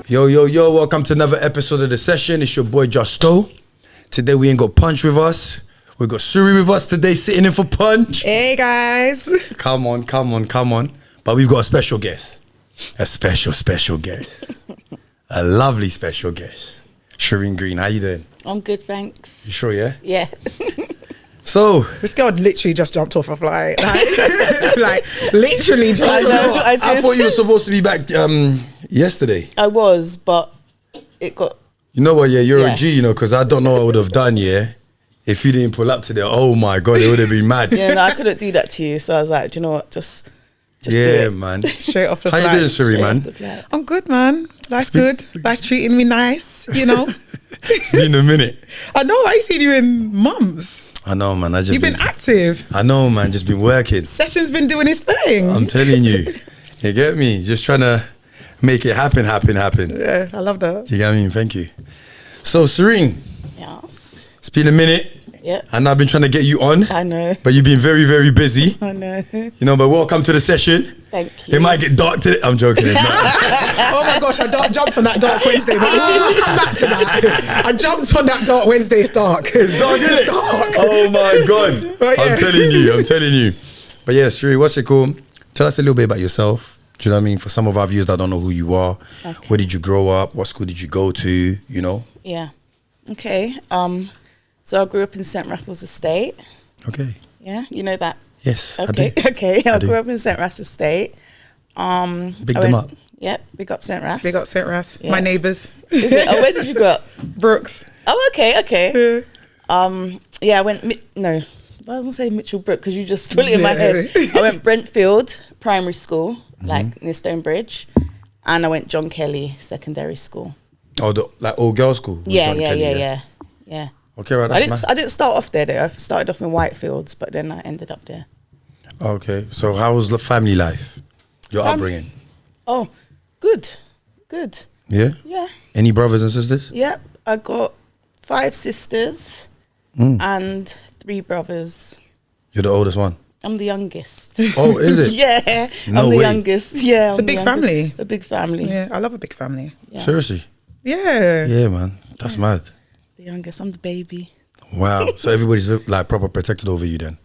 Yo, welcome to another episode of The Session. It's your boy Justo. Today we ain't got Punch with us. We got Suri with us today, sitting in for Punch. Hey guys. Come on. But we've got a special guest. A special guest. A lovely special guest. SHERINE Green, how you doing? I'm good, thanks. You sure, yeah? Yeah. So This girl literally just jumped off a flight. Like literally jumped off. I thought you were supposed to be back yesterday. I was, but it got... You know what, yeah, you're a G, you know, because I don't know what I would have done, yeah, if you didn't pull up today. Oh my God, it would have been mad. Yeah, no, I couldn't do that to you. So I was like, do you know what? Just do yeah, it. man. Straight off the How flight. you doing, Suri, man? I'm good, man. Life's good. Life's treating me nice, you know. It's been a minute. I know, I ain't seen you in months. I know, man. You've been active. I know, man. Just been working. Session's been doing his thing. I'm telling you. You get me? Just trying to make it happen. Yeah, I love that. You get me? Thank you. So, SHERINE, Yes. it's been a minute. Yeah. And I've been trying to get you on. I know. But you've been very, very busy. I know. You know, but welcome to The Session. Thank you. It might get dark today. I'm joking. It's not. Oh my gosh, I jumped on that dark Wednesday. But we'll come back to that. I jumped on that dark Wednesday. It's dark. It's dark, isn't it? It's dark. Oh my God. But yeah. I'm telling you. But yeah, SHERINE, what's it called? Tell us a little bit about yourself. Do you know what I mean? For some of our viewers that don't know who you are, Okay. where did you grow up? What school did you go to? You know? Yeah. Okay. So I grew up in St. Raphael's Estate. Okay. Yeah, you know that. Yes, Okay. I do. Okay. I do. grew up in St. Raphael's Estate. Big them up. Yep. Big up St. Raphael's. Big up St. Ras. Yeah. My neighbours. Is it? Oh, where did you grow up? Brooks. Oh, okay. Yeah. Yeah, I went, I won't say Mitchell Brook because you just put it in my Yeah. head. I went Brentfield Primary School, like near Stonebridge, and I went John Kelly Secondary School. Oh, like all girls school? with Yeah. John Kelly, Okay, right, that's I didn't start off there though. I started off in Whitefields, but then I ended up there. Okay, so how was the family life? Your upbringing? Oh, good. Yeah? Yeah. Any brothers and sisters? Yep. I got 5 sisters and 3 brothers. You're the oldest one? I'm the youngest. Oh, is it? Yeah. No I'm the way. youngest. Yeah. It's a big family. A big family. Yeah, I love a big family. Yeah. Seriously? Yeah. Yeah, man. That's mad. The youngest. I'm the baby. Wow. So everybody's like proper protected over you then?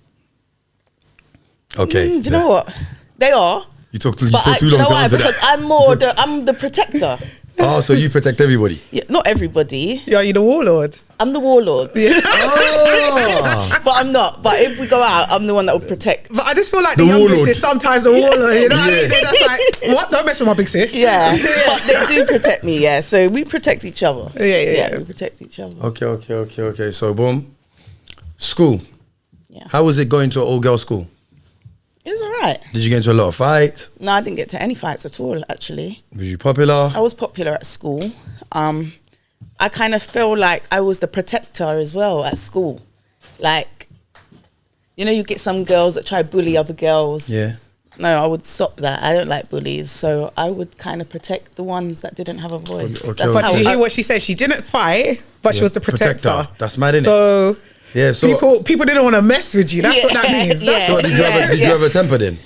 Okay. Do you know what? They are. You talk too Do long you know to why? answer Because that. I'm the protector. Oh, so you protect everybody? Yeah, not everybody. Yeah, you're the warlord. I'm the warlord. Oh. But I'm not. But if we go out, I'm the one that will protect. But I just feel like The the youngest warlord. is sometimes the warlord. You know what I Yeah. mean? That's like, what? Don't mess with my big sis. Yeah. But they do protect me, yeah. So we protect each other. Yeah. We protect each other. Okay. So boom. School. Yeah. How was it going to an all-girl school? It was alright. Did you get into a lot of fights? No, I didn't get to any fights at all, actually. Was you popular? I was popular at school. I kind of feel like I was the protector as well at school. Like, you know, you get some girls that try to bully other girls. Yeah. No, I would stop that. I don't like bullies. So I would kind of protect the ones that didn't have a voice. Okay, That's But how did you I- hear what she said? She didn't fight, but she Yeah. was the protector. That's mad, innit? So Yeah, so people didn't want to mess with you. That's what that Yeah, means. yeah. So did you have a temper then?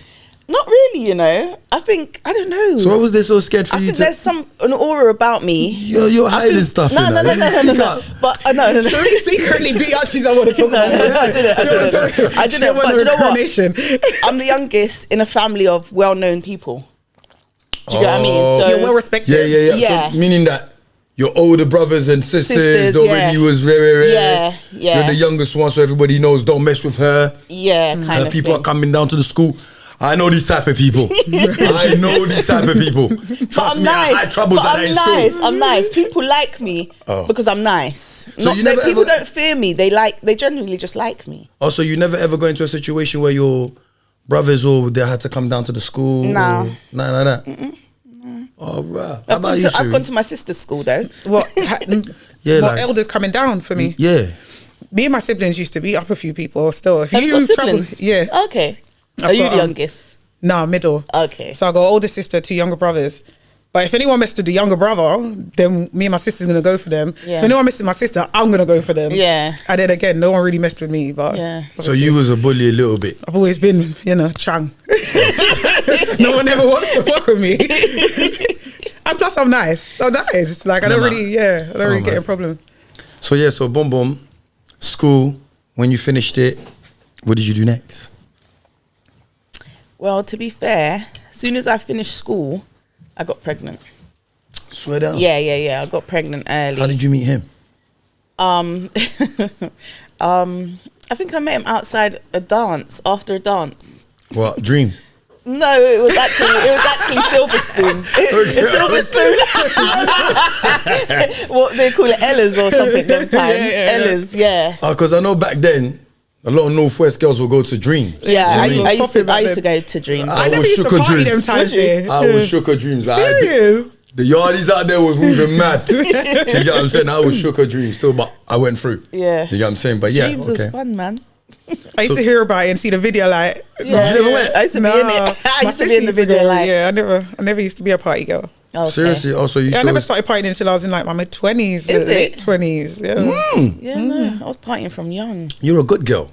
Not really, you know. I don't know. So what was they so scared for I you think to... there's an aura about me. You're hiding stuff, No. you know. No. But no. She secretly beat us. She's I want to talk about this. I didn't. But you know what? I'm the youngest in a family of well-known people. Do you get what I mean? So You're well respected. Yeah. Yeah. So meaning that your older brothers and sisters already yeah. was very, Yeah. You're the youngest one, so everybody knows don't mess with her. Yeah, kind of People thing. are coming down to the school. I know these type of people. I know these type of people. Trust But I'm me, I nice. had troubles But at that I'm in nice. school. I'm nice. People like me because I'm nice. So you never People ever- don't fear me. They genuinely just like me. Also, you never ever go into a situation where your brothers or they had to come down to the school? Nah. Nah. Oh, right. How about you, I've Suri? gone to my sister's school though. What? Yeah, What like- elders coming down for me? Yeah. Me and my siblings used to beat up a few people. Still, if Have you got siblings? yeah. Okay. I've Are you got, the youngest? Nah, middle. Okay. So I got older sister, 2 younger brothers. But if anyone messed with the younger brother, then me and my sister's gonna go for them. Yeah. So if anyone messed with my sister, I'm gonna go for them. Yeah. And then again, no one really messed with me. But Yeah. So you was a bully a little bit. I've always been, chang. No one ever wants to fuck with me. And plus, so nice. So nice. Like, I don't really get in problem. So boom, boom. School, when you finished it, what did you do next? Well, to be fair, as soon as I finished school, I got pregnant. Swear down. Yeah. I got pregnant early. How did you meet him? I think I met him outside after a dance. What, dreams? No, it was actually Silver Spoon. Silver Spoon. What they call it, Ella's or something them times. Ella's, yeah. Because I know back then, a lot of Northwest girls will go to Dreams. Yeah, I You know what used to go to Dreams. I never used to party them times there. I was shook her dreams. Like, Serious? the yardies out there was moving mad. You get what I'm saying? I was shook her dreams still, but I went through. Yeah. You get what I'm saying? But yeah, Dreams was fun, man. I used to hear about it and see the video like. Yeah, you never went? I used to be in it. I used to be in the video like. Yeah, I never used to be a party girl. Okay. Seriously, also you. Yeah, I never started partying until I was in like my mid-20s, late 20s. Yeah. Yeah, no, I was partying from young. You're a good girl.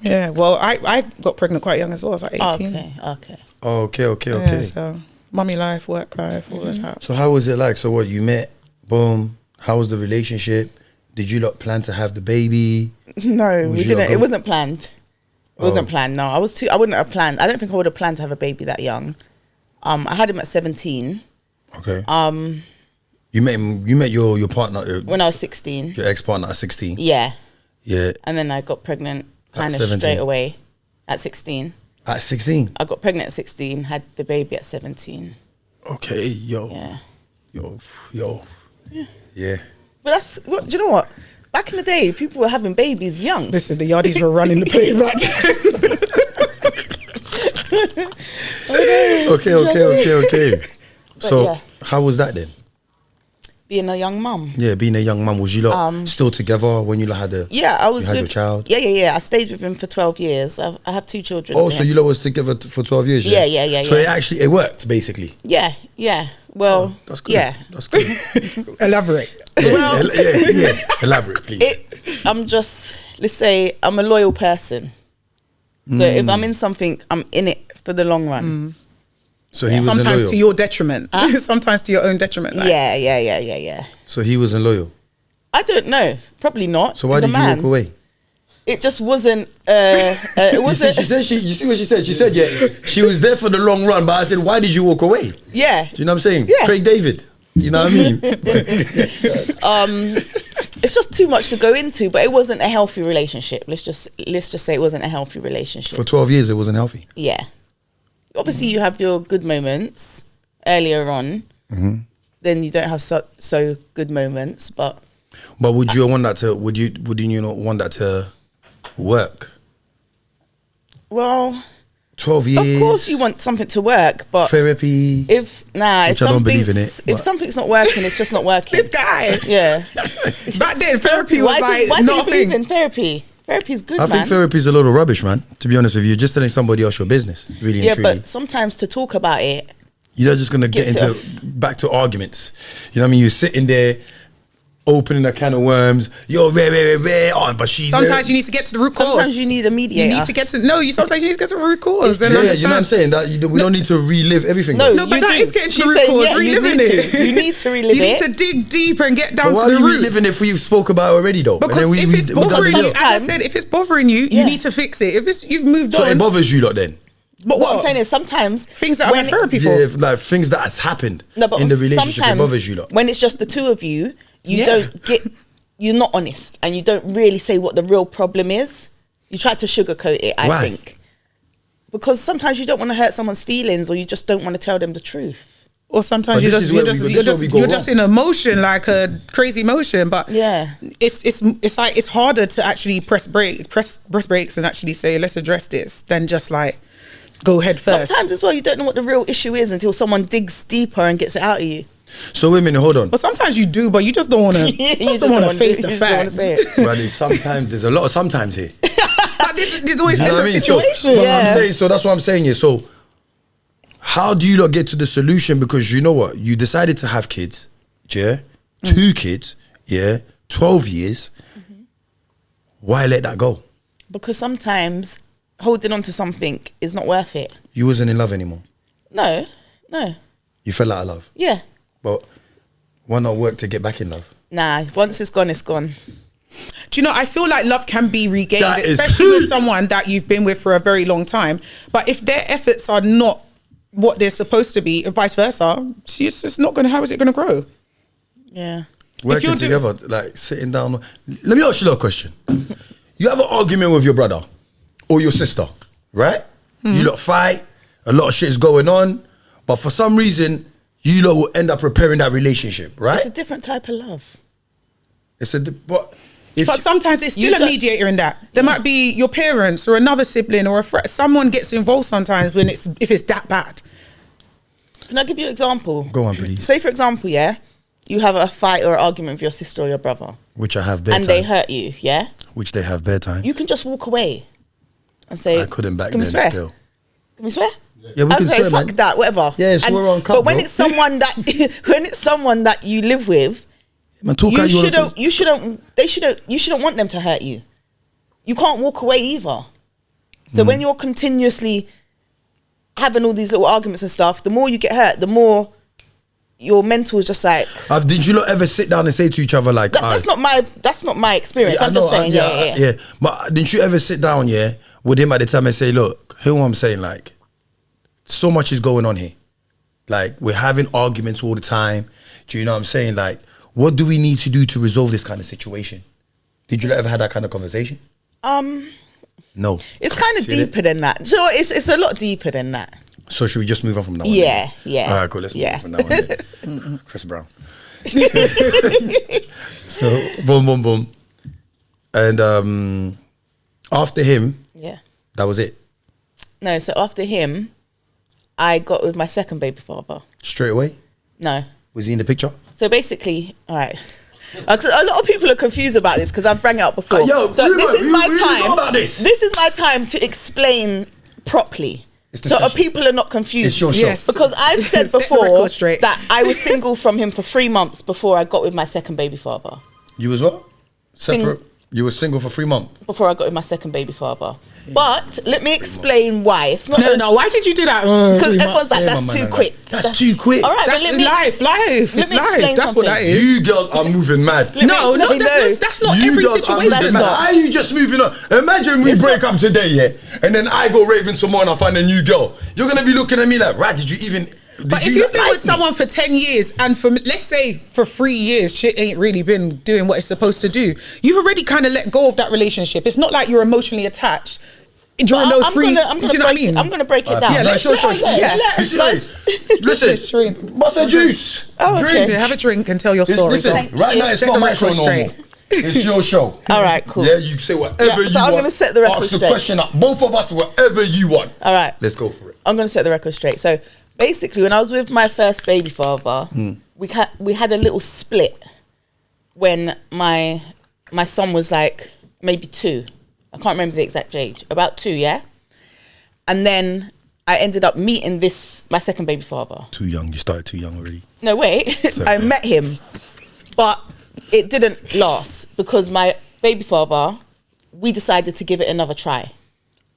Yeah, well, I got pregnant quite young as well. I was like 18. Okay. Okay. Yeah, so mummy life, work life, all of that. So how was it like? So what, you met, boom, how was the relationship? Did you lot plan to have the baby? No, Was we you didn't. lot It go- wasn't planned. It wasn't planned. No, I wouldn't have planned. I don't think I would have planned to have a baby that young. I had him at 17. Okay. You met your partner, When I was 16. your ex-partner at 16. Yeah. Yeah. And then I got pregnant kind of 17. straight away at 16. At 16. I got pregnant at 16, had the baby at 17. Okay, yo. Yeah. Yo. Yeah. But do you know what? Back in the day, people were having babies young. Listen, the yardies were running the place back then. Okay. So yeah. how was that then? Being a young mum. Yeah, being a young mum, was you lot still together when you lot had a Yeah, I was you had with your child? Yeah. I stayed with him for 12 years. I have 2 children. Oh, with so him. you lot was together for 12 years? Yeah. So it worked basically. Yeah. Well, That's good. yeah. That's good. Elaborate. Well, yeah. Elaborate, please. let's say I'm a loyal person. So if I'm in something, I'm in it for the long run. So he was Sometimes loyal. to your detriment. Sometimes to your own detriment. Like. Yeah. So he wasn't loyal. I don't know. Probably not. So why He's a did you man. walk away? It just wasn't. It wasn't. You see what she said? She said, yeah, she was there for the long run, but I said, why did you walk away? Do Yeah. you know what I'm saying? Yeah. Craig David. You know what I mean? It's just too much to go into, but it wasn't a healthy relationship. Let's just say it wasn't a healthy relationship. For 12 years, it wasn't healthy. Yeah. Obviously, you have your good moments earlier on. Then you don't have so good moments, but But would you want that to? Would you not want that to work? well, 12 years. of course you want something to work, but Therapy. if Which I don't believe in it, if but- something's not working, it's just not working. This guy. Yeah. Back then, therapy was why like do you not a believe thing. in therapy? Therapy's good, I man. think therapy is a load of rubbish, man. To be honest with you, you're just telling somebody else your business, really Yeah, and truly. but sometimes to talk about it, You're just gonna get Gets into back to arguments. You know what I mean? You're sitting there, opening a can of worms. Yo, but she. Sometimes you need to get to the root cause. sometimes you need a mediator. You need to get to sometimes you need to get to the root cause. Yeah, and you know understand. what I'm saying? That we don't need to relive everything. No, though. No, but You that do. is getting to the She's root saying, cause. yeah, you reliving need it. to. You need to relive You need it. to dig deep and get down But why to are the you root. reliving if we've spoke about it already though? Because if it's we done bothering the you, deal. as I said, if it's bothering you, Yeah. you need to fix it. If you've moved So on, it bothers you lot then? but What I'm saying is sometimes things that I went therapy for. Yeah, like things that has happened No, but in the relationship, it sometimes bothers you lot. when it's just the two of you, Yeah. you're not honest and you don't really say what the real problem is. You try to sugarcoat it, I Why? think. Because sometimes you don't want to hurt someone's feelings or you just don't want to tell them the truth. Or sometimes But you're this just is where we go you're just wrong. in emotion, like a crazy emotion. But Yeah. it's like it's harder to actually press brakes and actually say let's address this than just like go head first. Sometimes as well, you don't know what the real issue is until someone digs deeper and gets it out of you. So wait a minute, hold on. But sometimes you do, but you just don't want to. You just don't want to wanna face do- the you just wanna facts. say it. Brother, sometimes there's a lot of sometimes here. But there's always You know what I different mean? So, situations. but Yeah. I'm saying, so that's what I'm saying here. So how do you not get to the solution? Because you know what? You decided to have kids, yeah? 2 kids, yeah? 12 years. Why let that go? Because sometimes holding on to something is not worth it. You wasn't in love anymore. No. You fell out of love. Yeah. But why not work to get back in love? Nah, once it's gone, it's gone. Do you know, I feel like love can be regained, That is especially true. with someone that you've been with for a very long time. But if their efforts are not what they're supposed to be, and vice versa, it's just not going to, how is it going to grow? Yeah. Working you're together, like sitting down. Let me ask you a question. You have an argument with your brother or your sister, right? You lot fight, a lot of shit is going on, but for some reason, you lot will end up repairing that relationship, right? It's a different type of love. But sometimes it's You still a don't- mediator in that. There might be your parents or another sibling or a friend. Someone gets involved sometimes when if it's that bad. Can I give you an example? Go on, please. Say, for example, yeah, you have a fight or argument with your sister or your brother, Which I have bare and time. they hurt you, yeah? Which they have bare time. You can just walk away and say, I couldn't back can we then swear? still. Can we swear? Yeah, we I'd can say, swear, fuck man. that, whatever. Yeah, swear on cup, But when bro. it's someone that when it's someone that you live with, Man, talk you out your shouldn't want them to hurt you. You can't walk away either. So when you're continuously having all these little arguments and stuff, the more you get hurt, the more your mental is just like Did you not ever sit down and say to each other like, that's not my experience. Yeah, I'm I know, just saying, yeah. But didn't you ever sit down, with him at the time and say, look, hear what I'm saying? Like, so much is going on here. Like, we're having arguments all the time. Do you know what I'm saying? Like, what do we need to do to resolve this kind of situation? Did you ever have that kind of conversation? No. It's kind of See it? deeper than that. Do you know what? It's a lot deeper than that. So should we just move on from that one? Yeah, yeah. All right, cool. Let's move on from that one. Then. Chris Brown. So, boom, boom, boom. And after him, Yeah. that was it. No, so after him, I got with my second baby father. Straight away? No. Was he in the picture? So basically, all right. 'Cause a lot of people are confused about this because I've rang it up before. Yo, so Ruben, this is my we time. know about this. This is my time to explain properly, It's the so session. people are not confused. It's your show. Yes. Because I've said Set the before record straight. that I was single from him for 3 months before I got with my second baby father. You was what? Separate? You were single for 3 months? Before I got with my second baby father. But let me explain why. It's not No, why did you do that? because everyone's like, Yeah, that's my too man, quick. That's too quick. All right, That's but let me life. let It's me life. explain That's what that something. is. You girls are moving mad. No, Let me know. that's not You every girls are situation. moving That's mad. not. How are you just moving on? Imagine we It's break not- up today, and then I go raving some more and I find a new girl. You're going to be looking at me like, right, did you even... But if you've been with someone for 10 years and for, let's say, for 3 years, shit ain't really been doing what it's supposed to do, you've already kind of let go of that relationship. It's not like you're emotionally attached during those 3 years. I'm Do you know what I mean? I'm gonna break it down. Yeah, let's sure. Yeah. You see, listen, Sherine. what's a juice? Oh, okay. Drink. Yeah, have a drink and tell your story. Listen, Thank right you. now it's Set not the my show record no straight. more. It's your show. All right, cool. Yeah, you say whatever Yeah, you so want. I'm gonna set the record Ask the straight. question up. Both of us, whatever you want. All right. Let's go for it. I'm gonna set the record straight. So basically, when I was with my first baby father, we had a little split when my son was like maybe 2. I can't remember the exact age. About 2, yeah. And then I ended up meeting my second baby father. Too young. You started too young already. No, wait. I met him, but it didn't last because my baby father, we decided to give it another try.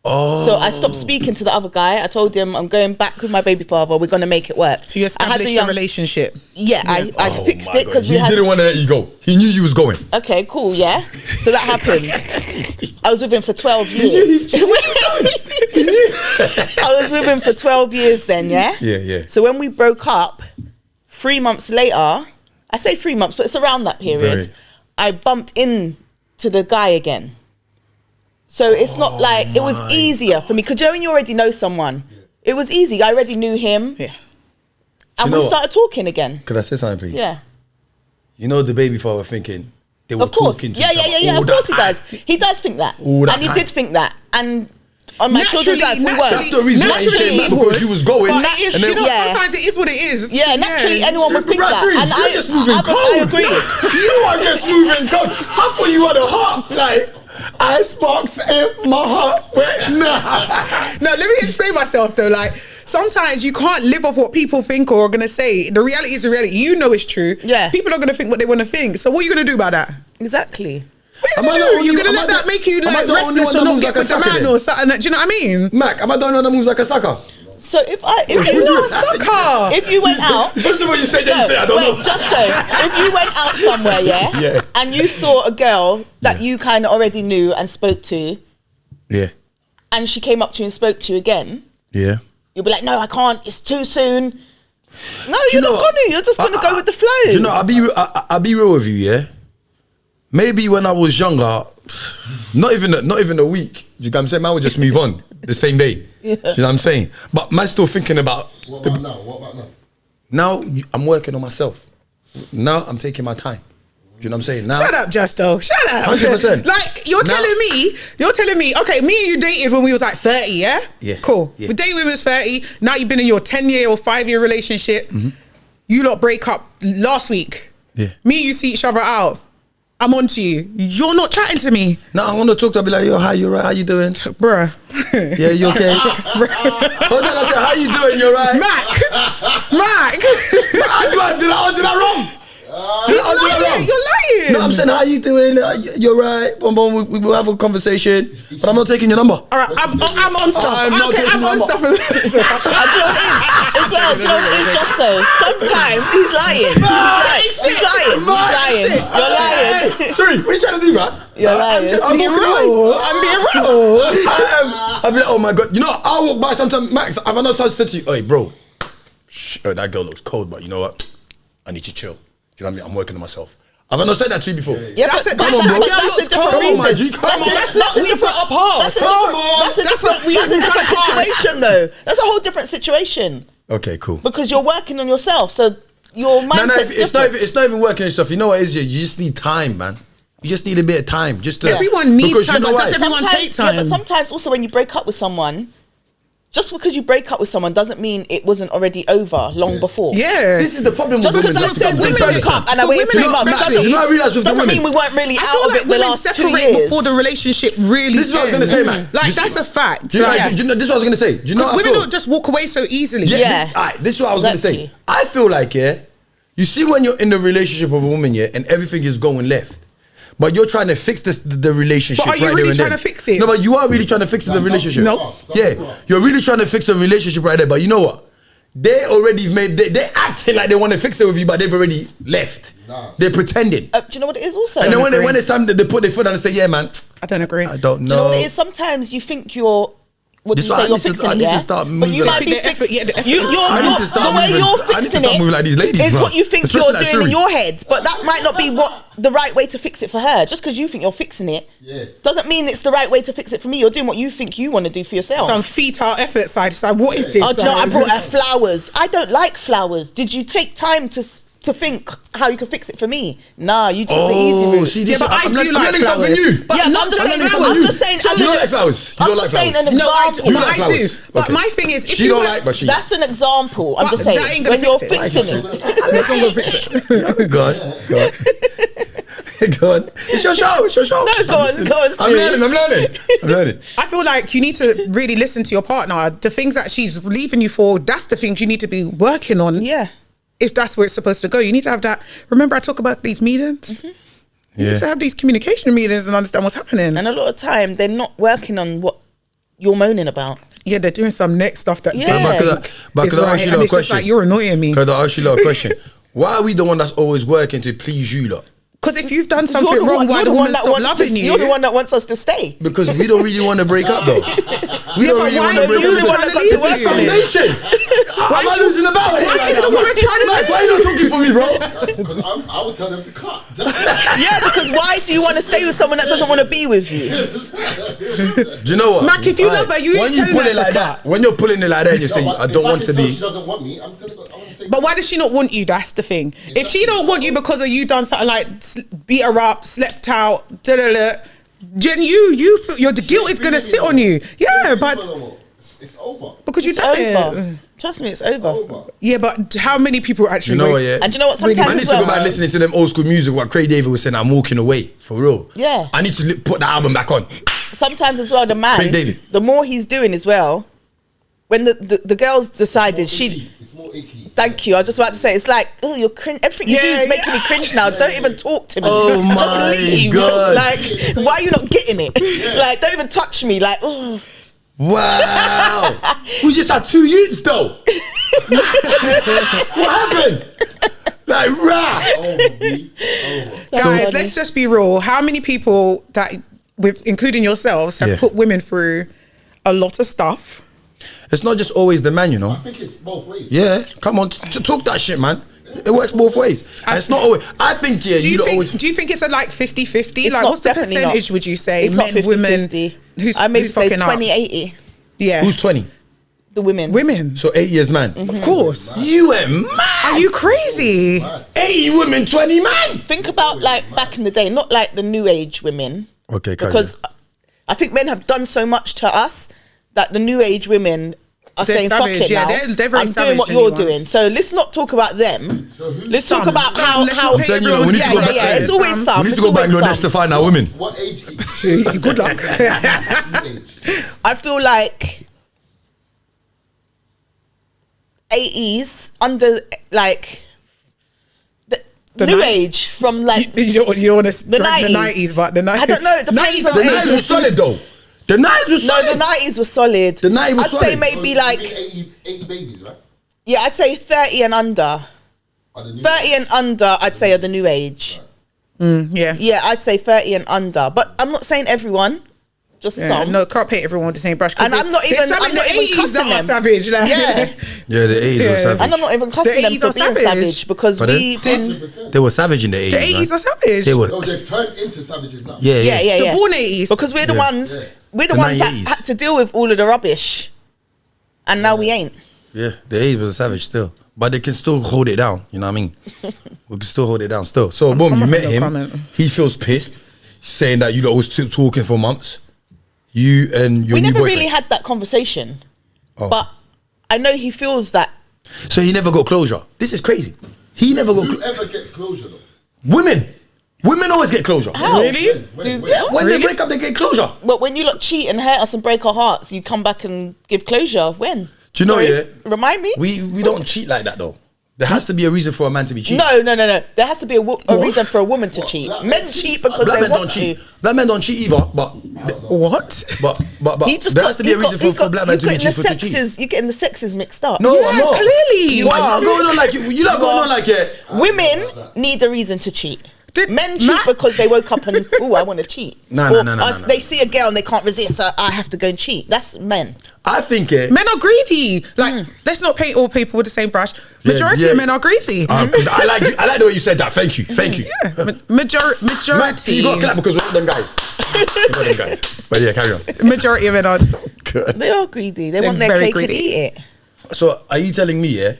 Oh. So I stopped speaking to the other guy. I told him I'm going back with my baby father. We're going to make it work. So you established a relationship. Yeah, I Oh fixed my it God. because He didn't want to let you go. He knew you was going. Okay, cool, yeah. So that happened. I was with him for 12 years. I was with him for 12 years then, yeah? Yeah. So when we broke up, 3 months later, I say 3 months, but it's around that period, Very. I bumped into the guy again. So it's not like, it was easier for me, because when you already know someone, it was easy. I already knew him. Yeah. And you know we what? started talking again. Could I say something, please? Yeah. You know the baby father thinking they were Of course. talking to Yeah. each other Of all course he that does. time. He does think that. All that And he time. did think that. And on my children's life, we That's weren't. the reason why he Naturally, came back, he because would. you was going. But it is, and then- you know, Yeah. sometimes it is what it is. Yeah, naturally anyone would think that. Brasserie, And you're just moving cold. I agree. You are just moving cold. I thought you had a heart. Like, icebox in my heart. No, let me explain myself though. Like, sometimes you can't live off what people think or are going to say. The reality is the reality. You know it's true. Yeah. People are going to think what they want to think. So what are you going to do about that? Exactly. What are Am you I going the to do? only- You're going to am I let that the- make you am I like the only restless one or that not moves get like a with the sucker man then? or something? Do you know what I mean? Mac, am I the only one that moves like a sucker? So if you went out, First of all, you said that. You said I don't know. Justo, if you went out somewhere, Yeah. and you saw a girl that you kind of already knew and spoke to, Yeah. and she came up to you and spoke to you again, Yeah. you'll be like, no, I can't. It's too soon. No, you're know not what? gonna. You're just gonna go with the flow. You know, I'll be real with you, yeah. Maybe when I was younger, not even a week. You know what I'm saying? Man would just move on the same day. Yeah. You know what I'm saying? But man still thinking about. What about now? What about now? Now I'm working on myself. Now I'm taking my time. You know what I'm saying? Now, Shut up, Justo. Shut up. 100%. Like you're telling me, okay, me and you dated when we was like 30, yeah? Yeah. Cool. Yeah. We dated when we was 30. Now you've been in your 10-year or 5-year relationship. Mm-hmm. You lot break up last week. Yeah. Me and you see each other out. I'm on to you. You're not chatting to me. now I want to talk to her, be like, yo, how you right? How you doing? Bruh. Yeah, you okay? Hold on, I said, how you doing? You right? Mack. Did I answer that wrong? You're lying. No, I'm saying, how you doing? You're right. Boom, boom. We will have a conversation, but I'm not taking your number. All right, I'm on stuff. I'm not Okay, taking I'm on number. stuff. And do you know what it is? As well, do you know what it is, Justo? Sometimes he's lying. He's lying. You're lying. Sorry, what are you trying to do, man? You're lying. I'm just I'm being walking real. I'm being real. I'll be like, oh my God. You know, I'll walk by sometimes, Max, I've not said to you, hey, bro, that girl looks cold, but you know what? I need to chill. Do you know what I mean? I'm working on myself. Have I not said that to you before? Yeah, That's but a different reason. That's a different situation, though. That's a whole different situation Okay, cool. because you're working on yourself. So your mindset's No, it's different. not even working on yourself. You know what it is? You just need time, man. You just need a bit of time. Just to, Everyone needs because time, You know but why? does everyone take Yeah, time? but sometimes also when you break up with someone, just because you break up with someone doesn't mean it wasn't already over long before. Yeah. This is the problem Just with because women. I said women Sometimes- break up and I For waited women 3 months especially, you know what I realised with the doesn't women? mean we weren't really I out feel of like it the women last 2 separate years. before the relationship really This is what I was ends. gonna say, man. Like, This- that's a fact. Do you know, Like, do you know, this is what I was going to say. Do you know because what I women feel? don't just walk away so easily. Yeah. This is what I was going to say. Exactly. I feel like, you see when you're in the relationship with a woman, and everything is going left. But you're trying to fix the relationship. But are you right really there and trying then. to fix it? No, but you are really trying to fix the relationship. No. Yeah, you're really trying to fix the relationship right there. But you know what? They already they're acting like they want to fix it with you, but they've already left. Nah. They're pretending. Do you know what it is also? And then agree. when it's time they put their foot down and say, yeah, man, I don't agree. I don't know. Do you know what it is? Sometimes you think you're. What do This you why say? I You're need to- fixing I it, need to yeah? start But you moving might like- be The effort- fixing. yeah, the effort- You're I need to start the way moving. you're I need to fixing start moving like these ladies, is bruv. what you think Especially you're like doing in Shuri. your head, but that might not be what the right way to fix it for her. Just because you think you're fixing it, doesn't mean it's the right way to fix it for me. You're doing what you think you want to do for yourself. Some futile effort side. So what is this? Oh, do you know, I brought her flowers. I don't like flowers. Did you take time to think how you could fix it for me? Nah, you took the easy route. see, Yeah, this but I I'm do learning like something flowers. new. But Yeah, I'm I'm just saying. learning I'm something just saying. You don't like flowers. You I'm don't like just saying an flowers. No, I example. do. You But like I do. flowers. But Okay. my thing is, if She you don't were- like, but she. That's an example. I'm But just saying. that ain't gonna When you're fix it. fixing it, That's not gonna fix it. Go on. Go on. It's your show. It's your show. No, go on, I'm Siri. learning. I feel like you need to really listen to your partner. The things that she's leaving you for, that's the things you need to be working on. Yeah. If that's where it's supposed to go, you need to have that. Remember, I talk about these meetings. You need to have these communication meetings and understand what's happening. And a lot of time they're not working on what you're moaning about. Yeah, they're doing some next stuff that Yeah. they But think could is I ask right, you and a it's just question? like you're annoying me. Could I ask you a question? Why are we the one that's always working to please you lot? Because if you've done You're something the wrong, one- why you're the the woman one that stop wants loving to, you? You're the one that wants us to stay. Because we don't really want to break up though. We don't but really why want are to break you up. the because one that got this to is work on it? foundation. Am I losing the battle here? Why right is now? the woman trying to Like, why are you not talking for me, bro? Because I would tell them to cut. Yeah, because why do you want to stay with someone that doesn't want to be with you? Do you know what? Mack, if you love her, you when ain't you telling pull her it to like that, when you're pulling it like that, and you say, I don't want to She be. doesn't want me. I'm telling her, I want to say. But why does she not want you? That's the thing. If she don't want you because of you done something like beat her up, slept out, then you feel the guilt is gonna sit on you. Yeah, but it's over. because you It's done over. it. Trust me, it's over. Yeah, but how many people actually? You know what? wait? Yeah. And do you know what? Really, Sometimes I need as to go well, back listening to them old school music. What Craig David was saying, I'm walking away for real. Yeah. I need to put the album back on. sometimes as well, the man, Craig David. the more he's doing as well, when the girls decided It's more icky. Thank you. I was just about to say, it's like, oh, you're cringe. Everything you do Yeah, is making me cringe now. Don't even talk to me. Oh my just leave. God. Like, why are you not getting it? Like, don't even touch me. Like, oh. Wow. We just had 2 youths though. What happened? Like, rah. Guys, let's just be real. How many people that, including yourselves, have put women through a lot of stuff? It's not just always the man, you know. I think it's both ways. Yeah, come on, talk that shit, man. It works both ways. And it's not always. I think Do you think it's a like 50-50? It's Like, not, what's the definitely percentage? not. Would you say It's men, not 50-50. women? I maybe who's say fucking up? 20-80. Yeah, Who's 20? The women. women? So 8 years, man. Of course. You went mad. Are you crazy? 80 women, 20 man. Think about like back in the day, not like the new age women. Okay, because I think men have done so much to us that the new age women are They're saying, savage, fuck it yeah, now. they're very I'm savage, doing what the you're new doing. ones. So let's not talk about them. Let's talk about how let's not hate telling you, everyone. we need to go back yeah. there. It's always some. We need to It's go back always Bangladesh some. to find our women. What age? Good luck. I feel like 80s under like the new ni- age from like You don't want to The 90s, but the 90s. I don't know. It depends on The the 90s was solid though. The 90s was No, solid. the 90s was solid. The 90s was I'd say solid. maybe like 80 babies, right? yeah, I'd say 30 and under. Are the new 30 and under, I'd say are the new age. Yeah. Yeah, I'd say 30 and under. But I'm not saying everyone, just Yeah, some. no, can't paint everyone with the same brush. 'cause And I'm not there's even- some I'm in not the even 80s cussing that are them. savage. Like. Yeah. Yeah, the 80s Yeah. were savage. And I'm not even cussing them 80s for are being savage. savage because Pardon? we've been 100%. They were savage in the 80s. The 80s man. are savage. They were. No, they've turned into savages now. Yeah, yeah, yeah, The yeah. born 80s. Because we're the Yeah. ones Yeah. we're the The ones that 90s. had to deal with all of the rubbish. And now we ain't. Yeah, the 80s was savage still. But they can still hold it down. You know what I mean? We can still hold it down still. So, boom, I'm you not met gonna him. comment. He feels pissed, saying that you lot was talking for months. You and your We new never boyfriend. really had that conversation. Oh. But I know he feels that So he never got closure. This is crazy. He never got Whoever gets closure though. Women. Women always get closure. How? Really? When? When Really? they break up, they get closure. But when you lot cheat and hurt us and break our hearts, you come back and give closure. When? Do you know, Sorry? yeah? Remind me? We don't cheat like that though. There has to be a reason for a man to be cheating. No. There has to be a reason for a woman to cheat. Black Men men cheat cheat. because Black they men want don't to. cheat. Black men don't cheat either, but What? He just there got, has to be a reason for black men to be cheating. You're getting the sexes mixed up. No, I'm Yeah, not. clearly. You are going on like you not going on like yeah. Women need a reason to cheat. Did Men cheat Mack- because they woke up and I want to cheat. No, Or no. They see a girl and they can't resist, so I have to go and cheat. That's men. I think Men are greedy. Like, let's not paint all people with the same brush. Majority yeah. of men are greedy. I like the way you said that. Thank you. Yeah, Matt, majority. you got to clap because we're not them guys. We're not them guys. But yeah, carry on. Majority of men are. They are greedy. They They're want their very cake greedy. and eat it. So are you telling me, yeah,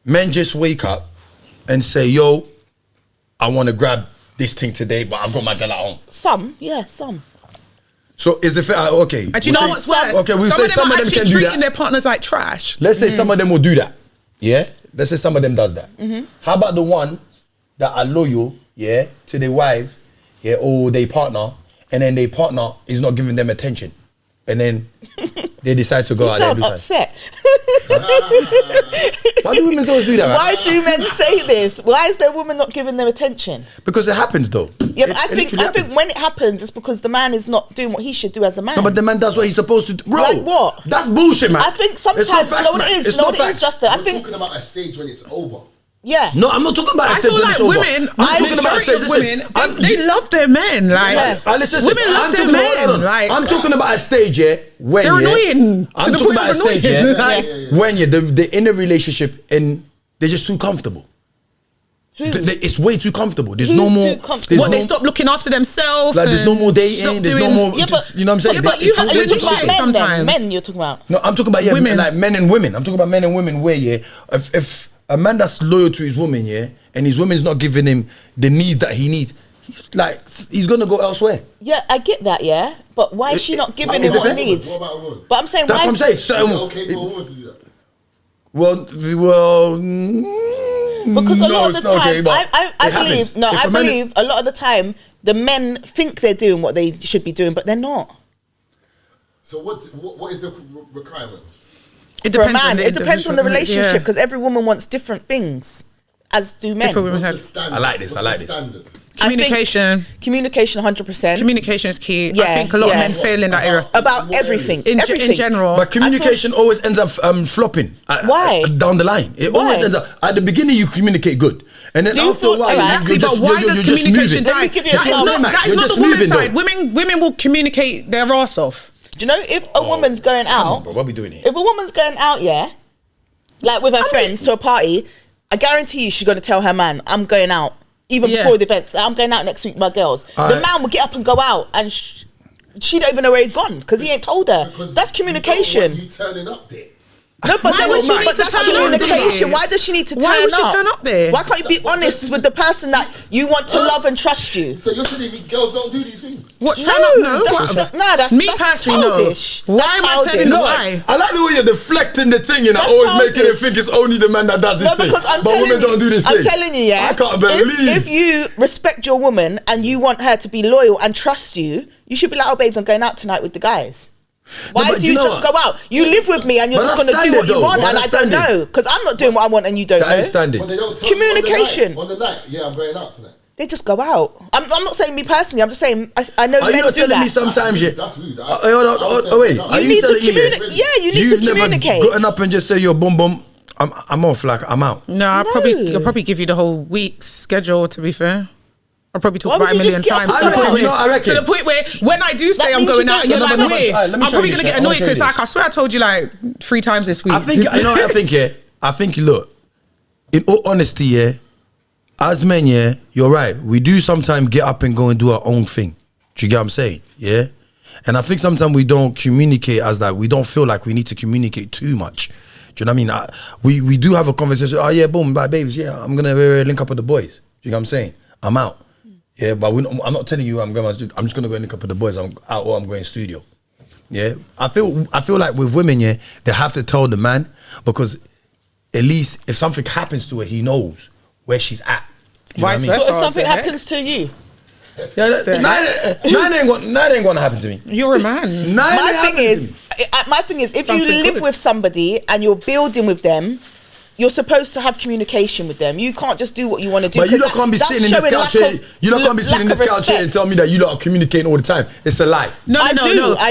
men just wake up and say, yo, I want to grab this thing today, but I've got my girl at home. Some, yeah, some. So is it fair? Okay. And do you know what's worse? Okay, we'll say some of them actually can do treating that. their partners like trash. Let's say some of them will do that. Yeah? Let's say some of them does that. How about the one that are loyal, yeah, to their wives, yeah, or their partner, and then their partner is not giving them attention. And then they decide to go You out there sound and do something. upset. Why do women always do that, man? Why do men say this? Why is their woman not giving them attention? Because it happens though. Yeah, but It I think literally happens. when it happens, it's because the man is not doing what he should do as a man. No, but the man does what he's supposed to do. Bro, Like what? That's bullshit, man. I think sometimes, It's not you facts, know what man. it is? It's You know not what it is, facts. Justin? I We're think, talking about a stage when it's over. yeah. No, I'm not talking about I a stage feel when like it's over. women, I'm talking about a majority stage. of Listen, women, they love their men. Like, Yeah. Listen, women love I'm their talking about- men. hold on. Like, I'm talking about a stage, yeah, when they're yeah, annoying. I'm To the talking point about a of stage, yeah, annoying. Like, when yeah, they're in a relationship and they're just too comfortable. Who? It's way too comfortable. There's Who's no more. too comfortable? there's what, no- they stop looking after themselves. Like there's no more stop dating. There's no doing- more. Yeah, but- you know what I'm saying? Yeah, but you have to way do too shit comfortable. Men, then. sometimes. Men you're talking about. No, I'm talking about yeah, Women. like men and women. I'm talking about men and women where yeah, if a man that's loyal to his woman, yeah, and his woman's not giving him the need that he needs, he's gonna go elsewhere. Yeah, I get that, yeah. But why is she not giving Is him it what fair? he needs? What about a woman? But I'm saying, That's why what I'm saying. Is it So, okay for a woman to do that? well, Because a lot of the it's not time, okay, but I it happens. believe, no, If I a man- believe a lot of the time the men think they're doing what they should be doing, but they're not. So what is the requirements? It For a depends on man, the it depends on the individual. relationship Yeah. because every woman wants different things, as do men. Different women What's have. the standard? I like this, What's I like the this. standard? Communication. Communication, 100%. Communication is key. I Yeah, think a lot of yeah. men fail in that area. About everything. In everything. general. But communication always ends up flopping. Why? Down the line. It Why? always ends up. At the beginning, you communicate good. And then Do you after a feel- while, Exactly, you're just, but why you're does just communication moving. Let me die? give you That an is example. not You're the just woman's moving, though. side. Women will communicate their ass off. Do you know if a woman's going Come out, on, bro, what are we doing here? if a woman's going out, yeah, like with her friends to a party, I guarantee you she's going to tell her man, I'm going out. Even Yeah. before the events, I'm going out next week with my girls. The Alright. man will get up and go out and she don't even know where he's gone because he ain't told her. Because That's you don't want communication. You turning up there. No, but, Why would she need to that's turn up communication. there? Why does she need to turn Why up? would she turn up there? Why can't you be honest with the person that you want to love and trust you? So you're telling me girls don't do these things? What? No, Turn up? No. that's Me that's personally, childish. no. Why That's am I childish. telling No, why? I like the way you're deflecting the thing and That's always making it childish. think it's only the man that does this No, thing. because I'm but telling women you, don't do this I'm thing. telling you, yeah. I can't believe. If you respect your woman and you want her to be loyal and trust you, you should be like, oh, babes, I'm going out tonight with the guys. Why but do you you know just what? go out? You live with me and you're But just that's going to do what standard you though. want, But and I that's don't standard. know because I'm not doing what I want and you don't That is know. standard. But they don't tell Communication. You on the night, yeah, I'm going out tonight. They just go out. I'm not saying me personally. I'm just saying I know Are you men not do telling that. me sometimes you? That's rude. Oh, wait. Are You you need to telling me? communicate. Yeah, you need You've to communicate. never gotten up and just say, "Yo, boom, boom, I'm off. Like I'm out." No, I'll probably give you the whole week's schedule. To be fair, I'll probably talk Why about it a would you million just get times. up To and the go point out? You know what I where, reckon? to the point where when I do say That I'm means going you out, and don't you're just like, go out. wait, Alright, let me I'm show probably you gonna this. get I wanna annoyed show you because like this. I swear I told you like 3 times this week. I think you know what I think. Yeah, I think look. In all honesty, yeah, as men, yeah, you're right. We do sometimes get up and go and do our own thing. Do you get what I'm saying? Yeah. And I think sometimes we don't communicate as that. We don't feel like we need to communicate too much. Do you know what I mean? We do have a conversation. Oh yeah, boom, bye, babes. Yeah, I'm gonna link up with the boys. Do you know what I'm saying? I'm out. Yeah, but I'm not telling you I'm going. I'm just gonna go and link up with the boys. I'm out or I'm going studio. Yeah, I feel like with women, yeah, they have to tell the man because at least if something happens to her, he knows where she's at. Do you know what I Vice mean? versa. So if What something the heck? happens to you, Yeah, that ain't gonna happen to me. You're a man. my thing is, if Something you live good. with somebody and you're building with them, you're supposed to have communication with them. You can't just do what you want to do. But you 'cause lot can't be that's sitting in this showing couch lack here. of- You lot can't be sitting in lack this of couch here and respect. tell me that you lot are communicating all the time. It's a lie. No, I do.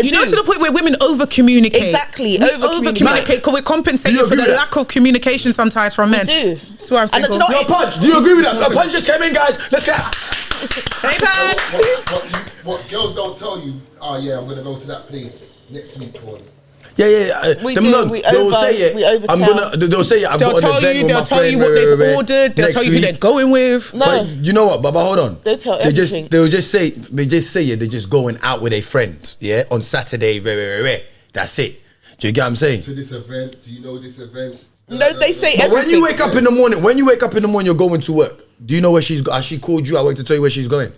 You know, to the point where women over communicate. Exactly, We over-communicate. over-communicate because we're compensating Do you for agree the with that? lack of communication sometimes from men. do. That's what I'm saying. And do you know Yo, what? Punch, do you agree with that? Yo, Punch just came in, guys. Let's go. Hey, Punch. What girls don't tell you, oh yeah, I'm gonna go to that place next week or Yeah. We Them do, not- we they'll over- say, yeah, we overtell. I'm gonna. They'll say, yeah, I've They'll got an tell event you. with They'll my tell friend, you what they've right, ordered. They'll next tell you who week. they're going with. No. But you know what? But hold on. They tell They'll everything. just say yeah, they're just going out with their friends. Yeah, on Saturday. That's it. Do you get what I'm saying? to this event. Do you know this event? No, they say But when everything. you wake up in the morning, you're going to work. Do you know where she's? Has she called you? I wait to tell you where she's going.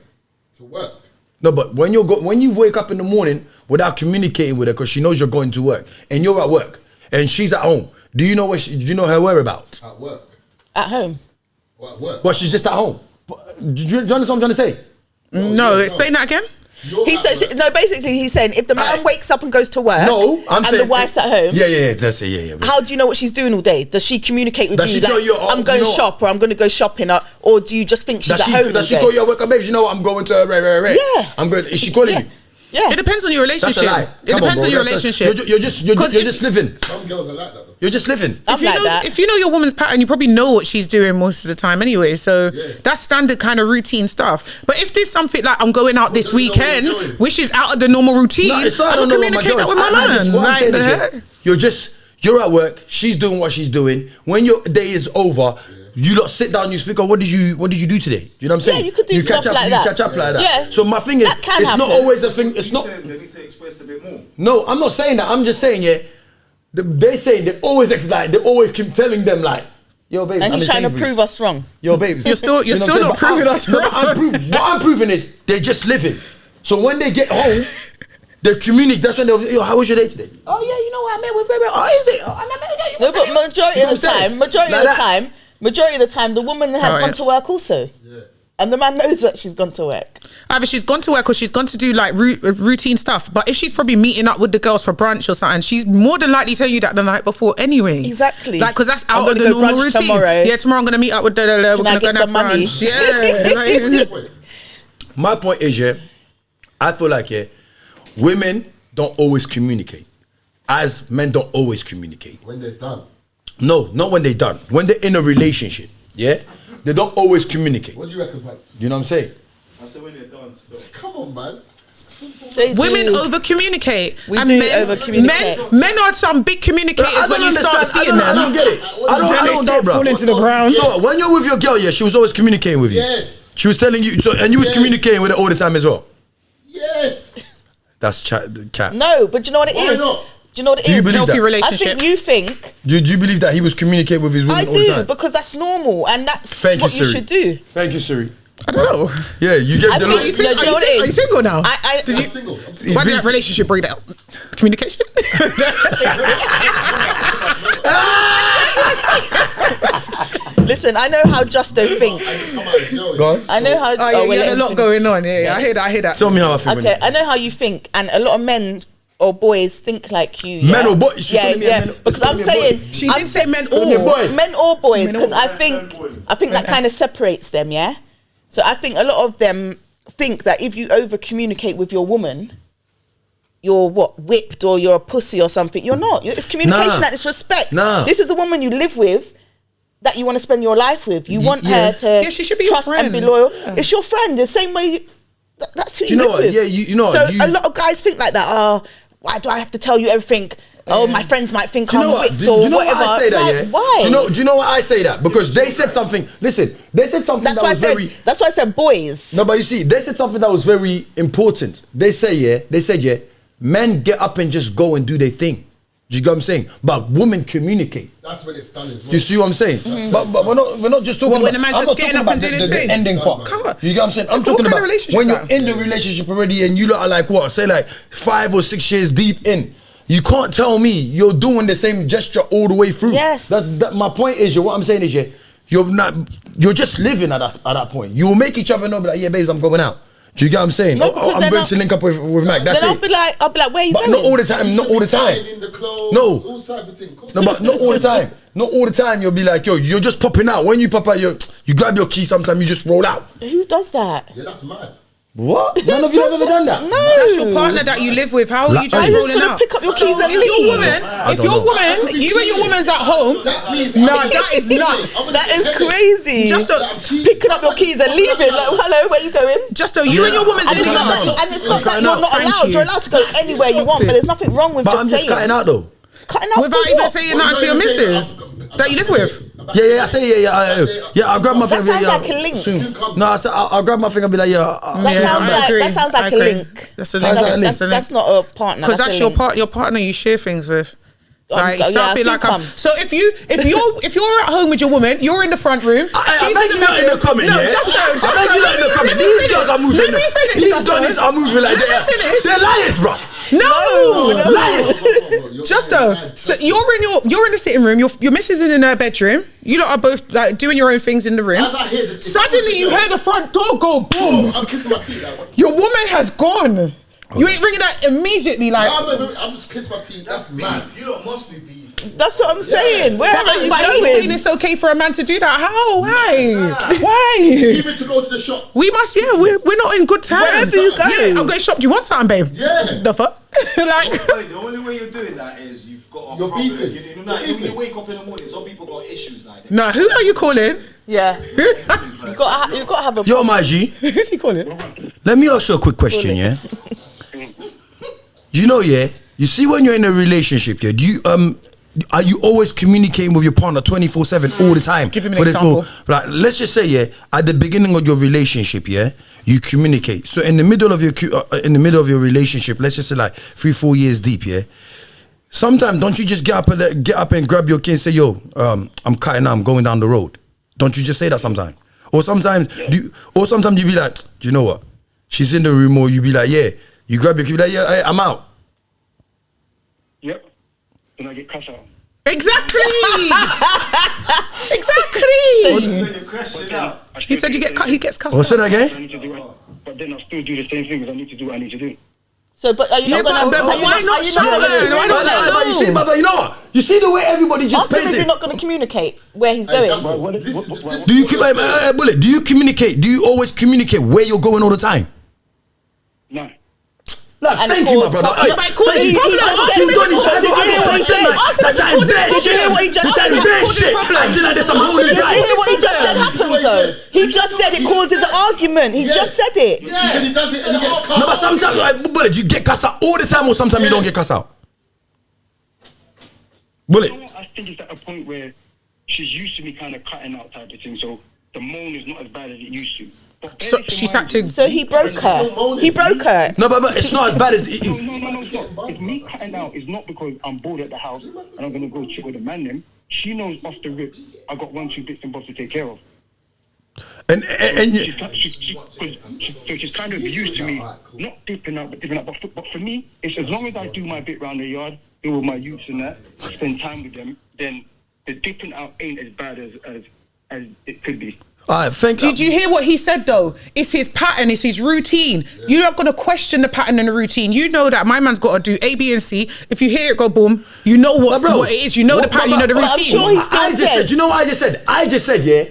To work. No, but when you wake up in the morning without communicating with her because she knows you're going to work and you're at work and she's at home, do you know do you know her whereabouts? At work. At home. Or at work. Well, she's just at home. Do you understand what I'm trying to say? No, explain that again. You're He at says work. no. Basically, he's saying if the man Aye. wakes up and goes to work, No, I'm and saying the wife's at home, Yeah, that's it. Yeah. how do you know what she's doing all day? Does she communicate with Does you? she tell you, oh, I'm going you know shop, or I'm going to go shopping, or do you just think she's at home? Does she all call day? you at work? Oh, babes, you know what? I'm going to right. Yeah. I'm going. Is she calling Yeah. you? Yeah. It depends on your That's a relationship. lie. It Come depends bro. on your That's- relationship. You're just 'Cause if- living. Some girls are like that though. You're just living. I'm like that. If you know your woman's pattern, you probably know what she's doing most of the time anyway. So that's standard kind of routine stuff. But if there's something like I'm going out this don't you know where weekend, you're going? which is out of the normal routine, No, it's not. I I will don't know what my communicate that girls- with my I just- man. what I'm Like saying the is, heck? you're at work. She's doing what she's doing. When your day is over, you lot sit down. You speak. Oh, what did you do today? Do you know what I'm saying? Yeah, you could do catch stuff up, like you that. catch up like that. Yeah. So my thing is, That can it's not happen. always a thing. It's not. They need to express a bit more. No, I'm not saying that. I'm just saying, yeah. They saying they always they always keep telling them like, yo, babe. And I'm he's in trying to Sainsbury's. prove us wrong. Yo, babes. You're still You know what not I'm saying? proving But us no, wrong. but what I'm proving is they're just living. So when they get home, they communicate. That's when they'll, yo, how was your day today? Oh yeah, you know what I met with Rebe. Oh, is it? Oh, I met No, but majority You know of the what I'm saying? time, majority of the time, the woman has Oh, gone yeah. to work also, and the man knows that she's gone to work. Either she's gone to work or she's gone to do like routine stuff. But if she's probably meeting up with the girls for brunch or something, she's more than likely tell you that the night before anyway. Exactly. Like, because that's I'm out of gonna the go normal brunch routine. tomorrow. Yeah, tomorrow I'm going to meet up with we're Can I going to get go some have money? brunch. Yeah. like- Wait, my point is, yeah, I feel like, yeah, women don't always communicate, as men don't always communicate. When they're done. No, not when they're done. When they're in a relationship, yeah, they don't always communicate. What do you reckon, Mike? You know what I'm saying? I said when they're done. So. Come on, man. Women over communicate. We do over-communicate. Men are some big communicators when you start seeing them. I don't get it. I don't get it, bro. Falling to the ground. So when you're with your girl, yeah, she was always communicating with you. Yes. She was telling you, so, and you was communicating with her all the time as well. Yes. That's cat. No, but do you know what it Why is? not? Do you know what it Do you is? believe Healthy that? relationship. I think you think. Do you believe that he was communicating with his women I all the do, time? because that's normal and that's Thank what you Siri. should do. Thank you, Siri. I don't know. Yeah, you gave the think look. you said- do you know what it Are you is? single now? Did I'm you? single. Why did that relationship break down? Communication? Listen, I know how Justo thinks. Come on, Joey. Go on. I know how. Oh, yeah, we're you had a letting lot him- going on. Yeah, I hear that. Tell me how I feel. Okay, I know how you think, and a lot of men or boys think like you. Yeah? Men or boys? She's Yeah, calling me a yeah. man- Because she's I'm calling me a boy. saying She I'm did say men Calling me a all. boy. men or boys, Men or because I think that kind of separates them. Yeah. So I think a lot of them think that if you over communicate with your woman, you're what, whipped or you're a pussy or something. You're not. It's communication Nah. and it's respect. Nah. This is a woman you live with that you want to spend your life with. You want yeah. her to Yeah, she should be your trust and be friend. loyal. Yeah. It's your friend. The same way. That's who Do you, you know live what? with. Yeah, you know So what? a lot of guys think like that. Oh, why do I have to tell you everything? Oh, my friends might think Do you I'm know what? whipped Do or you know whatever. why I say that? Like, Yeah. why? Do you know why I say that? Because they said something. Listen, they said something That's that why I was said. very. That's why I said boys. No, but you see, they said something that was very important. They said, yeah, men get up and just go and do their thing. Do you get what I'm saying? But women communicate. That's when it's done as well. You see what I'm saying? But we're not just talking Well, when about. a man's I'm just not getting talking up about and doing his the thing. ending part. Come on. You get what I'm saying? I'm What talking kind of about relationship when is you're that? in the relationship already and you lot are like what? Say like 5 or 6 years deep in. You can't tell me you're doing the same gesture all the way through. Yes. That my point is, what I'm saying is, you're just living at that point. You'll make each other know, be like, yeah, babes, I'm going out. Do you get what I'm saying? No, because I'm then going to link up with Mack. That's Then it. I'll be like, where are you But going? not all the time. Not all the time. In the clothes, No. all type of thing. No, but not all the time. Not all the time. You'll be like, yo, you're just popping out. When you pop out, you grab your key. Sometimes you just roll out. Who does that? Yeah, that's mad. What? None of you have ever done that. No. That's your partner that you live with. How are you just Are you just rolling gonna out? pick up your keys and if leave? your woman, I if don't your know. woman, you and your woman's at home, That means no, that is nuts. That is crazy. Just so, Picking up your keys and leaving. Like, hello, where you going? just so you and your woman's And in it's the not house. that, and it's not that cutting you're out. not Thank allowed. you. You're allowed to go anywhere you want, but there's nothing wrong with But just I'm just saying. cutting out though. Cutting out Without for even what? saying nothing to your missus that you live with. Yeah, I say yeah. I'll grab my That finger. sounds yeah, like a link. soon. No, I say I'll grab my finger. And be like, yeah. That sounds like a link. That's a How's that a link. link? That's not a partner. Because that's a your link. your partner you share things with. Like, yeah, so I I'll feel soon like come. so if you're at home with your woman, you're in the front room. I she's beg you not in the comment, No, yeah? just I beg you not in the comment. These girls are moving. Let me finish. These Donnies are moving like they're liars, bro. No, Liars. Justo. So you're in the sitting room. Your missus is in her bedroom. You lot are both like doing your own things in the room. As I hear the- Suddenly you hear the front door go boom. I'm kissing my teeth. Like, Your woman has gone. You ain't ringing that immediately like. I'm just kissing my teeth. That's mad. You don't must be beef. That's what I'm saying. Where are you But he's saying going? it's okay for a man to do that. How? Why? Why? Even to go to the shop. We must, we're not in good terms. Wherever you go. Yeah, I'm going to shop. Do you want something, babe? Yeah. The fuck? Like, The only way you're doing that is you've got a You're problem. beefing. You know, when you wake up in the morning, some people got issues like that. no, who are you calling? Yeah. You got to have a. Yo, my G, Who's he calling? let me ask you a quick question, yeah? You know, yeah, you see when you're in a relationship, yeah, do you are you always communicating with your partner 24/7 all the time? Give him an For this example. like, let's just say, yeah, at the beginning of your relationship, yeah, you communicate. So in the middle of your relationship, let's just say like 3-4 years deep, yeah. Sometimes don't you just get up and grab your kid and say, yo, I'm cutting out, I'm going down the road. Don't you just say that sometimes? Or sometimes you be like, do you know what? She's in the room, or you be like, yeah. You grab your kid, like, yeah, hey, I'm out. Yep. Then I get cussed out. Exactly. exactly. So you question out. He said he gets cussed What's out. that I again? need to do it. But then I still do the same things I need to do what I need to do. So, but are you Yeah, not but gonna? why not show her? Why not let her But you know? see, but you know what? You see the way everybody just Ask him, paints is he it. not gonna communicate where he's Hey, going? Jasper, What- listen, Do you Bullet? Do you communicate? Do you always communicate where you're going all the time? No. Like, And thank it you, my caused brother. problems. Hey, But it causes thank you. problems. What Ask you him done is if it causes problems. Ask him if it causes problems. Did you hear what he just said? That bare shit. I did like this. I'm holding Did you guys. hear what he just said happens though? He just said it causes an argument. He just said it. He said he does it and he gets cut. No, but sometimes, like, Bullet, you get cussed out all the time, or sometimes you don't get cussed out. Bullet. You know what? I think it's at a point where she's used to me kind of cutting out type of thing, so the moan is not as bad as it used to. But So bear this in she's mind, acting. So he broke her. He broke her. No, but it's not as bad as. No, it's not. It's me cutting out. It's not because I'm bored at the house and I'm gonna go chill with a man. Them. She knows off the rip. I got 1-2 bits and bobs to take care of. And So she's kind of used to me not dipping out, but dipping out. But for me, it's as long as I do my bit round the yard, deal with my youths and that, spend time with them, then the dipping out ain't as bad as it could be. all right, thank you. Did you hear what he said though? It's his pattern, it's his routine. You're not gonna question the pattern and the routine. You know that my man's gotta do A, B, and C. If you hear it go boom, you know what it is. You know the pattern, you know the routine. I'm sure he still I just says. said, you know what I just said, yeah?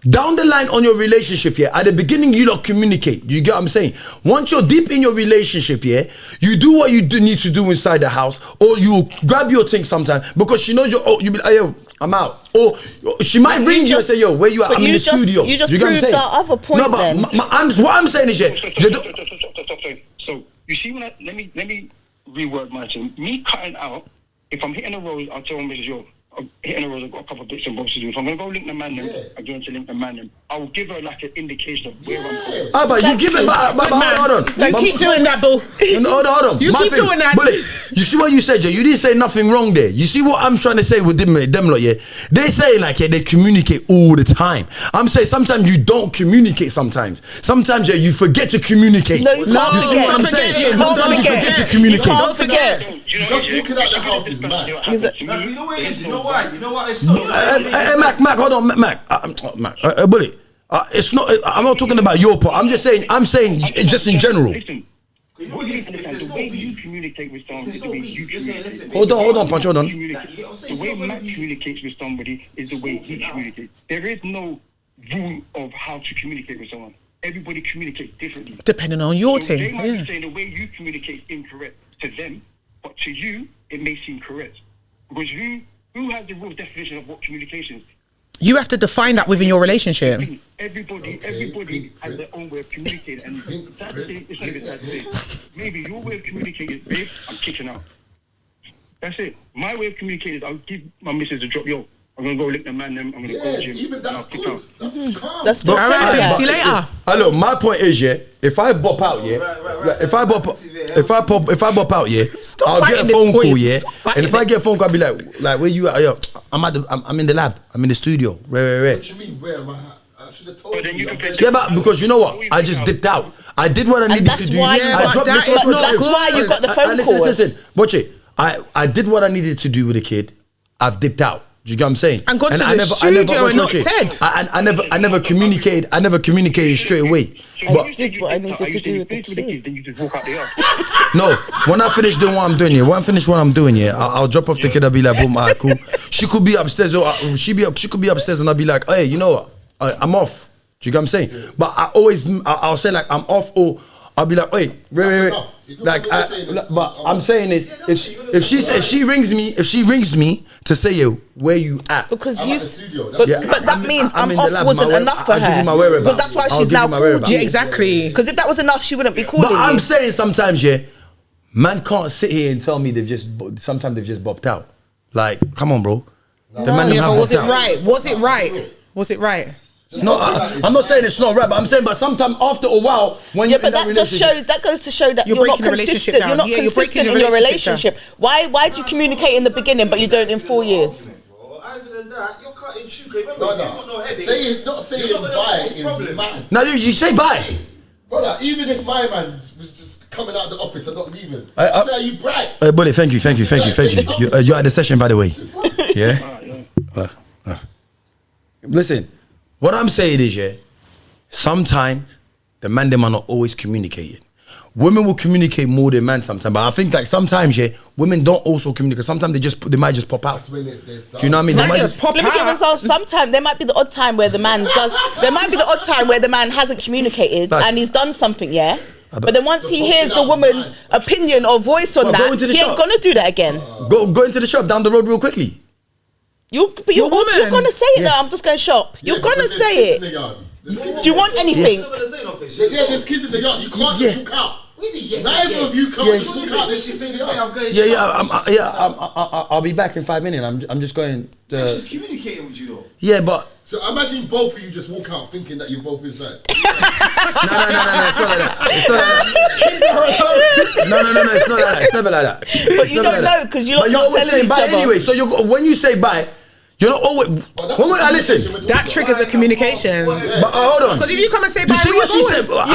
Down the line on your relationship, yeah, at the beginning you don't communicate. You get what I'm saying? Once you're deep in your relationship, yeah, you do what you do need to do inside the house, or you grab your thing sometimes because she knows you be like, yo, I'm out. Or she might ring you and say, yo, where you at? but I'm in you the just- studio. you just get what I'm proved saying? our other point No, but then. what I'm saying is, yeah, Stop. So you see when let me reword my thing. Me cutting out. If I'm hitting a rose, I'll tell Mrs. Yo, I'm hitting a rose. I've got a couple of bits and bobs to do. If I'm gonna go link the man, I'm going to link the man. I'll give her like an indication of where I'm going. Ah, but you give it, but hold on. You keep doing that, boo. Hold on. You My keep thing, doing that. Bullet, you see what you said, Jay? You didn't say nothing wrong there. You see what I'm trying to say with them lot, yeah? They say like, yeah, they communicate all the time. I'm saying sometimes you don't communicate sometimes. Sometimes, yeah, you forget to communicate. No, you can't You see what I'm forget. saying? You can't Sometimes you forget. forget to communicate. You can't forget. Just walking out the house is mad. Nah, you know what it is? You know why? You know what? It's not. Mac, hold on, Mac, Bullet. It's not. I'm not talking about your part. I'm saying just in general. Listen, What it is, if there's the no way you beef, communicate with someone if is there's the no way beef, you you're saying, communicate. listen, Hold on, Punch, hold on. The way Matt communicates with somebody is the way he communicates. There is no rule of how to communicate with someone. Everybody communicates differently. Depending on your So they thing. might Yeah. be saying the way you communicate is incorrect to them, but to you, it may seem correct. Because who has the real definition of what communication is? You have to define that within your relationship. Everybody has their own way of communicating, and that's it's not even that to say. Maybe your way of communicating is, babe, I'm kicking out. That's it. My way of communicating is I'll give my missus a drop. Yo, I'm gonna go lick the man. I'm gonna go Yeah, gym. even and I'll that's kick good. out. That's calm. That's still All right, yeah. see you later. Look, my point is, yeah, if I bop out, yeah, Right. if I bop out, yeah, Stop I'll get a fighting this phone point. call, yeah, Stop fighting and if I it. get a phone call, I'll be like, where you at? Yo, I'm in the lab, I'm in the studio, What right. do you mean? Where am I? I should have told But then you you. can play- Yeah, but because you know what, I just dipped out. I did what I needed that's to do. why you I got- dropped that this is one. not That's why you got the phone listen, call. listen, watch it. I did what I needed to do with the kid. I've dipped out. Do you get what I'm saying? And gone to I the studio and not said. I never communicated straight away. So But you say did what I you needed to do with the finish kid. Then you just walk out the yard. no, when I finish doing what I'm doing, I'll drop off the kid. I'll be like, boom, alright, cool. She could be upstairs, or she could be upstairs, and I'll be like, hey, you know what? I'm off. Do you get what I'm saying? But I'll say like I'm off, or I'll be like, wait. enough. You can Like, probably say that. but I'm saying is, if she rings me to say, yo, where you at? Because I'm you, at the studio. but, Yeah, but that means I'm I'm in the off lab, wasn't my enough for I'll give you my her. whereabouts. Because that's why I'll she's give you now my called whereabouts. you. Yeah, exactly. Because if that was enough, she wouldn't be calling But I'm you. saying sometimes, yeah, man can't sit here and tell me sometimes they've just bopped out. Like, come on, bro. The man them Yeah, have but was bopped it out. right? Was it right? Was it right? No, I'm not saying it's not right, but I'm saying, but sometimes after a while, when Yeah, you're in but that just relationship- shows. That goes to show that You're you're not breaking the relationship consistent. down. You're not Yeah, you're breaking consistent the in your relationship relationship. Why do you communicate in the beginning, but you don't in 4 years? Other than that, you're cutting true. Remember, No, you've got no headache. not saying You're not gonna bye cause is problem. mad. No, you say bye. Brother, even if my man was just coming out of the office and not leaving, I- I say, are you bright? Buddy, thank you. You're at the session, by the way. Yeah. Listen, what I'm saying is, yeah, sometimes the man them are not always communicating. women will communicate more than men sometimes. But I think like sometimes, yeah, women don't also communicate. Sometimes they might just pop out. That's when Do you know what I mean? They might just pop Let me give out. myself sometimes there might be the odd time where the man does. There might be the odd time where the man hasn't communicated Like- and he's done something, yeah. don't- But then once he hears the woman's opinion or voice on Well, go that, into the he ain't shop. gonna do that again. go into the shop down the road real quickly. You're woman. gonna say it. Yeah. No, I'm just going shop. You're gonna say it. Do you want anything? She's not gonna say nothing. Yeah, there's kids in the yard. You can't just walk out. Not every of you come Yeah. and walk out. Did she say the day I'm going? I'll be back in 5 minutes. I'm just going. She's communicating with you though. Yeah, but So imagine both of you just walk out thinking that you're both inside. no, it's not like that. It's not like that. No, it's not like that. It's never like that. But you don't know because you're But not you're always telling saying each bye other. anyway. So when you say bye, you're not always. Listen. That triggers a communication. But hold on. Because if you come and say You bye, see where what she you said? going?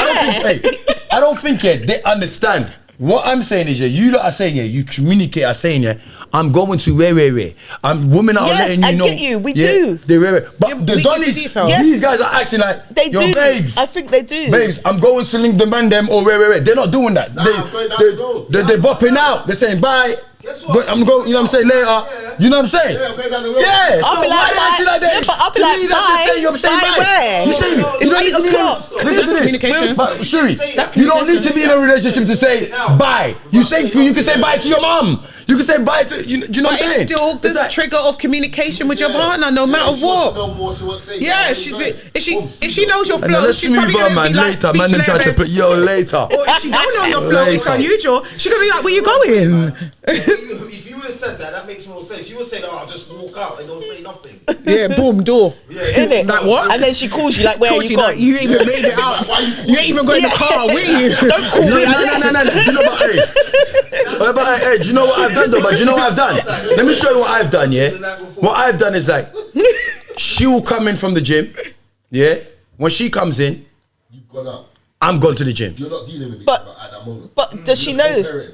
I don't think they understand. What I'm saying is, you lot are saying, you communicate, are saying, I'm going to where. Women are Yes, letting you I know. get you, we do. They where. But the we done give is, you details. these guys are acting like, They do. babes. I think they do. Babes, I'm going to link the man them or where. They're not doing that. Nah, I'm going down the road. They're bopping out. They're saying bye. Guess what? I'm going, you know what I'm saying, later. Yeah. You know what I'm saying? Yeah, I'm going down the road. Yeah, so I'll be why like, they acting like that? yeah, but I'll be To like, me, that's just bye. saying you're saying Bye bye. where? You say, It's 8 o'clock. Listen to That's this. communication. But Siri, That's you don't need to be in a communication. relationship to say bye. You can say bye to your mom. You can say bye to do you know But what I'm saying? it's still the It's like- trigger of communication with your partner, no matter She wants to what. know more, she won't say. Yeah, if she knows your And now flow, let's she's move probably on, gonna man. be like, Later, speech man. Them try to put later. Or if she don't know your flow, it's Later. unusual. She gonna be like, where you going? If you would have said that, that makes more sense. You would say, "Oh, I'll just walk out and don't say nothing." Yeah, boom, door. Innit? Like what? And then she calls you like, where are Course you you gone? like, you ain't even made it out. You ain't even got in the car, were you? Don't call me. No. Do you know what? Hey, do you know what I've done though? But do you know what I've done? Let me show you what I've done. Yeah, what I've done is like, she will come in from the gym. Yeah, when she comes in, You've gone out. I'm gone to the gym. You're not dealing with it But- at that moment. But does she You're know? just comparing.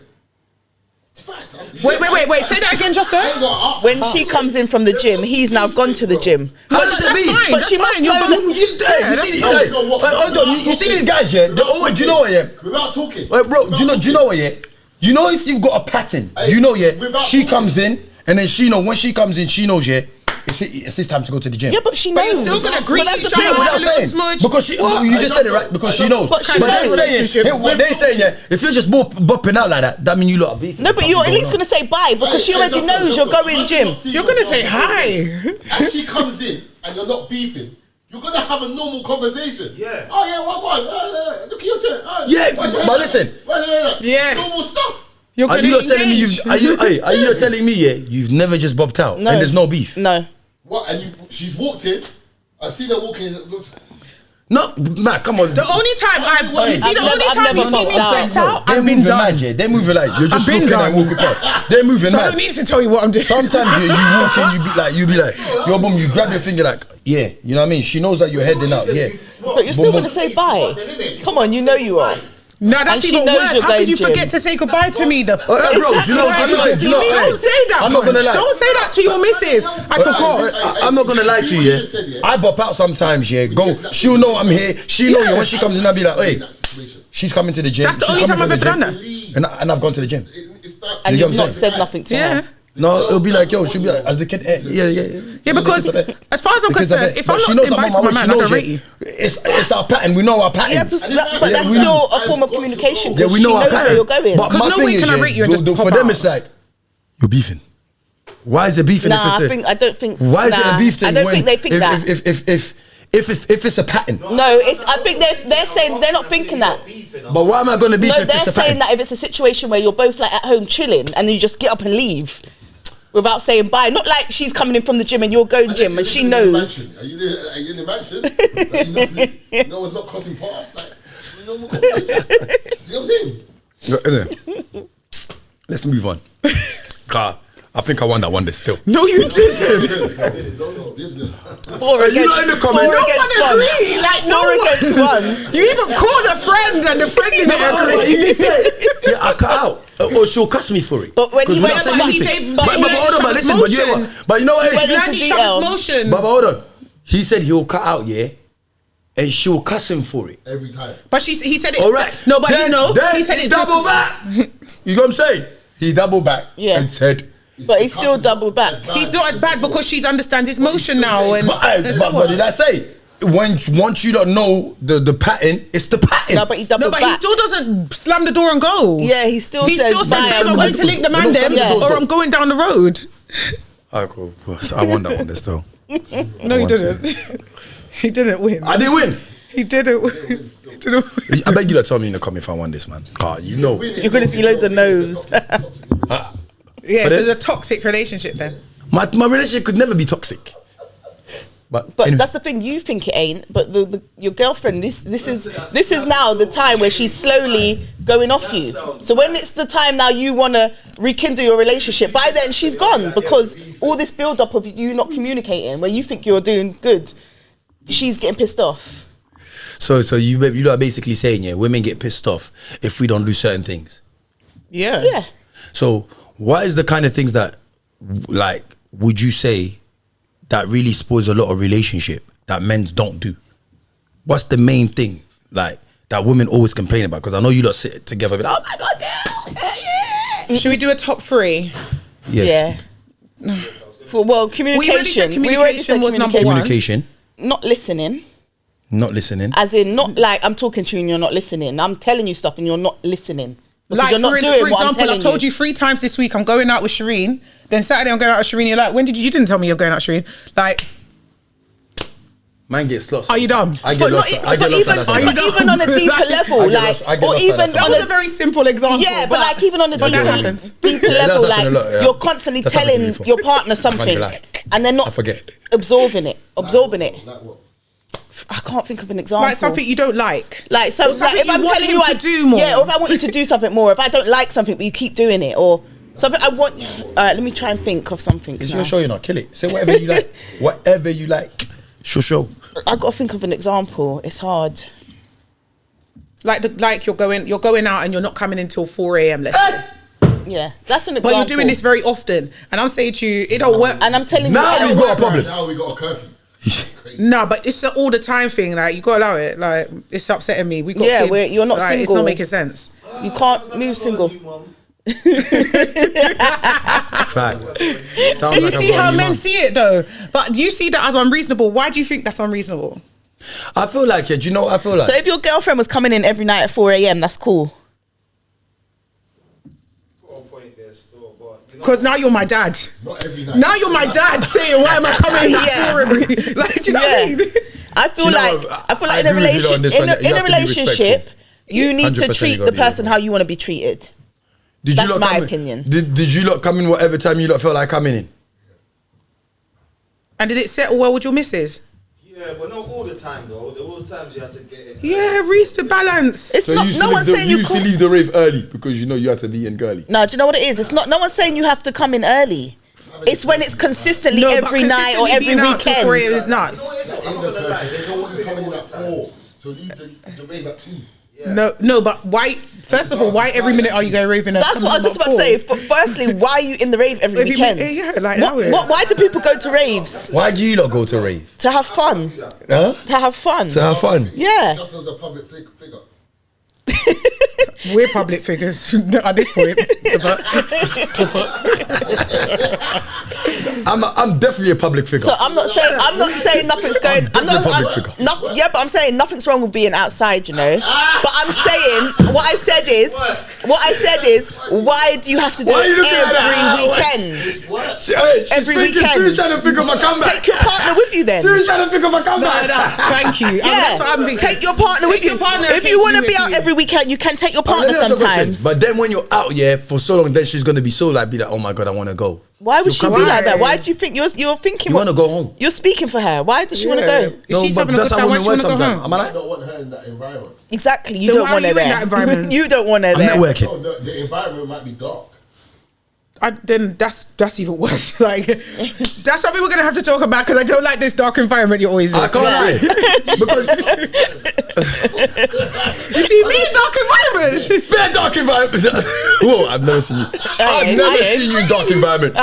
It's facts. Wait. Say that again, Justo. I ain't gotta ask When her. she comes in from the gym, he's now gone to the gym. How does it be? fine. But she must fine, you're know both- that. You see, hold on. You see these guys, yeah? They always, do you know what, yeah? Without talking. Wait, bro, do you know what, yeah? You know if you've got a pattern, Hey, you know, yeah? without She talking. comes in, and then she know, when she comes in, she knows, yeah? It's his time to go to the gym. Yeah, but she But knows. you're still gonna greet But that's each the other thing. with Without a little saying, smudge. because she, you just said it right, because she knows. But she But knows. they're saying, what they're saying, yeah, if you're just bopping out like that means you lot are beefing. No, but you're at least gonna say bye because she already knows you're going gym. You're gonna say hi. As she comes in and you're not beefing, you're gonna have a normal conversation. Yeah. Oh yeah, what? Look at your turn. Yeah, but listen. Yes. Normal stuff. You're Are gonna you not telling me engage. are you not telling me, yeah, you've never just bopped out No. and there's no beef? No. What? And she's walked in. I've seen her walking. No, Matt, come on. The only time you see, the I've only never- time I've you never see me bopped bopped out. out, They're I've been moving done. mad, yeah. They're moving like you're just I've been looking done. and walking past. They're moving So I mad. don't need to tell you what I'm doing. Sometimes you walk in, you be like, yo, boom, you grab your finger like, yeah, you know what I mean? She knows that you're heading out, yeah. But you're still Boom, gonna say bye. Come on, you know you are. Nah, that's And she even knows worse. you're How could going you gym. forget to say goodbye to me? Bro, do you know, Don't say that. I'm not gonna punch. lie. Don't say that to your missus. I forgot. I'm not gonna lie to you, yeah. I bop out sometimes, yeah. Go, she'll know I'm here. She know you. When she comes in, I'll be like, hey, she's coming to the gym. That's the She's only coming time to I've the ever gym. done that. And I've gone to the gym. And You you've get what I'm not saying? said nothing to Yeah. her. No, it'll be like, yo, she'll be like, as the kid, yeah. Yeah, because as far as I'm Because of concerned, it. if I'm But she not knows saying bye I'm to on my my man, way, I she can knows rate you. It's our pattern. We know our pattern. Yeah, but that's we still know. a form of communication Yeah, because we she know our knows where pattern. you're going. But 'Cause my no thing way is, can I yeah, rate you and just for pop them out. it's like, you're beefing. Why is it beefing Nah, if I don't think. Why is it nah, a beef thing? I don't when- think they think that. If it's a pattern. No, it's. I think they're saying they're not thinking that. But why am I going to beef No, if they're it's a saying pattern? that if it's a situation where you're both like at home chilling and then you just get up and leave without saying bye. Not like she's coming in from the gym and you're going gym and she knows. Are you in the mansion? You know it's not crossing paths. Like, you know what I'm saying? Let's move on. Car, I think I won that one day still. No, you didn't. Four You against lot in the comments. No against one one. agreed. Like no Four one. against one. You even called a friend and the friend didn't agree. Yeah, I cut out. Or she'll cuss me for it. But when 'Cause he we're went not to- saying but he anything. gave- But but he hold on, let but each listen, other's but you know motion. what? But you know what? Went Learn into each other's detail. motion. But hold on. He said he'll cut out, yeah? and she'll cuss him for it. Every time. But he said it's All right. no, but then, then he said he it's double back. You know what I'm saying? He double back and said. But he's still double back. He's not as bad because she understands his motion now. And But did I say? Once you don't know the pattern, it's the pattern. No, but he double back. he still doesn't slam the door and go. Yeah, he still says, I'm going to link the man them, or I'm going down the road. Alright, cool. I won that one this though. No, he didn't. He didn't win. I didn't win. He didn't win. I beg you to tell me in the comment if I won this, man. You know. You're going to see loads of no's. Yeah, so it's a toxic relationship then. My relationship could never be toxic. But anyway. That's the thing. You think it ain't, but your girlfriend. This is now the time where she's slowly going off you. So when it's the time now you want to rekindle your relationship, by then she's gone because all this build up of you not communicating, where you think you're doing good, she's getting pissed off. So you are basically saying, yeah, women get pissed off if we don't do certain things. Yeah. Yeah. So what is the kind of things that, like, would you say that really spoils a lot of relationship that men don't do? What's the main thing, like, that women always complain about? Because I know you lot sit together and be like, oh my God, girl, yeah. Should we do a top 3? Yeah. Communication. We already said communication was number 1. Communication. Not listening. Not listening. As in, not like I'm talking to you and you're not listening. I'm telling you stuff and you're not listening. Because Like, you're not doing for what I'm example, telling I've told you 3 times this week I'm going out with Sherine. Then Saturday I'm going out with Sherine. You're like, when did you didn't tell me you're going out, Sherine? Like, Man gets lost. are you dumb? I get lost. Even on a deeper level, like, or even That was a very simple example. yeah, but like even on a But that happens. deeper Yeah, level, that's like happened a lot, yeah. you're constantly That's happened to me telling before. your partner something, lie. and they're I not forget. absorbing it. Like what? I can't think of an example. Like something you don't like. Like, so Or like, something if you I'm want telling him you to do more. yeah, or if I want you to do something more, if I don't like something but you keep doing it, or something I want. All right, let me try and think of something. It's now. your show, you know. Kill it. Say whatever you like. Whatever you like. Show. I got to think of an example. It's hard. Like you're going out and you're not coming until 4 a.m. Let's say. Yeah, that's an example. But you're doing this very often, and I'm saying to you, it don't work. and I'm telling Now you, we've got a problem. Now we got a curfew. No, but it's an all the time thing. Like, you gotta allow it. Like, it's upsetting me. We got Yeah, kids. you're not like, It's single. not making sense. you can't move single. Fact. Sounds And you like I've see got a how new men man. see it though. But do you see that as unreasonable? Why do you think that's unreasonable? I feel like, yeah, do you know what I feel like? So if your girlfriend was coming in every night at 4 a.m, that's cool. Because now you're my dad. Not every night. Now you're my dad saying, why am I coming in Yeah. at 4 every Like, do you know what I mean? I feel You know like what? I feel I like in a agree with you on relationship, this one, that you in a have to be relationship, respectful. you need to 100% treat you the gotta be person respectful. how you want to be treated. Did That's you lot my come in- opinion. Did you lot come in whatever time you lot felt like coming in? And did it settle well with your missus? Yeah, but not all the time though. There was times you had to get in. Yeah, reach the balance. It's not. No one's saying you you used to can't. leave the rave early because you know you had to be in girly. No, do you know what it is? It's not. No one's saying you have to come in early. It's when it's consistently but every night or consistently every being out till 4 weekend. a.m. is nuts. That is a curfew. They don't want you coming in at 4. So leave the rave at 2. No, but why? First of all, why every minute are you going raving? That's what I was just about to say. Firstly, why are you in the rave every weekend? Yeah, like that way. Why do people go to raves? Why do you lot go to rave? To have fun. Huh? To have fun. To have fun. Yeah. Just as a public figure. We're public figures at this point. I'm definitely a public figure. So I'm not saying nothing's going. Yeah, but I'm saying nothing's wrong with being outside, you know. But I'm saying what I said is, why do you have to do Why are you looking it at that? every weekend? She's Every thinking, weekend. She's trying to pick up a comeback. Take your partner with you then. She's trying to pick up a comeback. Thank you. Yeah, That's what I'm thinking. take your partner with you. your partner If you want to be occasionally out with you. every weekend, you can take your Let partner me ask you a question. sometimes. But then when you're out, yeah, for so long, then she's gonna be so like, oh my God, I want to go. Why would she be come like that? on. Why do you think you're thinking? You want to go home? You're speaking for her. Why does she want to Yeah. go? If she's having a good time, why she want to go home? Am I I like? don't want her in that environment. Exactly. You Then don't why want are her you in there. that environment? You don't want her I'm there. networking. No, the environment might be dark. Then that's even worse. Like, that's something we're gonna have to talk about because I don't like this dark environment you're always in. I can't lie. Because You see me in dark environments. Bare dark environment. Whoa, I've never seen you. I've never seen you in dark environment.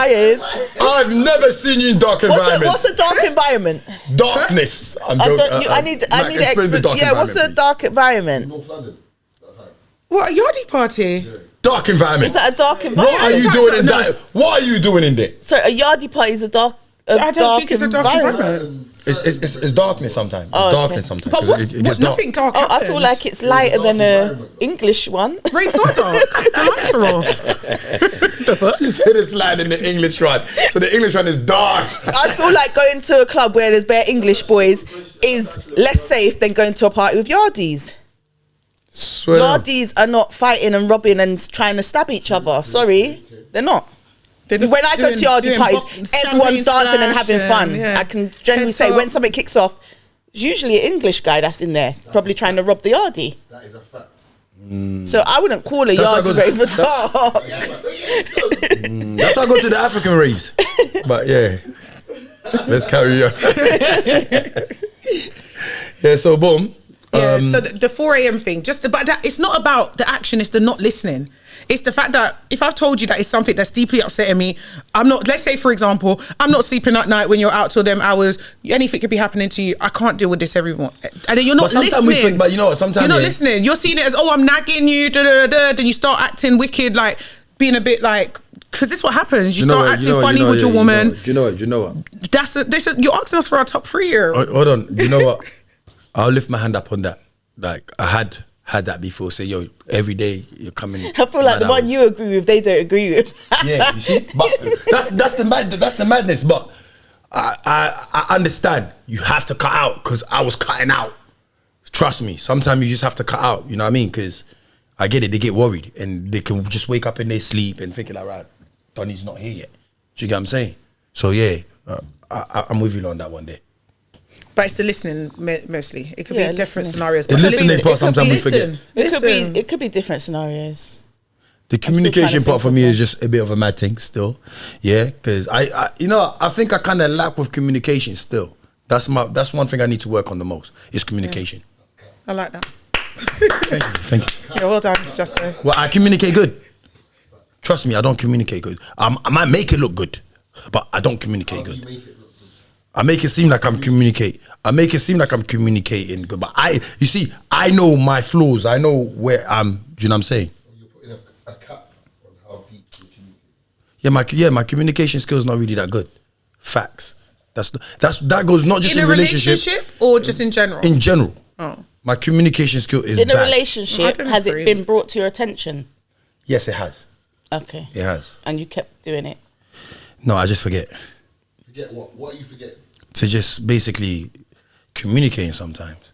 I've never seen you in dark environment. What's a dark environment? Darkness. I need to explain. Yeah, what's a dark environment? North London. That time. What, a yardie party? Dark environment. Is that a dark environment? What are you doing in that? What are you doing in there? So a yardie party is a dark. I don't think it's a dark environment. It's darkness sometimes. Oh, It's okay. darkness sometimes. But what, It gets dark. nothing dark Oh, I happens. feel like it's lighter than a English one. Rains are dark. The lights are off. She said it's light in the English one. So the English one is dark. I feel like going to a club where there's bare English boys is less safe than going to a party with yardies. Swear down. Yardies are not fighting and robbing and trying to stab each other. Sorry, they're not. They're just When I go to yardie doing parties, everyone's champagne dancing and having splash fun. and, yeah. I can generally say when something kicks off, it's usually an English guy that's in there, probably trying to rob the yardie. That is a fact. So I wouldn't call a That's how I yardie go rave a to- dark. That's why I go to the African raves. But yeah, let's carry on. Yeah, so boom. Yeah, so the 4 a.m. thing, but that, it's not about the action, it's the not listening. It's the fact that if I've told you that it's something that's deeply upsetting me, I'm not, let's say for example, I'm not sleeping at night when you're out till them hours, anything could be happening to you, I can't deal with this everyone. And then you're not But sometimes listening. we think, but you know what, sometimes you're not yeah. listening. You're seeing it as, oh, I'm nagging you, then you start acting wicked, like being a bit like, because this is what happens. You start acting funny with your woman. Do you know what? You're asking us for our top 3 here. Hold on. You know what? I'll lift my hand up on that. Like I had that before. Say, yo, every day you're coming. I feel like the one you agree with, they don't agree with. Yeah, you see, but that's the madness. But I understand. You have to cut out because I was cutting out. Trust me. Sometimes you just have to cut out. You know what I mean? Because I get it. They get worried and they can just wake up in their sleep and thinking like, right, Donnie's not here yet. Do you get what I'm saying? So yeah, I'm with you on that one day. But it's the listening mostly. It could Yeah, be different listening. scenarios. The but listening part sometimes we forget. It could be different scenarios. The trying to communication part think for of me one. is just a bit of a mad thing still. Yeah, because I think I kind of lack with communication still. That's one thing I need to work on the most is communication. I like that. Thank you. Yeah, well done, Justo. Well, I communicate good. Trust me, I don't communicate good. I might make it look good, but I don't communicate good. I make it seem like I'm communicating good, but I know my flaws. I know where I'm. Do you know what I'm saying? You're putting a cap on how deep you communicate. My communication skills not really that good. Facts. That goes not just In in a relationship or just in general? In general. Oh. My communication skill is In a bad. relationship, I don't has it agree. been brought to your attention? Yes, it has. Okay. It has. And you kept doing it. No, I just forget Forget what? What are you forgetting? to just basically communicating sometimes.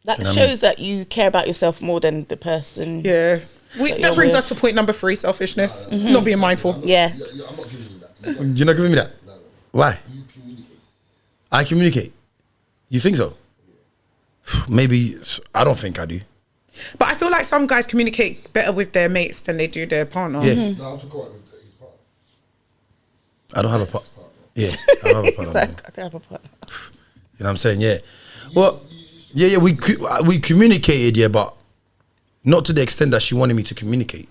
That You know what I mean? shows that you care about yourself more than the person. Yeah. That That brings you're us to point number 3, selfishness. Not being mindful. Yeah. I'm not giving you that. You're not giving me that? No. Why? You communicate. I communicate. You think so? Maybe. I don't think I do. But I feel like some guys communicate better with their mates than they do their partner. Yeah. Mm-hmm. No, I'm talking about his partner. I don't have a partner. Yeah, I don't have a partner. It's like, I don't have a partner. You know what I'm saying? Yeah. Well, yeah. We communicated, yeah, but not to the extent that she wanted me to communicate.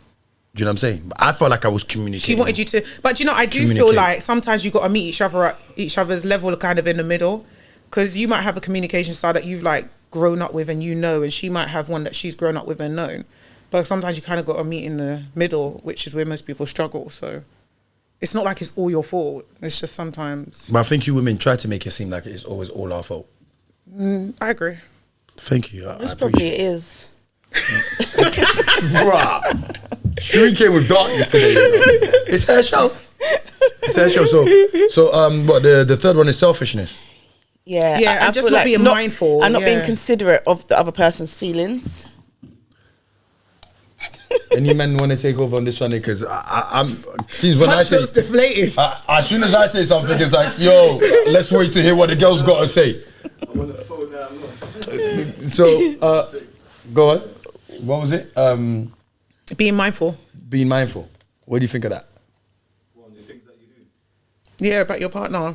Do you know what I'm saying? But I felt like I was communicating. She wanted you to, but you know, I do feel Communicate. like sometimes you got to meet each other at each other's level, kind of in the middle, because you might have a communication style that you've like grown up with and you know, and she might have one that she's grown up with and known. But sometimes you kind of got to meet in the middle, which is where most people struggle. So it's not like it's all your fault. It's just sometimes. But I think you women try to make it seem like it's always all our fault. I agree. Thank you. I This probably appreciate is. Bruh. She came with darkness today. You know? It's her show. It's her show. So what the third one is selfishness. Yeah. Yeah, and just feel not being mindful, I'm not being yeah. considerate of the other person's feelings. Any men want to take over on this one? Because I'm since when I say deflated. as soon as I say something, it's like, yo, let's wait to hear what the girls got to say. I'm on the phone now. So go on. What was it? Being mindful. Being mindful. What do you think of that? One of the things that you do. Yeah, about your partner.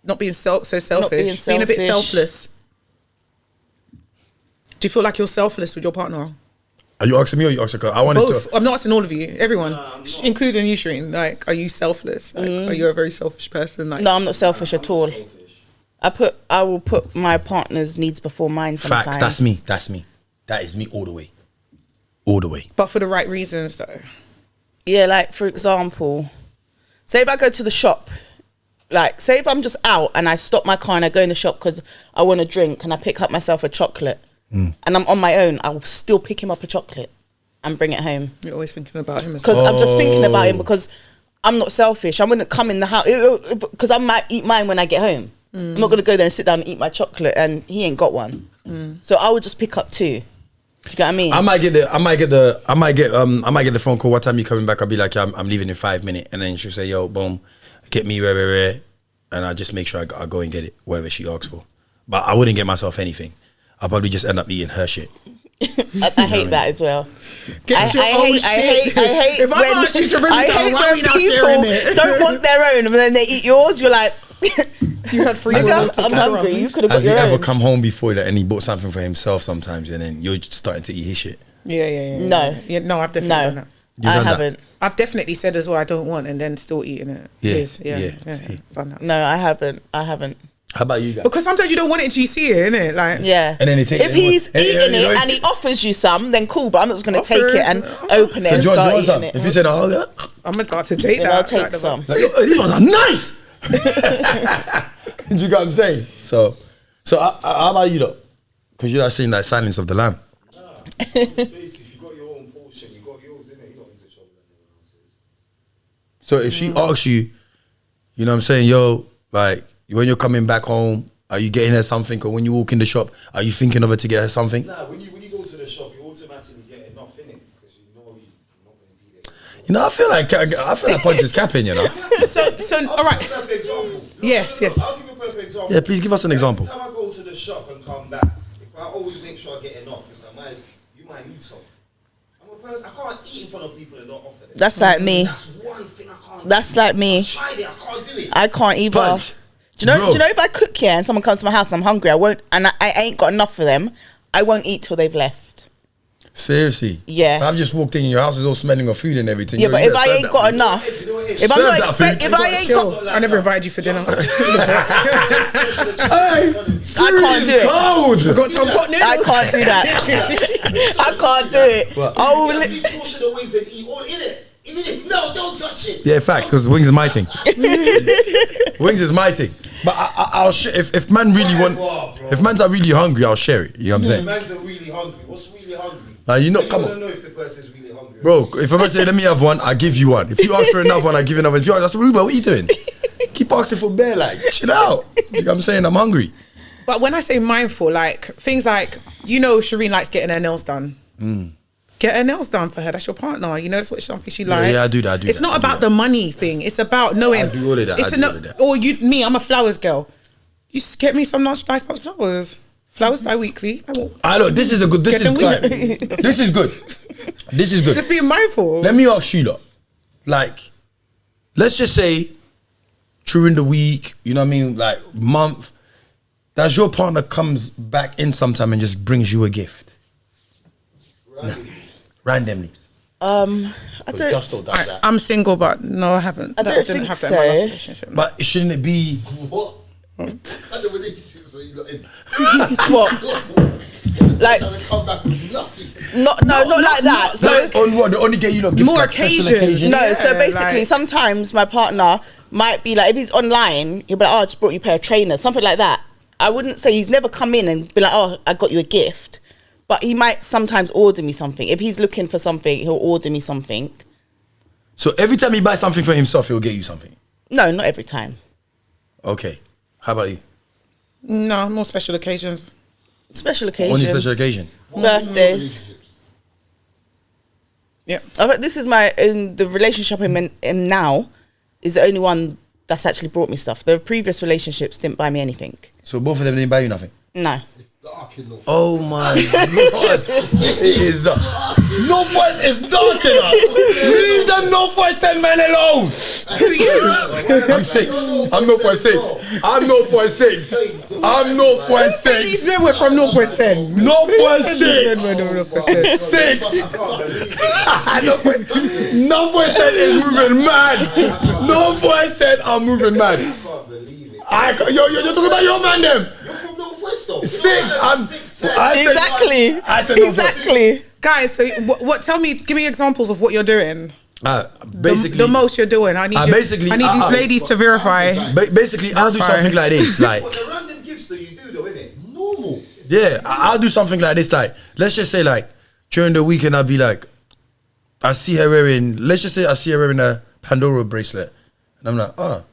Not being so selfish. being Being a bit selfish. selfless. Do you feel like you're selfless with your partner? Are you asking me or you asking her? I wanted Both. to. I'm not asking all of you. Everyone, including you, Sherine. Like, are you selfless? Like, are you a very selfish person? Like, No, I'm not selfish at all. I will put my partner's needs before mine sometimes. Facts. That's me. That's me. That is me all the way. All the way. but for the right reasons, though. Yeah, like for example, say if I go to the shop, like say if I'm just out and I stop my car and I go in the shop because I want a drink and I pick up myself a chocolate and I'm on my own, I will still pick him up a chocolate and bring it home. You're always thinking about him as Because well. I'm just thinking about him because I'm not selfish. I wouldn't come in the house because I might eat mine when I get home. I'm not going to go there and sit down and eat my chocolate and he ain't got one. So I would just pick up 2. You get what I mean? I might get the phone call. What time you coming back? I'll be like, yeah, I'm leaving in 5 minutes, and then she'll say, yo, boom, get me where, and I just make sure I go and get it wherever she asks for. But I wouldn't get myself anything. I'll probably just end up eating her shit. I hate that as well. Get your own shit. I hate If I when, ask you to bring I some, hate why are when we not sharing it? people don't want their own and then they eat yours. You're like, You had 3 I'm hungry. You could have got Has he your ever own. come home before that and he bought something for himself sometimes, and then you're just starting to eat his shit? Yeah. No. Yeah, no, I've definitely done that. You've I done that? haven't. I've definitely said as well I don't want, and then still eating it. Yeah, Yes, yeah. see. Done that. No, I haven't. How about you guys? Because sometimes you don't want it until you see it, innit? Like, Yeah. And then he take if it he's and eating you know, it and he offers you some, then cool. But I'm not just going to take Offers. it and open it So and George, start you want eating some? it. If you said, oh, yeah, I'm about to take Then that. I'll take like, some. like, yo, these ones are nice. Do you get what I'm saying? So how about you though? Because you're not saying that silence of the lamb. Basically, if you got your own portion, you got yours, innit? You don't need to trouble anyone else's. So if she asks you, you know what I'm saying, yo, like when you're coming back home, are you getting her something? Or when you walk in the shop, are you thinking of her to get her something? Nah, when you go to the shop, you automatically get enough in it because you know you're not going to be there. You know, I feel like Punch is capping, you know. So all right. I'll give you a perfect example. Yes. I'll give you a perfect example. Yeah, please give us an example. Every time I go to the shop and come back, if I always make sure I get enough, because you might need some. I'm a person, I can't eat in front of people and not offer them. That's like me. That's one thing I can't That's do. like me. I've tried it, I can't do it. I can't either. Punch. Do you know Bro. if I cook here and someone comes to my house and I'm hungry, I won't, and I ain't got enough for them, I won't eat till they've left. Seriously. Yeah. I've just walked in, your house is all smelling of food and everything. Yeah, Yo, but you if I better ain't serve got that enough, You know what it is? if I'm Serve not that expect, food. if I ain't Chill. got, I never invited you for dinner. Hey, I can't do it. cold. Got some hot noodles. I can't do that. I can't do it. What? I will. You portion the wings and eat all in it. No, don't touch it. Yeah, facts, because wings is my thing. Wings is my thing. But I'll share if man really want, Bro. if man's are really hungry, I'll share it. You know what I'm saying? Man's are really hungry. What's really hungry? Like, you know, You come wanna on. know if the person's really hungry. Bro, if I'm gonna say let me have one, I give you one. If you ask for another one, I give you another. If you ask, that's Ruba, what are you doing? Keep asking for bear, like chill out. You know what I'm saying? I'm hungry. But when I say mindful, like things like, you know, Sherine likes getting her nails done. Get her nails done for her. That's your partner. You know, that's something she likes. yeah, I do that, I do It's that, not I do about that. the money thing. It's about knowing. I do all of that, It's I do a all of that. Or me, I'm a flowers girl. You just get me some nice box flowers. Flowers die weekly. I know this is a good. This Get is them good. weekly. This is good. This is good. Just being mindful. Let me ask you, lot. Like, let's just say during the week, you know what I mean, like month, does your partner comes back in sometime and just brings you a gift randomly? I don't. Justo does that. I'm single, but no, I haven't. I don't didn't think have that in my last so. relationship. But shouldn't it be? What? I don't really think so. You got in. What? Like, Come back with nothing. not like that. So on what? They only get you lot gifts More like special occasions. no. Yeah, So basically, like- sometimes my partner might be like, if he's online, he'll be like, "Oh, I just brought you a pair of trainers," something like that. I wouldn't say he's never come in and be like, "Oh, I got you a gift," but he might sometimes order me something. If he's looking for something, he'll order me something. So every time he buys something for himself, he'll get you something. No, not every time. Okay. How about you? No, more special occasions. Special occasions. Only special occasion. Birthdays. Yeah. I think this is the relationship I'm in now is the only one that's actually brought me stuff. The previous relationships didn't buy me anything. So both of them didn't buy you nothing. No. It's dark in the Oh my god! It is dark. Northwest is dark enough. Leave the Northwest 10 men alone. Who are you? I'm 6. I'm Northwest 6. I'm Northwest 6. I'm Northwest These 6. men were from Northwest 10. Northwest 6. 6. Northwest 10 is moving mad. Northwest 10 are moving mad. I can't believe it. You're talking about your man them. You're from Northwest though. 6. I'm 6'10". Exactly. I said Northwest. Exactly. Guys, so what? Tell me, give me examples of what you're doing. Basically, The most you're doing. I need basically, I need these ladies to verify. Basically, I'll do something like this, like. What the random gifts that you do though, innit? Normal. Yeah, I'll do something like this. Like, let's just say, like, during the weekend, I'll be like, I see her wearing a Pandora bracelet. And I'm like, oh,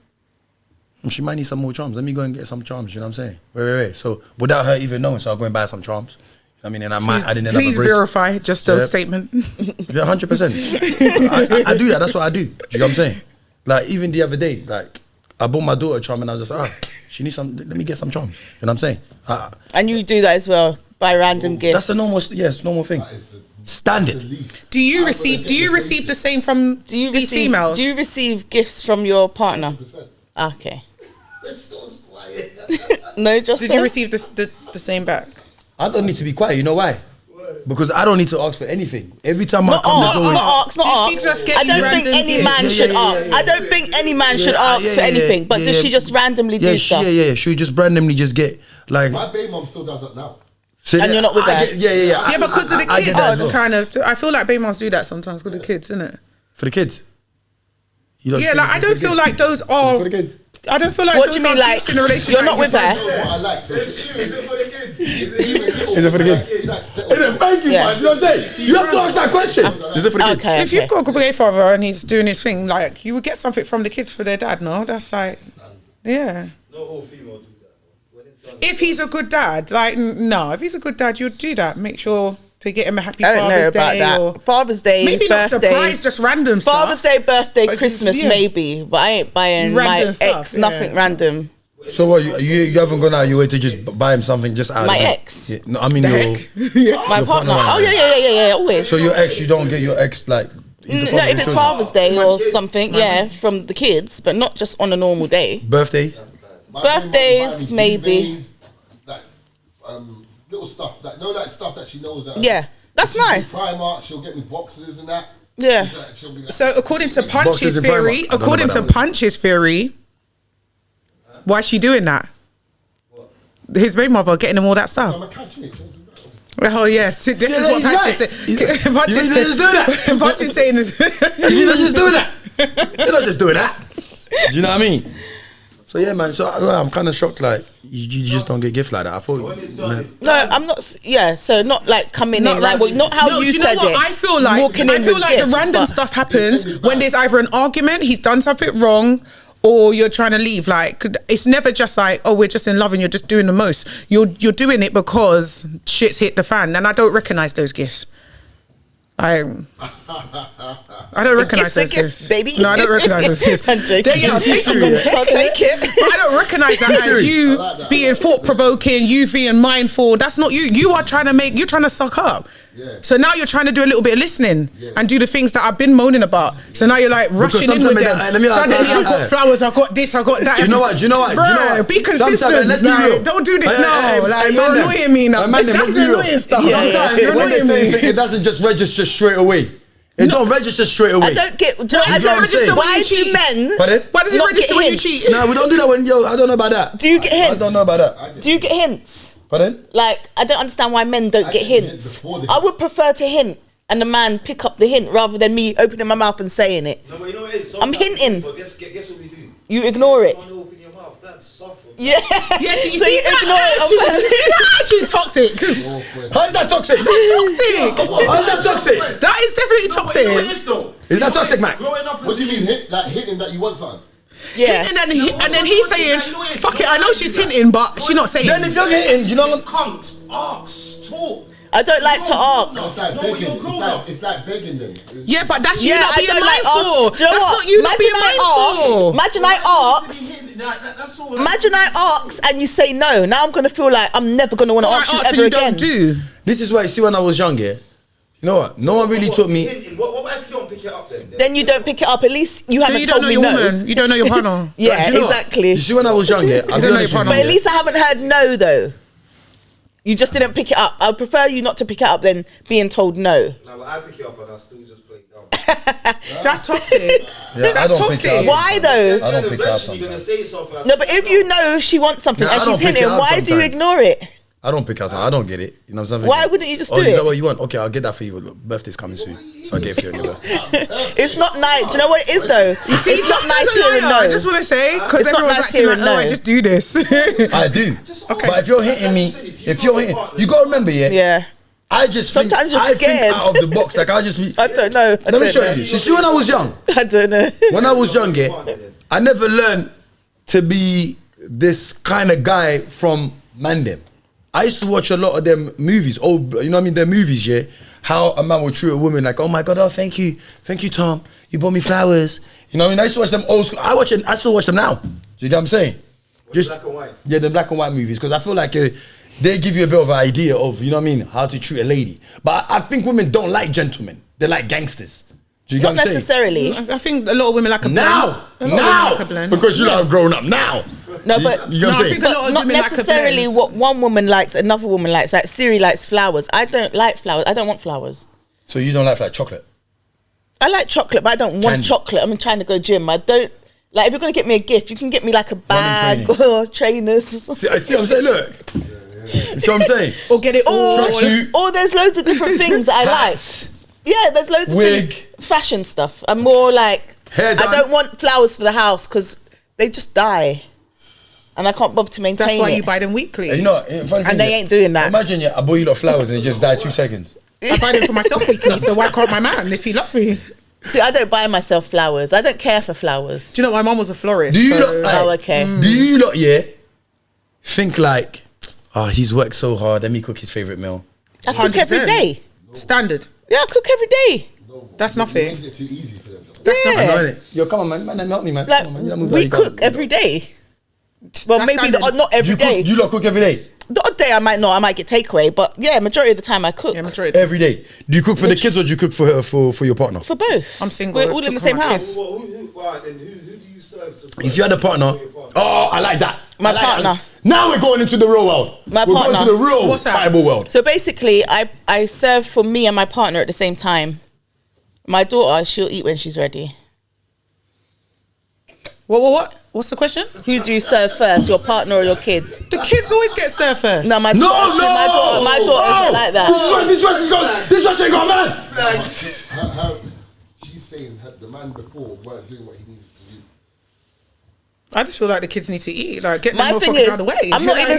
she might need some more charms. Let me go and get some charms, you know what I'm saying? Wait. So, without her even knowing, so I'll go and buy some charms. I mean, and I didn't end up Please verify Justo's statement. Yeah, 100%. I do that. That's what I do. Do you know what I'm saying? Like, even the other day, like, I bought my daughter a charm and I was just like, she needs some, let me get some charms. You know what I'm saying? And you do that as well, buy random gifts. That's a normal thing. Standard. Do you receive the same from these females? Do you receive gifts from your partner? 100%. Okay. Let's just quiet. No, just Did you receive the same back? I don't need to be quiet. You know why? Because I don't need to ask for anything. Every time I come, there's always... Not Did she ask. just get I you don't think random any gifts? man should ask. I don't think any man should ask for anything. But does she just randomly do stuff? Yeah. She just randomly just get, like... My baby mom still does that now. And you're not with her? Yeah, because of the I get that as kids. well. Kind of. I feel like baby moms do that sometimes with the kids, innit? For the kids? Yeah, like I don't feel like those are. For the kids? I don't feel like What those do you mean, are like, gifts in a relationship. you're not with her? That's what I like. So Is it for the kids? Is it for the kids? Is it? Thank you, Yeah. man. You know what I'm saying? You have to ask that question. Is it for the kids? Okay. If you've got a great father and he's doing his thing, like you would get something from the kids for their dad. No, that's like, yeah. Not all female do that. When it's done, If he's a good dad, like no, if he's a good dad, you'd do that. Make sure to get him a happy I don't know Father's about Day that. or Father's Day, maybe not birthday. surprise, just random Father's stuff. Day, birthday, But just, Christmas, yeah. maybe. But I ain't buying Random my stuff, ex yeah. nothing random. So what, you haven't gone out of your way to just buy him something just out My of the- ex? Yeah, no, I mean The your... heck? Yeah. My partner. Oh yeah, always. So your ex, you don't get your ex, like... he's the No, father if of it's your children. Father's Day or something, yeah, from the kids, but not just on a normal day. Birthdays? my baby mom Birthdays, buy me maybe. duvets, like little stuff, like like stuff that she knows that. Yeah, that's nice. Primark, she'll get me boxes and that. Yeah. She'll be like, So according to Boxes Punch's in theory, Primark. I don't know according about to that one. Punch's theory, why is she doing that? His baby mother getting him all that stuff. I'm catching it. Well, yeah, this is Yeah, what he's Punch right. is saying. Punch You is didn't just do that. Punch is saying this. You're not just doing that. You're not just doing that. Do you know what I mean? So yeah, man. So I'm kind of shocked. Like you just don't get gifts like that. I thought. when it's done, Man, it's No, I'm not. Yeah, so not like coming Not in like, random. well, not how No, you do you know said what? it. I feel like walking in with the gifts, random but- stuff happens when there's either an argument, he's done something wrong, or you're trying to leave. Like it's never just like, oh, we're just in love and you're just doing the most. You're doing it because shit's hit the fan, and I don't recognize those gifts. I don't recognize those gift's a gift, gifts, baby. No, I don't recognize those gifts. I'm joking. Yeah, I'll take I'm it. gonna take it. But I don't recognize that as you being thought provoking, you being mindful. That's not you. You are trying to you're trying to suck up. Yeah. So now you're trying to do a little bit of listening and do the things that I've been moaning about. So now you're like rushing in with them. sometimes- let me ask- Suddenly I've got flowers, I've got this, I've got that. Do you know what? Bruh, be consistent. Sometimes, let's be like, real. don't do this Hey, now. hey, like hey, you're man, annoying me now. hey, man, That's let's the be real. annoying stuff. Yeah, Sometimes You're when they annoying say me. it doesn't just register straight away. It don't register straight away. I don't get. does I it don't register when Why you do cheat? men? Pardon? Why does it not register get when you hints? cheat? No, we don't do that when I don't know about that. Do you get hints? I don't know about that. Do you get hints? Pardon? Like, I don't understand why men don't I get get hint hints. before the I hint. would prefer to hint and the man pick up the hint rather than me opening my mouth and saying it. No, but you know what it is? I'm Sometimes- hinting. But guess what we do? You ignore it. You can't open your mouth. That's soft. Yeah. Yes, you So see you ignore that it on attitude. See that attitude toxic. How is that toxic? That's toxic. How is that toxic? That is definitely No, but you know what it toxic. is though? Is that toxic, Mack? Growing up What as do you mean hitting that you want something? Yeah. And then he's saying, fuck it, I know she's hinting, but she's not saying. Then if you're hitting, you know, cunts, ask, talk. I don't like to No, ask. it's like No, but begging. you're grown up. It's like begging them. Yeah, but that's you Yeah, not I being don't like mindful. ask. Do you know That's what? not you not being Imagine mindful. I ask. That's all. Imagine I ask and you say no. Now I'm gonna feel like I'm never gonna want to ask you Ask and ever you again. don't do. this is why, see, when I was young, yeah, you know what? No one really taught me. What if you don't pick it up then you don't pick it up. At least you haven't You don't told know me your no. woman. You don't know your partner. Yeah, Like, do you know what? exactly. You see, when I was young, yeah, I'll be don't know honest your with But you, at least I haven't heard no though. You just didn't pick it up. I would prefer you not to pick it up than being told no. No, but I pick it up and I still just play dumb. That's toxic. Yeah, I That's don't pick it up. toxic. Why though? I don't pick it up Eventually you're gonna sometimes. say something. No, but if you know she wants something Nah, and I don't she's pick it hinting, up why do you sometimes. ignore it? I don't pick out something. I don't get it. You know what I'm saying? Why wouldn't you just oh, do is it? that what you want? Okay, I'll get that for you. Look, birthday's coming soon, so I get it for you on your birthday. It's not nice. Do you know what it is though? You see, It's not Justin's nice a hearing liar. no. I just want to say, because It's not everyone's nice acting hearing like, oh, I no. just do this. I do. Okay. But if you're hitting me, if you're hitting, you gotta remember, yeah. Yeah. I just Sometimes you're think, scared. I think out of the box. Like I just be. I don't know. Let me show you this. You see, when I was young, I don't know. when I was young, yeah, I never learned to be this kind of guy from Mandem. I used to watch a lot of them movies. Oh, you know what I mean? Their movies, yeah. How a man would treat a woman like, oh my God, oh thank you, Tom. You bought me flowers. You know what I mean? I used to watch them old school. I still watch them now. Do you get what I'm saying? Just black and white. Yeah, the black and white movies, because I feel like they give you a bit of an idea of, you know what I mean, how to treat a lady. But I think women don't like gentlemen. They like gangsters. Do you get Not what I'm saying? necessarily. I think a lot of women like a blend. Now, A lot of women like a blend. because you know I've grown up now. No, but you know what I'm I saying? think a lot but of not women like a necessarily blend. what one woman likes, another woman likes. Like Siri likes flowers. I don't like flowers. I don't want flowers. So you don't like chocolate? I like chocolate, but I don't want Candy. chocolate. I'm trying to go gym. I don't like. If you're gonna get me a gift, you can get me like a bag training. or trainers. See what I'm saying? Look. You see what I'm saying? Or get it all. Tracksuit. Or there's loads of different things that I like. Hats. Yeah, there's loads of Wig. things. Fashion stuff. I'm more like Hair done. I don't want flowers for the house because they just die, and I can't bother to maintain That's why it. you buy them weekly. And you know, funny thing, they yeah, ain't doing that. Imagine, yeah, I bought you lot flowers and it just died 2 seconds. I buy them for myself weekly, so why can't my man if he loves me? See, I don't buy myself flowers. I don't care for flowers. Do you know my mum was a florist? Do you so- lot, Oh, okay. Do you lot, yeah, think like, oh, he's worked so hard, let me cook his favourite meal? I cook every 100%. day. Standard. Yeah, I cook every day. That's nothing. Making it too easy for them. That's Yeah. nothing. I know, innit? Yo, come on, man, help me, man. Like Come on, man. You lot move we like you got cook it. every day. Well, That's maybe standard. not Do every you day. cook? Do you lot cook every day? The odd day I might not. I might get takeaway, but yeah, majority of the time I cook. Yeah, majority. Every day. Do you cook for the kids or do you cook for your partner? For both. I'm single. We're I all cook in the for same my house. kids. Well, who do you serve to? If you had a partner, oh, I like that. My I like partner. that. Now we're going into the real world. My we're partner. going to the real What's that? Bible world. So basically, I serve for me and my partner at the same time. My daughter, she'll eat when she's ready. What? What's the question? Who do you serve first, your partner or your kid? The kids always get served first. No, my No, daughter, no! my daughter isn't like that. This person's got man. She's saying the man before weren't doing what he needs to do. I just feel like the kids need to eat. Like, get them My thing motherfuckers is, out of the way. I'm not even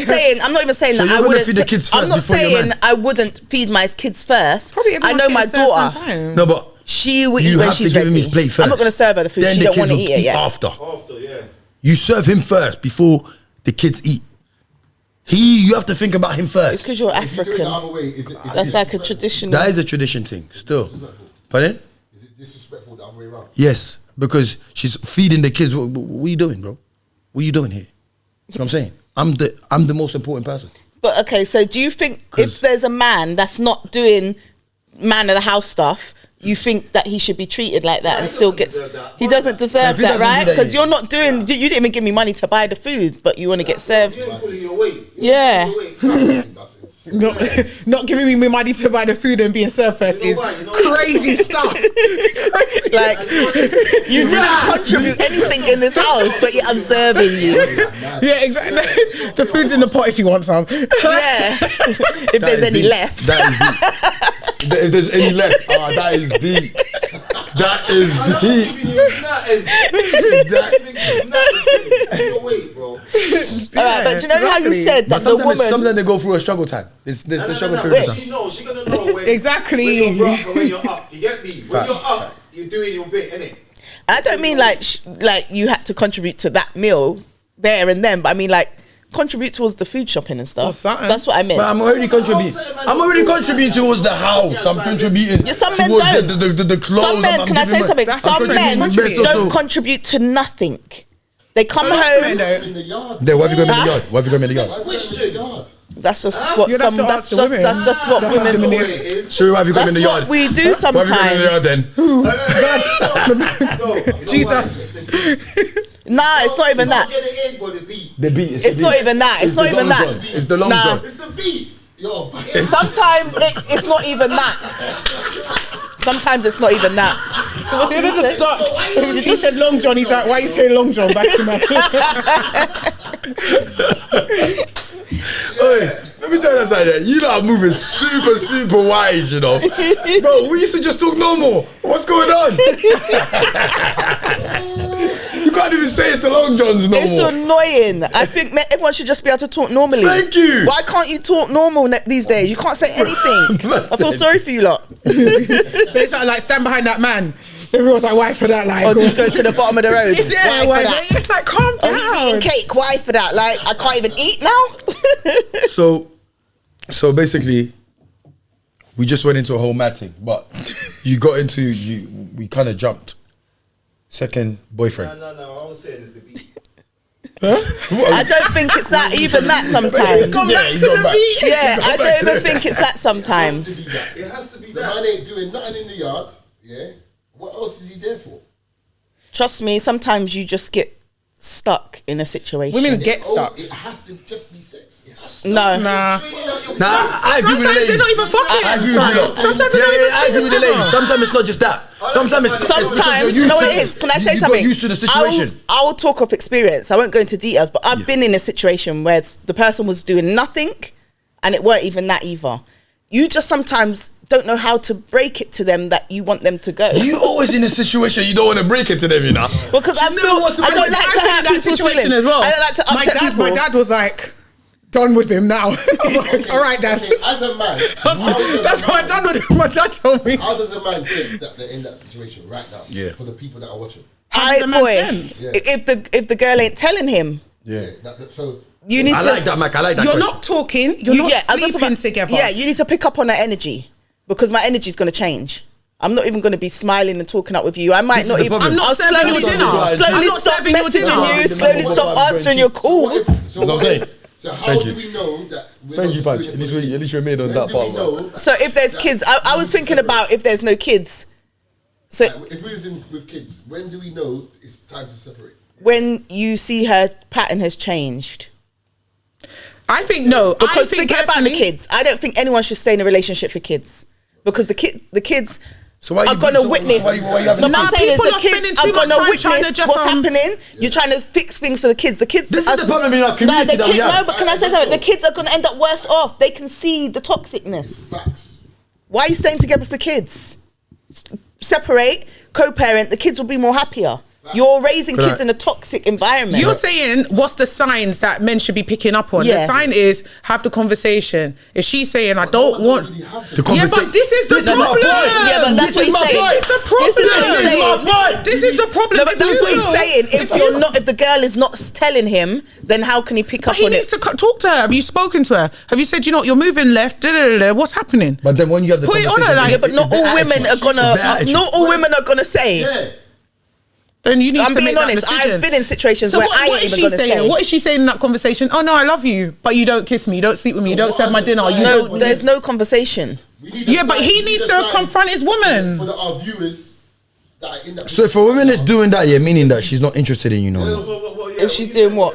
saying So that you're I gonna wouldn't. feed the kids I'm first not before your saying man? I wouldn't feed my kids first. Probably I everyone's know my getting served daughter. sometime. No, but She will you eat when have to she's give ready. him his plate first. I'm not going to serve her the food. Then She the don't kids want to will eat it yet. after. After, yeah. You serve him first before the kids eat. You have to think about him It's first. because you're If you do it African. the other way, is it That's like a disrespectful? traditional. That is a tradition thing, still. Pardon? Is it disrespectful the other way around? Yes, because she's feeding the kids. What are you doing, bro? What are you doing here? You know what I'm saying? I'm the most important person. But okay, so do you think 'Cause- if there's a man that's not doing man of the house stuff, you think that he should be treated like that No, and he still doesn't gets? deserve that. He doesn't If deserve he that, doesn't do right? that, Because yeah. you're not doing. You didn't even give me money to buy the food, but you want to get served. You ain't pulling your weight. Yeah. That's insane. Not giving me money to buy the food and being served first You know is why? You know why? crazy stuff. Crazy. Like you didn't contribute anything in this house, but I'm serving you. Yeah, exactly. The food's in the pot if you want some. Yeah, if there's any left. That is deep. If there's any left, that is deep. That is deep. Giving you nothing. Giving you nothing. Weight, bro. All right, but do you know how you exactly. said But that the sometimes woman? they go through a struggle time. There's the struggle period of time. She knows. She gonna know when. Exactly. When you're rough and when you're up. You get me? When Fact. you're up, you're doing your bit, innit? I don't mean like you had to contribute to that meal there and then, but I mean like contribute towards the food shopping and Or stuff. something. That's what I meant. But I'm already contributing. I'm already contributing towards the house. I'm contributing Yeah, some men towards don't. the clothes. Some men, I'm can I say giving something? That's Some men contributing. don't contribute to nothing. They come Most men home. don't. In the yard. Then what have you got in the yard? What have you got in the yard? Why went in the yard? That's just what You'd have to ask the women. That's just what women women do. do. So why have you got him in That's the what yard? we do Why have you got him in the yard sometimes. then? Jesus. Nah, it's not even that. Get it in, but the beat. The beat. It's not even that. It's not even that. It's the long Nah. john. It's the beat. Yo, Sometimes it's not even that. Sometimes it's not even that. He just start. He just said Long John. He's like, why you saying Long John back to me? Hey, let me tell you something. You lot are moving super wise, you know. Bro, we used to just talk normal. What's going on? You can't even say it's the Long Johns no It's more. annoying. I think everyone should just be able to talk normally. Thank you. Why can't you talk normal these days? You can't say anything. I feel sorry for you lot. Say something like, stand behind that man. Everyone's like, why for that? Like, Or just go to the bottom of the road. yeah, Why for that? it's like, calm Oh, he's eating down. cake. Why for that? Like, I can't even eat now. So basically, we just went into a whole mad thing, but you got into we kind of jumped. Second boyfriend. No, I was saying it's the beat. I don't think it's that even that sometimes. He's gone back to the beat. Yeah, I don't even think it's that sometimes. It has to be The that. man ain't doing nothing in the yard. Yeah. What else is he there for? Trust me, sometimes you just get stuck in a situation. Women get stuck. It has to just be sex. Yes. No. Nah. Nah, I agree with the Sometimes ladies. they're not even fucking. I agree with you. Sometimes they're not even I agree with the ladies. Sometimes it's not just that. Sometimes it's because Sometimes, you're you know what used it to is? Can I say you something? got used to the situation. I will talk of experience. I won't go into details, but I've been in a situation where the person was doing nothing and it weren't even that either. You just sometimes don't know how to break it to them that you want them to go. You always in a situation you don't want to break it to them, you know. Because I don't like to I've hurt been in people's that situation feelings. as well. I don't like to upset people. My dad was like, done with him now. I was like, all right, Dad. Okay, as a man, That's what I done with him. My dad told me. how does a man sense that they're in that situation right now? Yeah. For the people that are watching. How does the man Boy, sense? Yeah. if the girl ain't telling him, Yeah. So you need I to. like that, Mac. I like that. You're question. not talking. You're not I'm just sleeping about- together. Yeah, you need to pick up on her energy because my energy is going to change. I'm not even going to be smiling and talking up with you. I might This not is the even. problem. I'm not I'll serving you slowly, dinner. I'm slowly not stop serving you dinner. messaging you. Slowly stop answering your calls. So That's what I'm saying. So how Thank do you. we know that? We're Thank not you, just Punch. doing it At least for the we- at kids? least we made on When that do part, we man. know So if there's kids, I was thinking about if there's no kids. So that if we was in with kids, when do we know it's time to separate? when you see her pattern has changed. I think no. Because I think forget about the personally- kids. I don't think anyone should stay in a relationship for kids. Because the kids So why are you- going to so witness. why you having No, a but I'm Nah, saying is people the are kids spending are too going much to time trying to witness just, what's happening. You're trying to fix things for the kids. The kids. This are, is the problem in our No, community the that we kid, have. no, but can I say something? The kids are going to end up worse off. They can see the toxicness. Facts. Why are you staying together for kids? Separate, co-parent. The kids will be more happier. You're raising Can kids I- in a toxic environment. You're saying what's the signs that men should be picking up on? Yeah. The sign is have the conversation. If she's saying I don't want, The yeah, conversation. but this is the This is my problem. point. Yeah, but that's This what is he's my saying. point. This is the problem. This is what he's saying. This is the problem. No, but that's what he's You. saying. If the girl is not telling him, then how can he pick But up he on needs it? to talk to her. Have you spoken to her? Have you said, you know, you're moving left? What's happening? But then when you have the Put it on conversation, her, like- Yeah, but not it's all their women are attitude. gonna. It's their attitude. Not all women are gonna say. Yeah. Then you need I'm to being make that honest. decision. I've been in situations So where what I is ain't she even gonna saying? say. What is she saying in that conversation? Oh no, I love you, but you don't kiss me, you don't sleep with me, you don't what serve my are the dinner. You signs? No, there's no conversation. We need a Yeah, but sign- he we needs need to a sign confront his woman. For our viewers that are in that. So if a woman is doing that, yeah, meaning that she's not interested in you, no. If she's doing what?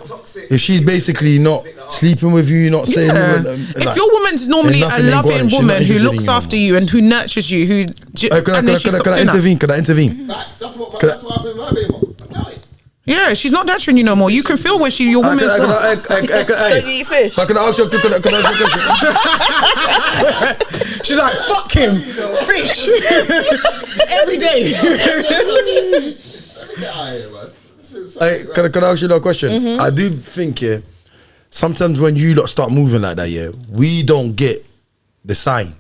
If she's basically not sleeping with you, not saying, Yeah. If your woman's normally a nothing ain't loving going, she's not woman who interested in looks you no after more. you and who nurtures you, who Can I and then she stops doing that. intervene? Can I intervene? Facts. That's what Can I- that's what happened with my baby mum. I tell you. Yeah, she's not nurturing you no more. You can feel when your woman's not. Don't you eat fish? Can I ask you a question? She's like, fuck him, fish every day. Let me get out of here, man. This is something, right? Can I ask you a question? Mm-hmm. I do think, yeah, sometimes when you lot start moving like that, yeah, we don't get the sign.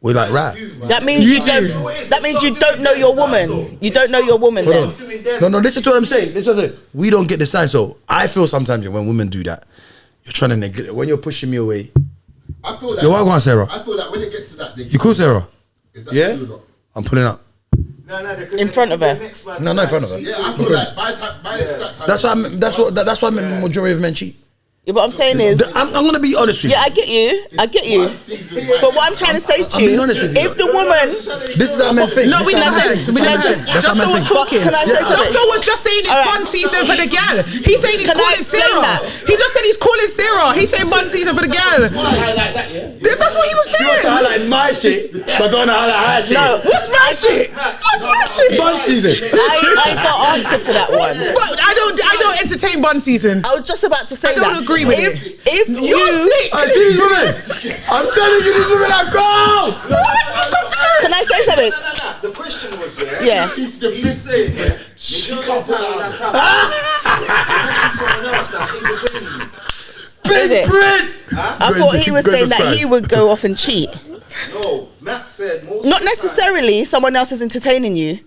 We're like, right. That means you don't. That means you don't know your woman. You don't know your woman. Then. No, listen to what I'm saying. Listen to it. We don't get the sign. So I feel sometimes when women do that, you're trying to neglect. When you're pushing me away. I feel that. Yo, what go on, Sarah? I feel that when it gets to that, You cool, Sarah? Is that Yeah? true or not? I'm pulling up. In front of her. No, not in front of her. Yeah, I feel like by that time. That's why. That's why majority of men cheat. Yeah, what I'm saying is, I'm gonna be honest with you. yeah, I get you. But what I'm trying to say to you, if the woman, This is how men think. No, we listen. Justo was talking. Can I say something? Justo was just saying it's bun season for the gal. He's saying he's Can I calling explain Sarah. that? He just said he's calling Sarah. He's saying bun season for the gal. That's what he was You want to saying. highlight my shit, but don't highlight her shit. No, What's my shit? What's my shit? Bun season. I ain't got answer for that one. But I don't entertain bun season. I was just about to say I don't that. agree with it. If You're you, sick. I see these women. I'm telling you, these women are cold. can I say something? The question was, Yeah. He's saying, you can't tell me that's happening. Unless someone else that's entertaining you. Is it? I thought he was saying that he would go off and cheat. No, Mack said most Not necessarily someone else is entertaining you.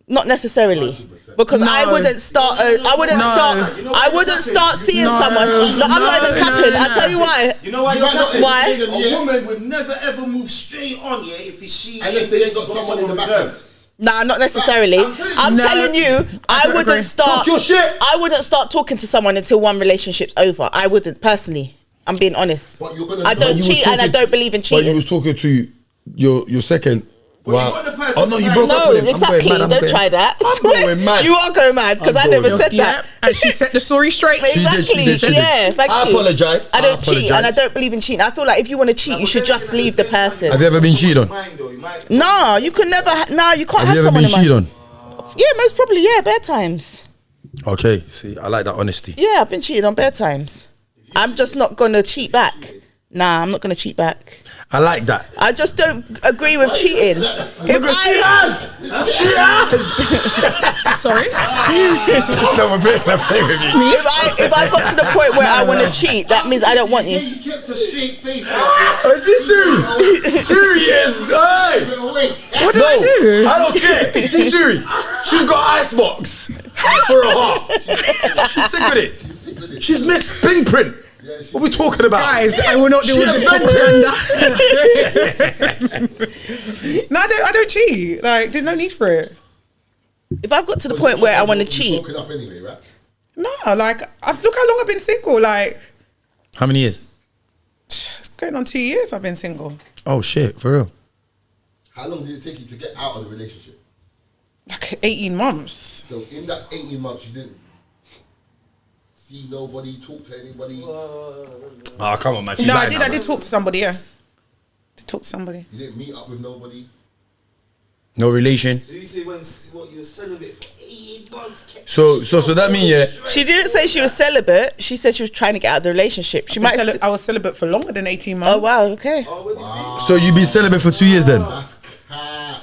Not necessarily. Because I wouldn't start I wouldn't start seeing someone. No, I'm not even capping. I'll tell you why. You know why you're not? Why? A woman would never ever move straight on if she Unless they ain't got someone in the background. Nah, not necessarily. I'm telling you, I wouldn't start. Talk your shit. I wouldn't start talking to someone until one relationship's over. I wouldn't personally. I'm being honest. But you're gonna. I don't cheat and I don't believe in But you cheating. was talking to your second. Well, Wow. you got the person Oh no, you like- broke up No, with him. exactly. Don't try that. I'm going mad. You are going mad because I I'm never going. said Yeah, that. and she set the story straight. Exactly. She did. Yeah, thank I you. apologize. I don't I cheat and I apologize. don't believe in cheating. I feel like if you want to cheat, you should just leave the person. Have you ever been cheated on? No, you could never. No, you can't Have have you ever someone been in cheated mind. on? Yeah, most probably. Yeah, bare times. Okay, see, I like that honesty. Yeah, I've been cheated on bare times. I'm just not gonna cheat back. Nah, I'm not gonna cheat back. I like that. I just don't agree with cheating. Because she has. Sorry. No, I'm playing with you. If I got to the point where I want to cheat, that means I don't want Yeah, you. you kept a straight face. Is this Siri? Siri is. Hey. What did I do? I don't care. See Siri. She's got icebox for a heart. She's sick with it. She's Miss Fingerprint. What are we talking about? Guys, I will not deal with this propaganda. No, I don't cheat. Like, there's no need for it. If I've got to the point where I want to cheat, Broken up anyway, right? No, like, look how long I've been single. Like, How many years? it's going on 2 years I've been single. Oh shit, for real. How long did it take you to get out of the relationship? Like 18 months. So in that 18 months, you didn't see nobody, talk to anybody. Oh come on, man. She's No, lying I now. did talk to somebody, yeah. Did talk to somebody. You didn't meet up with nobody. No relation. So you say when you were celibate for 8 months. So that mean yeah. she didn't say she was celibate. She said she was trying to get out of the relationship. She might. I was celibate for longer than 18 months. Oh wow. Okay. Oh, what did you say? So you been celibate for 2 years then? That's cap.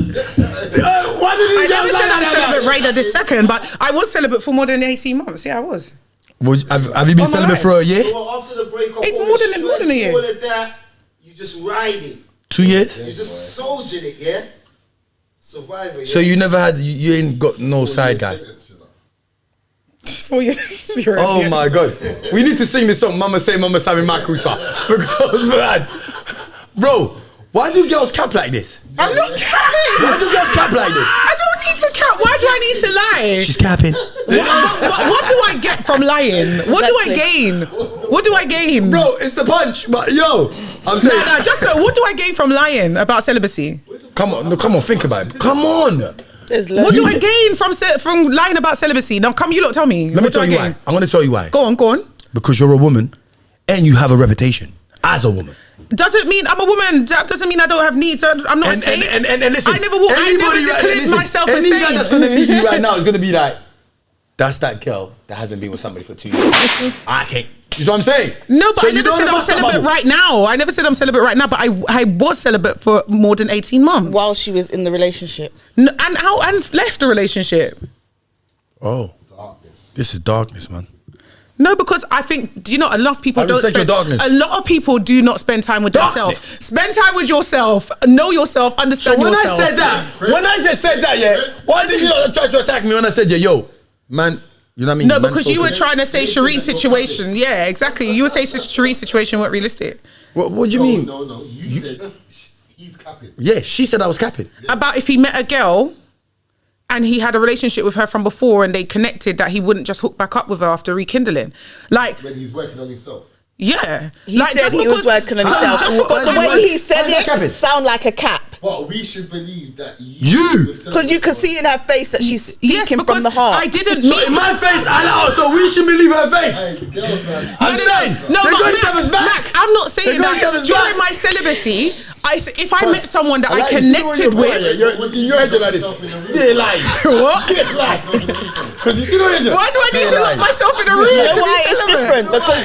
Why did I never said I'm celibate right at this second, but I was celibate for more than 18 months. Yeah, I was. Well, have you been Oh, my celibate life. for a year? So after the breakup, It all more the than- more than a stress, year. all of that, you just ride it. 2 years? You just soldiered it, yeah? Survivor, yeah? So you never had, you ain't got no side guy. 4 years. You're Oh right, my god. We need to sing this song, Mama Say, Mama Sammy Makusa. Because, man, bro, why do girls cap like this? I'm not capping. Why do girls cap like this? I don't need to cap. Why do I need to lie? She's capping. What do I get from lying? What do I gain? What do I gain? Bro, it's the punch. But yo, I'm saying. No, just go. What do I gain from lying about celibacy? Come on, think about it. Come on. There's What do I loads. gain from lying about celibacy? Now, come, you lot, tell me. Let me What do tell I you gain? why. I'm gonna tell you why. Go on. Because you're a woman, and you have a reputation as a woman. Doesn't mean I'm a woman. That doesn't mean I don't have needs. I'm not saying. And listen, I never declared myself a any guy saint. that's gonna meet you right now is gonna be like, that's that girl that hasn't been with somebody for 2 years. I can't. You know what I'm saying? No, but So I you never don't said I'm bust that celibate bubble. right now. I never said I'm celibate right now, but I was celibate for more than 18 months. While she was in the relationship. And left the relationship. Oh, Darkness. this is darkness, man. No, because I think, do you know, a lot of people I don't respect your darkness. A lot of people do not spend time with Darkness. themselves. Spend time with yourself. Know yourself. So Understand when yourself. I said that, when I just said that, yeah, why did you not try to attack me when I said, yeah, yo, man, you know what I mean? No, Man because you were focus. trying to say Sherine's situation. Yeah, exactly. You were saying Sherine's situation weren't realistic. What do you mean? No. You said he's capping. Yeah, she said I was capping. About if he met a girl and he had a relationship with her from before and they connected, that he wouldn't just hook back up with her after rekindling. Like, When he's working on himself. yeah. He like, said just he was working on himself. But the way he said it sound like a cap. But we should believe that Because you can see in her face that she's speaking from the heart. I didn't So mean in my face, I know. So we should believe her face. Hey, the girls, man. I'm saying, No, they're but going to have us back. Mack, I'm not saying They're going to have that. us During back. my celibacy, if I met someone that I like, you see what connected you're with, doing, you're heading like this. They're lying. what? Because you see what you're doing. Why do I need to lock myself in a room? You know to be why it's celibate? different? Because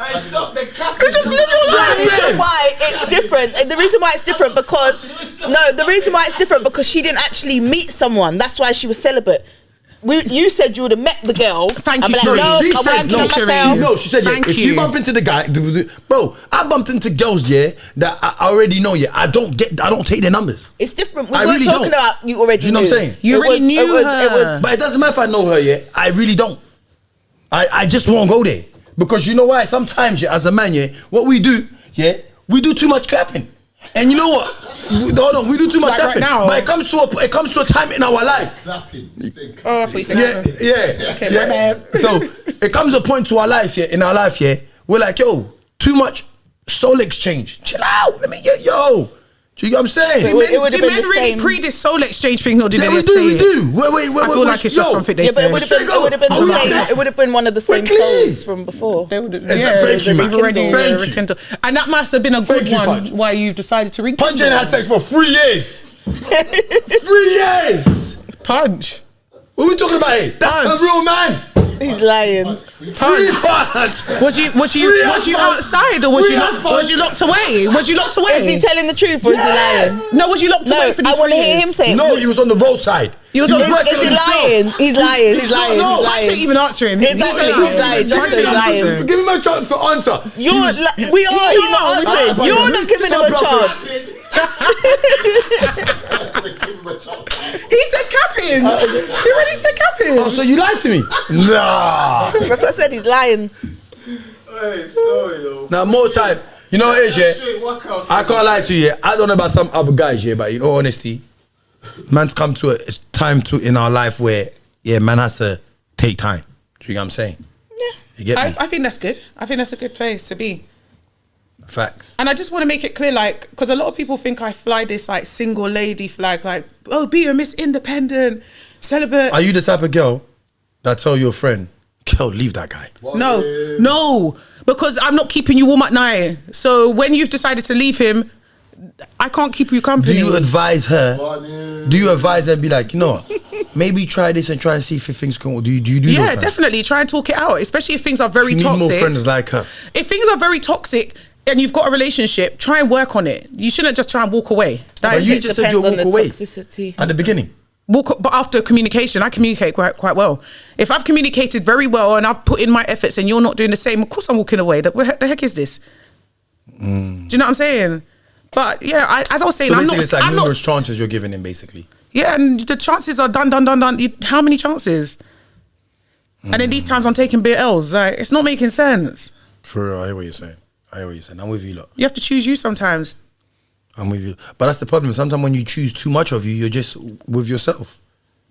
Hey, stop the cap. You just live your the life. reason why it's different. And the reason why it's different because the reason why it's different because she didn't actually meet someone. That's why she was celibate. You said you would have met the girl. Thank I'm you, like, Sherine. no, She I'm said working no, on Sherine. myself. No, she said, yeah, Thank if you. you bump into the guy, bro, I bumped into girls, yeah, that I already know, yeah. I don't take their numbers. It's different. We I weren't really talking don't. about you already You know knew. what I'm saying? You already knew It her. was But it doesn't matter if I know her, yeah. I really don't. I just won't go there. Because you know why? Sometimes, yeah, as a man, yeah, what we do, yeah, we do too much clapping. And you know what? Hold on, we do too much Like right clapping. now. But it comes to a time in our life. Clapping. You think. Oh, I thought you said Yeah. Okay, my bad. So it comes a point to our life, yeah, in our life, yeah, we're like, yo, too much soul exchange. Chill out. Let me get yo. Do you get what I'm saying? So it would Do have been men the really same. pre this soul exchange thing, or did Yeah, they we just do, say we it? do. Wait, I feel like it's just something they Yeah, but say. it would have been. Straight It would have been up. the Oh, same. yeah. It would have been one of the same clean. souls from before. They would have, Thank yeah, you, man. they've already Thank you. rekindled. And that must have been a good Thank you, one. Punch. Why you've decided to rekindle. Punch ain't had sex for 3 years. 3 years. Punch. What are we talking about here? That's Punch. a real man. He's lying. Free punch. Was you outside, or was you locked away? Was you locked away? Is he telling the truth or is he lying? No, was you locked No, away for these I want to 3 hear years? him say it. No, he was on the roadside. He was Is, on the working is on he himself. lying? He's lying. He's lying. no, He's Punch ain't lying. even answering. Exactly, he's lying. Just Give he's me a chance- lying. Give him a chance to answer. We are. He's not answering. You're not giving him a chance. Give him a chance. He said capping. He already said capping. Oh, so you lied to me? Nah. That's what I said. He's lying. Hey, sorry, though. Now more time. You know what it is, yeah? I can't lie to you, yeah. I don't know about some other guys, yeah, but in all honesty, man's come to a time in our life where, yeah, man has to take time. Do you get what I'm saying? Yeah. You get me? I think that's good. I think that's a good place to be. Facts. And I just want to make it clear, like, because a lot of people think I fly this like single lady flag, like, oh, be a Miss Independent, celibate. Are you the type of girl that tell your friend, girl, leave that guy? No, because I'm not keeping you warm at night. So when you've decided to leave him, I can't keep you company. Do you advise her? Do you advise her and be like, you know what? Maybe try this and try and see if things can. Do you do? Yeah, those things? definitely. Try and talk it out, especially if things are very You need toxic. more friends like her. If things are very toxic and you've got a relationship, try and work on it. You shouldn't just try and walk away. But you just said you'll Depends on walk the away toxicity. at the beginning. But after communication, I communicate quite well. If I've communicated very well and I've put in my efforts and you're not doing the same, of course I'm walking away. What the heck is this? Do you know what I'm saying? But yeah, as I was saying, So I'm basically, not. it's like I'm numerous not. chances you're giving him, basically. Yeah, and the chances are done. How many chances? And in these times, I'm taking big L's. Like, it's not making sense. For real, I hear what you're saying. I'm with you, lot. You have to choose you sometimes. I'm with you. But that's the problem. Sometimes when you choose too much of you, you're just with yourself.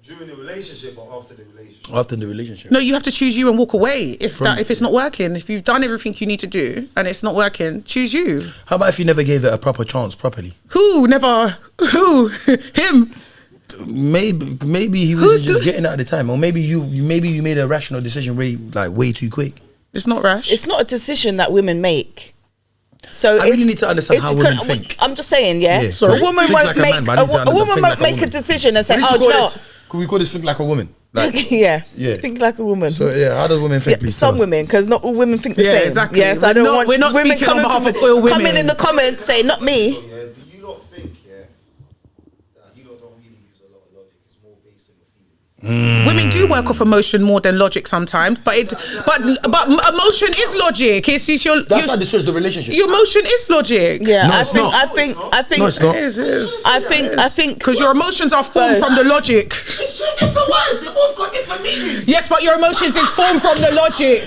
During the relationship or after the relationship? After the relationship. No, you have to choose you and walk away if it's not working. If you've done everything you need to do and it's not working, choose you. How about if you never gave it a proper chance properly? Who never? Who? Him? Maybe he was just getting out at the time, or maybe you made a rational decision way too quick. It's not rash. It's not a decision that women make. So I really need to understand how women think. I'm just saying, yeah. Yeah, So sorry. a woman Think won't like a make man, but I need to a understand woman think won't like a make a woman. decision and say, We need "Oh, to do you call know this- Could we call this think like a woman? Like, yeah, Yeah. think like a woman." so yeah, how does women think? Yeah, please some tell us? women, because not all women think the Yeah, same. exactly. Yes, I don't want We're not women speaking on coming behalf from of all women. coming in the comments saying, "Not me." So, yeah, do you not think, yeah, that you lot don't really use a lot of logic? It's more based on your feelings. Women do work off emotion more than logic sometimes, but emotion is logic. It's your That's how they choose the relationship. your emotion is logic. Yeah, No, I it's think, not. I think, I think, No, it's not. I think, Because your emotions are formed from the logic. It's two different words. They both got different meanings. Yes, but your emotions is formed from the logic.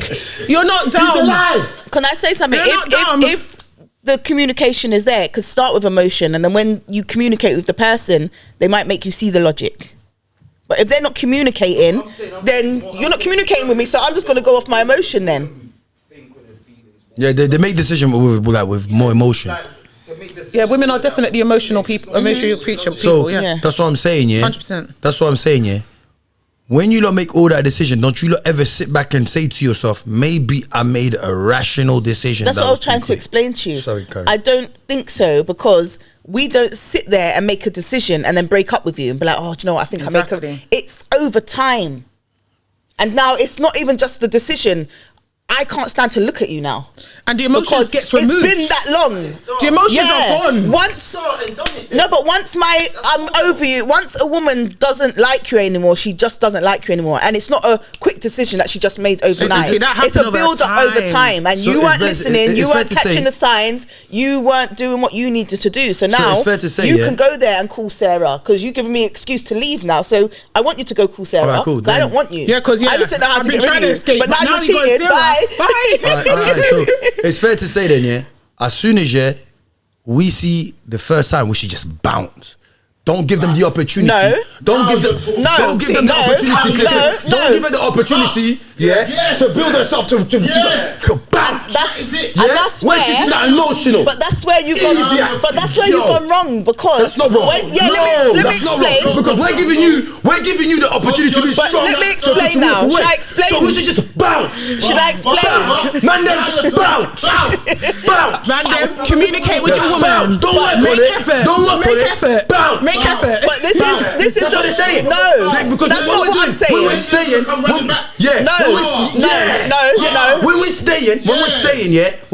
You're not dumb. Can I say something? You're not dumb. If the communication is there, because start with emotion, and then when you communicate with the person, they might make you see the logic. But if they're not communicating, then you're not communicating with me, so I'm just going to go off my emotion then. Yeah, they make decisions with more emotion. Yeah, women are definitely emotional people, emotional creature people. So Yeah, that's what I'm saying. Yeah, 100%. That's what I'm saying. Yeah. When you lot make all that decision, don't you lot ever sit back and say to yourself, maybe I made a rational decision? That's what I was trying to explain to you. Sorry, Karen. I don't think so, because we don't sit there and make a decision and then break up with you and be like, oh, do you know what? I think I make a... It's over time. And now it's not even just the decision. I can't stand to look at you now. And the emotions gets removed. It's been that long. The emotions are gone. But once I'm over you, once a woman doesn't like you anymore, she just doesn't like you anymore. And it's not a quick decision that she just made overnight. It's a build up over time. And so you weren't listening, you weren't catching the signs, you weren't doing what you needed to do. So now you can go there and call Sarah, because you're giving me an excuse to leave now. So I want you to go call Sarah. Right, cool, I don't want you. Yeah, because I just didn't know how to get rid of you. escape, but now you're cheating. Bye. Bye. Alright, so it's fair to say then, yeah, as soon as we see the first time, we should just bounce. Don't give them the opportunity. Don't give them the opportunity. To build herself to bounce. That's where she's not emotional. But that's where you've gone. But that's where you've gone wrong, because that's not wrong. Let me explain. Because we're giving you the opportunity to be strong. Let me explain now. Should I explain? So we should just bounce. Should I explain? Man, them bounce. Man, them communicate with your woman. Don't work on it. Don't work on it. Bounce. Make effort. But this is what they're saying. No, because that's not what I'm saying. When we're staying, when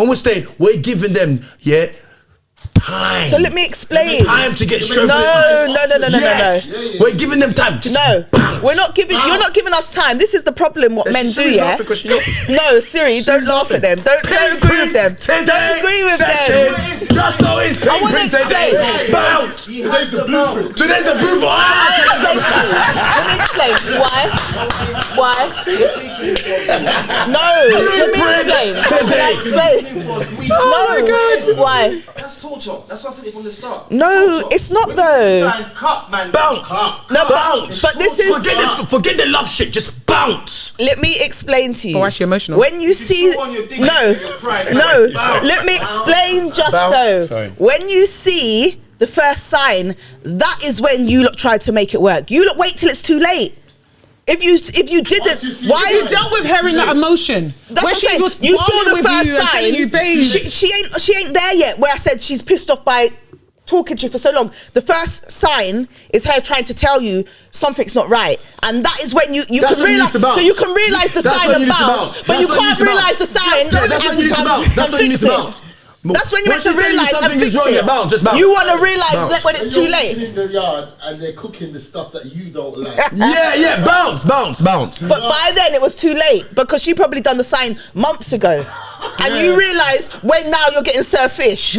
we're staying, we're giving them time. So let me explain. Time to get strengthened. No. We're giving them time. Just we're not giving. You're not giving us time. This is the problem. What men do, yeah. No, Siri, don't laugh at them. Don't agree with them. Don't agree with them. Justo is I want to explain. Bounce. Today's the blueprint. Let me explain. Why? No. Let me explain. Oh my God. Why? That's torture. That's why I said it from the start. No, it's not though. Bounce. No, but this is... Forget the love shit. Just bounce. Let me explain to you. Oh, actually emotional. When you see... No. Let me explain, Justo. Sorry. When you see the first sign, that is when you lot tried to make it work. You lot wait till it's too late. If you didn't, why you dealt with her in that emotion? That's what I'm saying. You saw the first sign. She ain't there yet. Where I said she's pissed off by talking to you for so long. The first sign is her trying to tell you something's not right, and that is when you can realize. So you can realize the sign and bounce, but you can't realize the sign and fix it. That's when you meant to realise and fix it. You want to realise when it's too late. In the yard and they're cooking the stuff that you don't like. Bounce. But by then it was too late, because she probably done the sign months ago, and you realise when now you're getting served fish.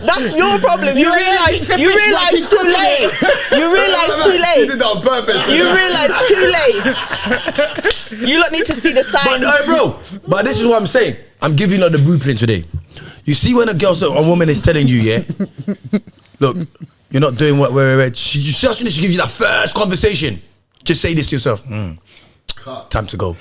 That's your problem. You realise too late. You realise too late. You did that on purpose. You realise too late. You lot need to see the signs. But but this is what I'm saying. I'm giving you the blueprint today. You see when a woman is telling you, look, you're not doing what you see as soon as she gives you that first conversation, just say this to yourself. Time to go.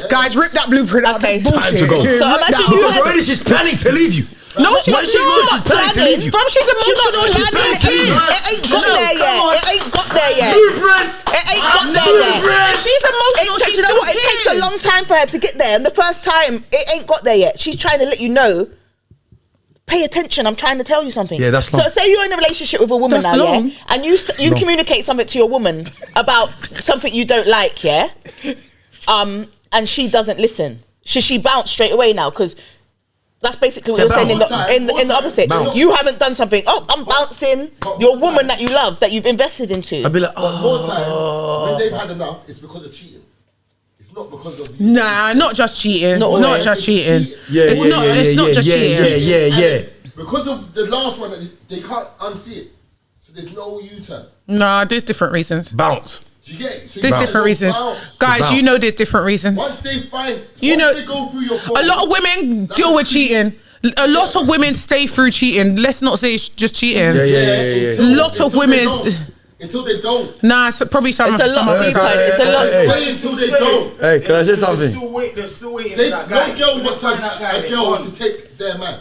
Guys, rip that blueprint out. Okay, time to go. So imagine already she's planning to leave you. No, she's not planning to leave you. She's emotional. She's planning. It ain't got there yet. It ain't got there yet. It ain't got there yet. She's emotional. You know what? It takes a long time for her to get there, and the first time it ain't got there yet. She's trying to let you know. Pay attention. I'm trying to tell you something. Yeah, that's long. So say you're in a relationship with a woman now, yeah, and you communicate something to your woman about something you don't like, yeah, and she doesn't listen. Should she bounce straight away now? Because that's basically what you're saying in the opposite. Bounce. You haven't done something. Oh, I'm bouncing your woman that you love, that you've invested into. I'd be like, more time, when they've had enough, it's because of cheating. It's not because of you. Nah, not just cheating. Not just cheating. It's not just cheating. Yeah. Because of the last one, they can't unsee it. So there's no U-turn. Nah, there's different reasons. Bounce. There's different reasons. Guys, you know there's different reasons. Once they find, they go through your phone, a lot of women deal with cheating. A lot of women stay through cheating. Let's not say it's just cheating. Yeah. A lot of women. Until they don't. Nah, it's probably some. It's a lot deeper. It's a lot. Until they don't. Hey, can I say something? They're still waiting They, for that guy. no girl wants Find that guy, a they girl can't. to take their man.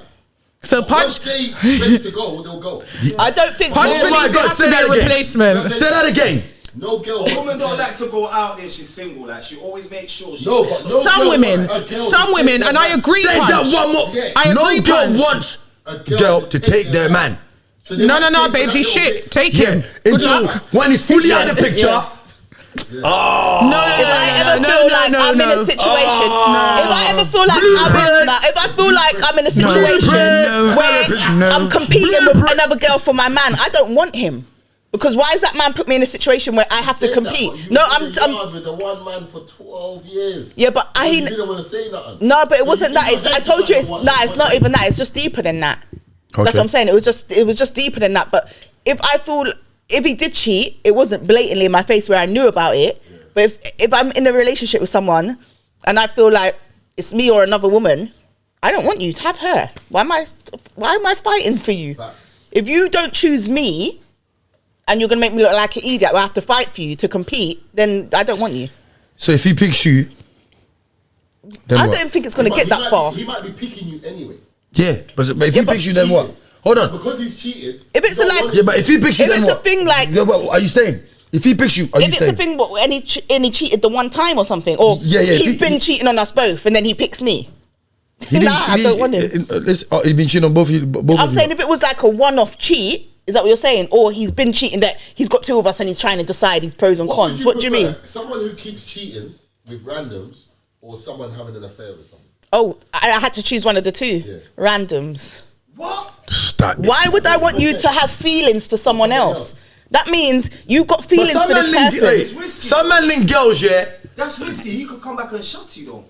So Once punch. they ready to go, they'll go. I don't think. Punch Oh for my needs God, to say be that a again. replacement. Say that again. No girl A wants woman to don't take like to go out there. She's single. Like she always makes sure. She No, but no Some girl women, wants a girl some to women, take and their I man. agree. Say that Punch. one more. Yeah. I No agree, girl Punch. wants girl to take their man. So they No, might no, say babes, for he's that little shit. bit, Take Yeah. him. Good Until luck. when he's fully out of the picture. Yeah. No, If I ever feel like I'm in a situation, if I ever feel like I'm in a situation No. where No. I'm competing with another girl for my man, I don't want him. Because why is that man put me in a situation where I have to said compete? that, but No, you was in the yard with the one man for 12 years. Yeah, but You didn't want to say nothing. No, but it So wasn't you that. didn't I told you it's identify it's not even that. It's just deeper than that. Okay. That's what I'm saying. It was just deeper than that. But if he did cheat, it wasn't blatantly in my face where I knew about it. Yeah. But if I'm in a relationship with someone and I feel like it's me or another woman, I don't want you to have her. Why am I fighting for you? Facts. If you don't choose me and you're gonna make me look like an idiot, I have to fight for you to compete, then I don't want you. So if he picks you, then I what? don't think it's gonna But get he that might far. He might be picking you anyway. Yeah, but if Yeah, he but picks you, then what? Hold on. Because he's cheated. If it's you don't like- want Yeah, him. but if he picks you, If then it's a what? thing like- Yeah, but are you staying? If he picks you, are you If it's staying? a thing, and he cheated the one time or something, or Yeah, yeah, he's he- been cheating on us both, and then he picks me. He Nah, I don't want him. He's been cheating on both of you. I'm saying if it was like a one-off cheat, is that what you're saying? Or he's been cheating, that he's got two of us and he's trying to decide his pros and cons. What do you mean? prefer? Someone who keeps cheating with randoms or someone having an affair with someone? Oh, I had to choose one of the two. Yeah. Randoms. What? Why would I want you to have feelings for someone else? That means you've got feelings for this person. Some man link girls, yeah. That's risky. He could come back and shut you though.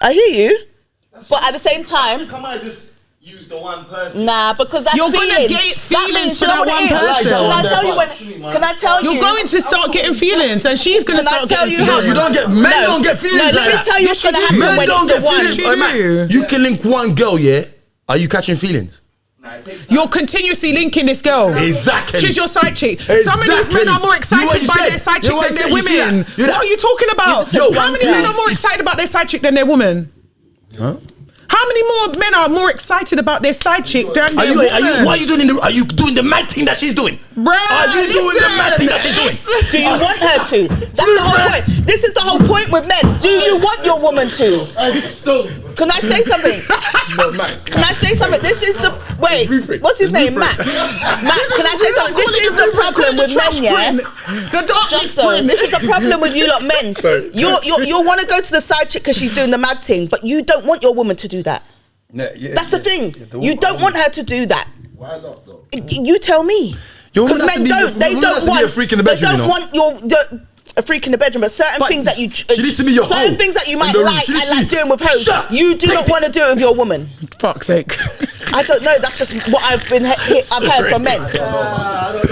I hear you, That's but at the risky. same time, Come on, just use the one person. nah, because that's You're gonna feelings. get That feelings means, for you know that what it one is? person. Can I tell you when? Sweet, man. Can I tell you? You're going to start getting feelings, and she's gonna Can I start tell getting you how- feelings. You don't get men No. don't get feelings No, like let me that. tell you what's Yes, gonna you happen do. Men when don't it's the get one. feelings. You Hey, man, do. you can link one girl, yeah. Are you catching feelings? Nah, it takes You're continuously linking this girl. Exactly. She's your side chick. Some of these Exactly. men are more You excited what you by said. their side You chick what than you their said. You see women. that? You What that- are you talking about? just said one How many girl. men are more excited about their side chick than their woman? Huh? How many more men are more excited about their side chick than their woman? What are you doing? Are you doing the mad thing that she's doing? Bruh, Are you doing the mad thing that she's doing? listen. Do you want her to? That's the whole point. This is the whole point with men. Do you want your woman to? And still, Can I say something? no, man. Can I say something? This is the wait. What's his name? Mack. Mack. Can I say something? This is the problem with men, yeah. The darkness Justo, print. this is the problem with you lot men. Sorry. You want to go to the side chick because she's doing the mad thing, but you don't want your woman to do that. That's the thing. You don't want her to do that. Why not though? You tell me. Your Because woman has men to be don't. the- They your woman don't has to be want. a freak in the They bedroom, don't you know? want a freak in the bedroom, but certain But things that you. she needs to be your certain hoe things that you in might the room. like. She needs I like to be- doing with hoes. Shut up. You do not want to do it with your woman. Fuck's sake. I don't know. That's just what I've heard from men.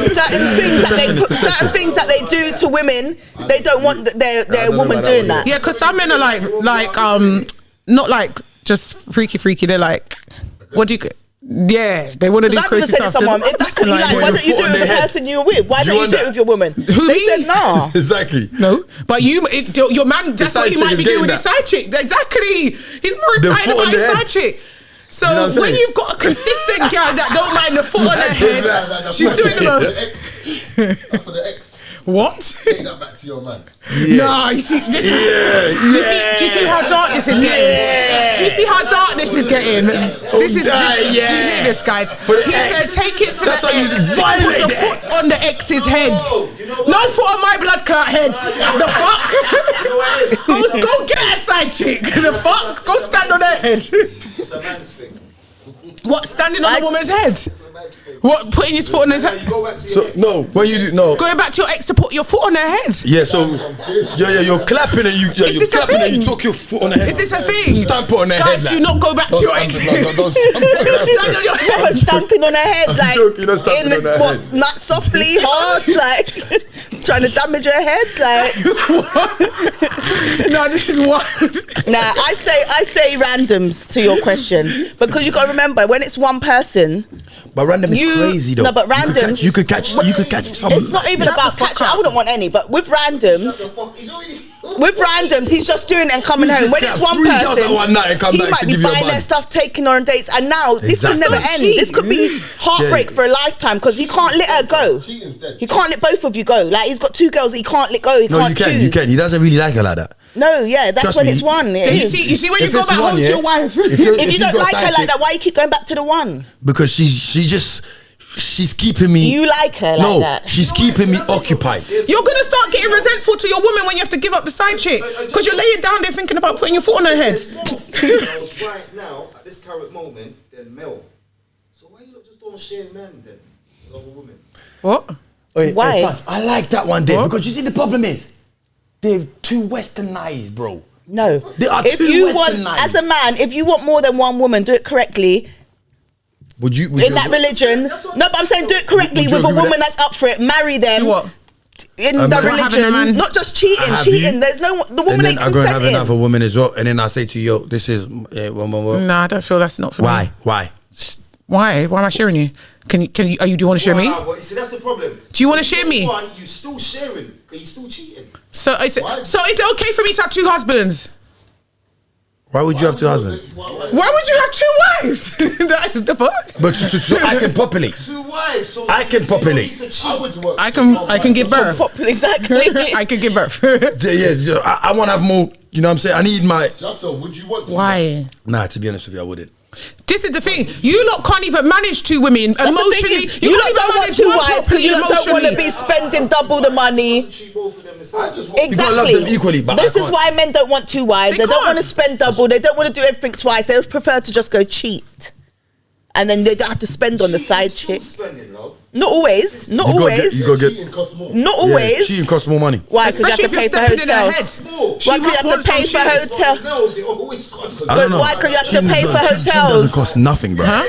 Certain things that they do to women, they don't want their know woman about doing that that. Yeah, because some men are like not like just freaky. They're like, what do you? Yeah, they want to do Because I would have crazy said to stuff. someone, if that's what you like, why don't you do it with the person you're with? Why don't you do it with your woman? Who, They me? said no. Exactly. No, but your man, that's side what he chick might is be getting doing with his that. side chick. Exactly. He's more The excited foot about on his the head. side chick. So You know what I'm when saying? you've got a consistent girl that don't mind the foot on her head, she's doing the most. That's for the ex. What? Take that back to your man. No, you see, this is. Do you see how dark this is getting? Do you see how dark this is getting? This is. Do you hear this, guys? He says, take it to That's the why you ex. just Put violate the the foot on the ex's head. you know No what? foot on my blood clot head. The fuck? You know what it is? Go get a side chick. The fuck? Go stand on her head. It's a man's thing. What? Standing on a woman's head? It's a man's thing. What? Putting his foot on his You head? go back to So your ex. no, when you do no. Going back to your ex to put your foot on her head? Yeah, so you're clapping and you're this a clapping and thing? you took your foot on the head. Is this a thing? Stamp it on her Guys, head. do not go back to your ex. Don't stamp it. Stand on your Proper head. stamping on her head, I'm like joking, not stamping on her what? head. Not softly, hard, like trying to damage her head, like. No, this is wild. Nah, I say randoms to your question because you got to remember when it's one person, But random is crazy though. No, but randoms. You could catch someone. It's not even about catching. I wouldn't want any, but with randoms. With randoms, he's just doing it and coming home. When it's one person, he might be buying their stuff, taking her on dates, and now this could never end. This could be heartbreak for a lifetime because he can't let her go. He can't let both of you go. Like he's got 2 girls, he can't let go. He can't choose. You can. He doesn't really like her like that. No, yeah, that's Trust when me. it's one. You see when you go back home to your wife. If you don't like her like that, why you keep going back to the one? Because she's keeping me. You like her like that? She's keeping me occupied. You're gonna start getting resentful to your woman when you have to give up the side chick because you're laying down there thinking about putting your foot on her head. There's more females right now at this current moment than male. So why you not just don't share men then with other women? What? Why? I like that one, Dave, because you see the problem is they're too westernized, bro. No. They are If too you want, westernized. as a man, if you want more than one woman, do it correctly. Would you In that religion. No, but I'm saying do it correctly Would you with a agree with woman that? that's up for it. Marry them. Do what? In the having a religion, man- not just cheating. Have Cheating. you? There's no. The And woman then ain't I go and have consenting. another woman as well, and then I say to you, yo, this is Nah, I don't feel that's not for me. Why? Why? Why am I sharing you? Can you? Do you want to share me? But see, that's the problem. Do you want to share me? One, you still sharing because you still cheating. So is it okay for me to have 2 husbands? Why would you have 2 husbands? Why would you have 2 wives? the fuck? But so I can populate. 2 wives. So I can so you don't populate. need to cheat. I can give birth. Exactly. I can give birth. Yeah, I want to have more. You know what I'm saying? I need my. Justo, would you want to? Why? Nah, to be honest with you, I wouldn't. This is the thing. You lot can't even manage 2 women That's emotionally. the thing is, you lot don't want 2 wives because you lot don't want to be spending double the money. Treat both of them the I same. just want You gotta love Exactly. them equally, but This I is can't. why men don't want 2 wives. They They don't can't. want to spend double. They don't want to do everything twice. They prefer to just go cheat, and then they don't have to spend on the side Still chick. spending, love. Not always. Not You gotta always. you gotta get. cheating costs more. Not Yeah, always. cheating costs more money. Why? Because you Especially have to pay if for you're stepping in her head. hotels. More. Why? Because you have to pay for hotel. Males, it always costs. But why? Because you have to pay for Cheating doesn't hotels. cost nothing, bro.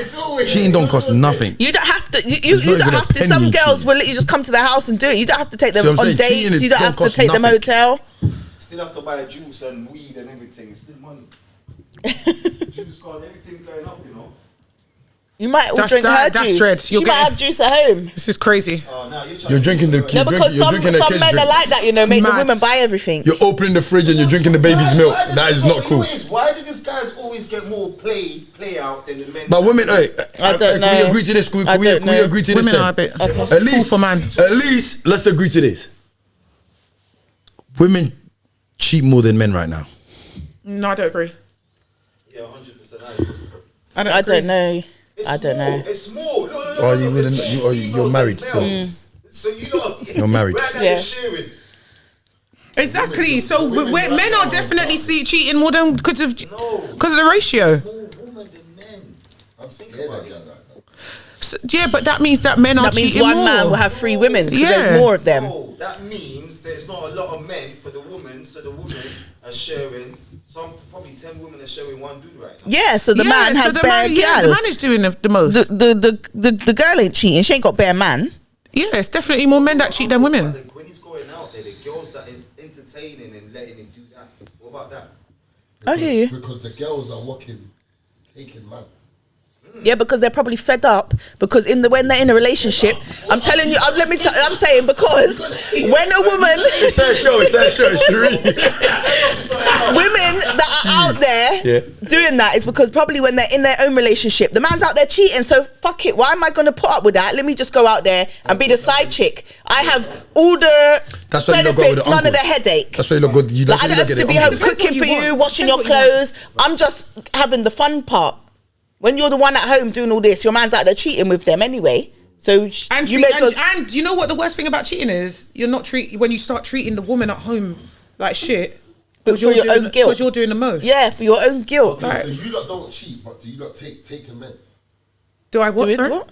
Cheating don't cost nothing. You don't have to. You There's not don't even a have to. penny Some in girls cheating. will let you just come to their house and do it. You don't have to take them See what I'm on saying? Cheating dates. You don't don't have to cost take them nothing. hotel. Still have to buy juice and weed and everything. It's still money. Juice card, everything's going up, you know. You might all That's drink that- her that's juice. dreads. She You'll might get- have juice at home. This is crazy. Oh, now You're drinking the No, you're because drinking the some kids' men drink. are like that, you know, make the Mad. women buy everything. You're opening the fridge and you're drinking the baby's milk. That is not cool. Why do these guys always get more play out than the men? But women, hey, I don't can we know. agree to this? Can we I don't know. agree to this? Women then? are a bit Okay. At least, for man. At least, let's agree to this. Women cheat more than men right now. No, I don't agree. Yeah, 100%. I I don't know. It's I don't know. It's more. No. Oh, you it's wouldn't- more you- oh, you're females married than still. males. So you know, You're married. Right now Yeah. you're sharing. Exactly. So men are definitely cheating more than because of the ratio. More women than men. I'm scared of that. So, yeah, but that means that men are That means cheating one more. man will have 3 women because Yeah. there's more of them. No, that means there's not a lot of men for the woman, so the woman are sharing. Probably 10 women are sharing one dude right now. Yeah, so the man has the bare man, gal. the man is doing the most. The girl ain't cheating. She ain't got bare man. Yeah, it's definitely more men that cheat than women. When he's going out there, the girls that are entertaining and letting him do that. What about that? I hear you. Because the girls are taking man. Yeah, because they're probably fed up. Because when they're in a relationship, I'm telling you, I'm saying because when a woman, It's her show. Sherine. women that are out there doing that is because probably when they're in their own relationship, the man's out there cheating. So fuck it. Why am I going to put up with that? Let me just go out there and be the side chick. I have all the That's why you don't go with benefits, the none of the uncles. headache. That's why you look good. You Like, I don't have to be home Depends cooking what for you you, want. washing your Depends what you clothes. I'm just having the fun part. When you're the one at home doing all this, your man's out there cheating with them anyway. So And you may as well. and you know what the worst thing about cheating is? You're not when you start treating the woman at home like shit. But for your own guilt. Because you're doing the most. Yeah, for your own guilt. Okay, so you lot don't cheat, but do you lot take a men? Do I what, Do it sorry? what?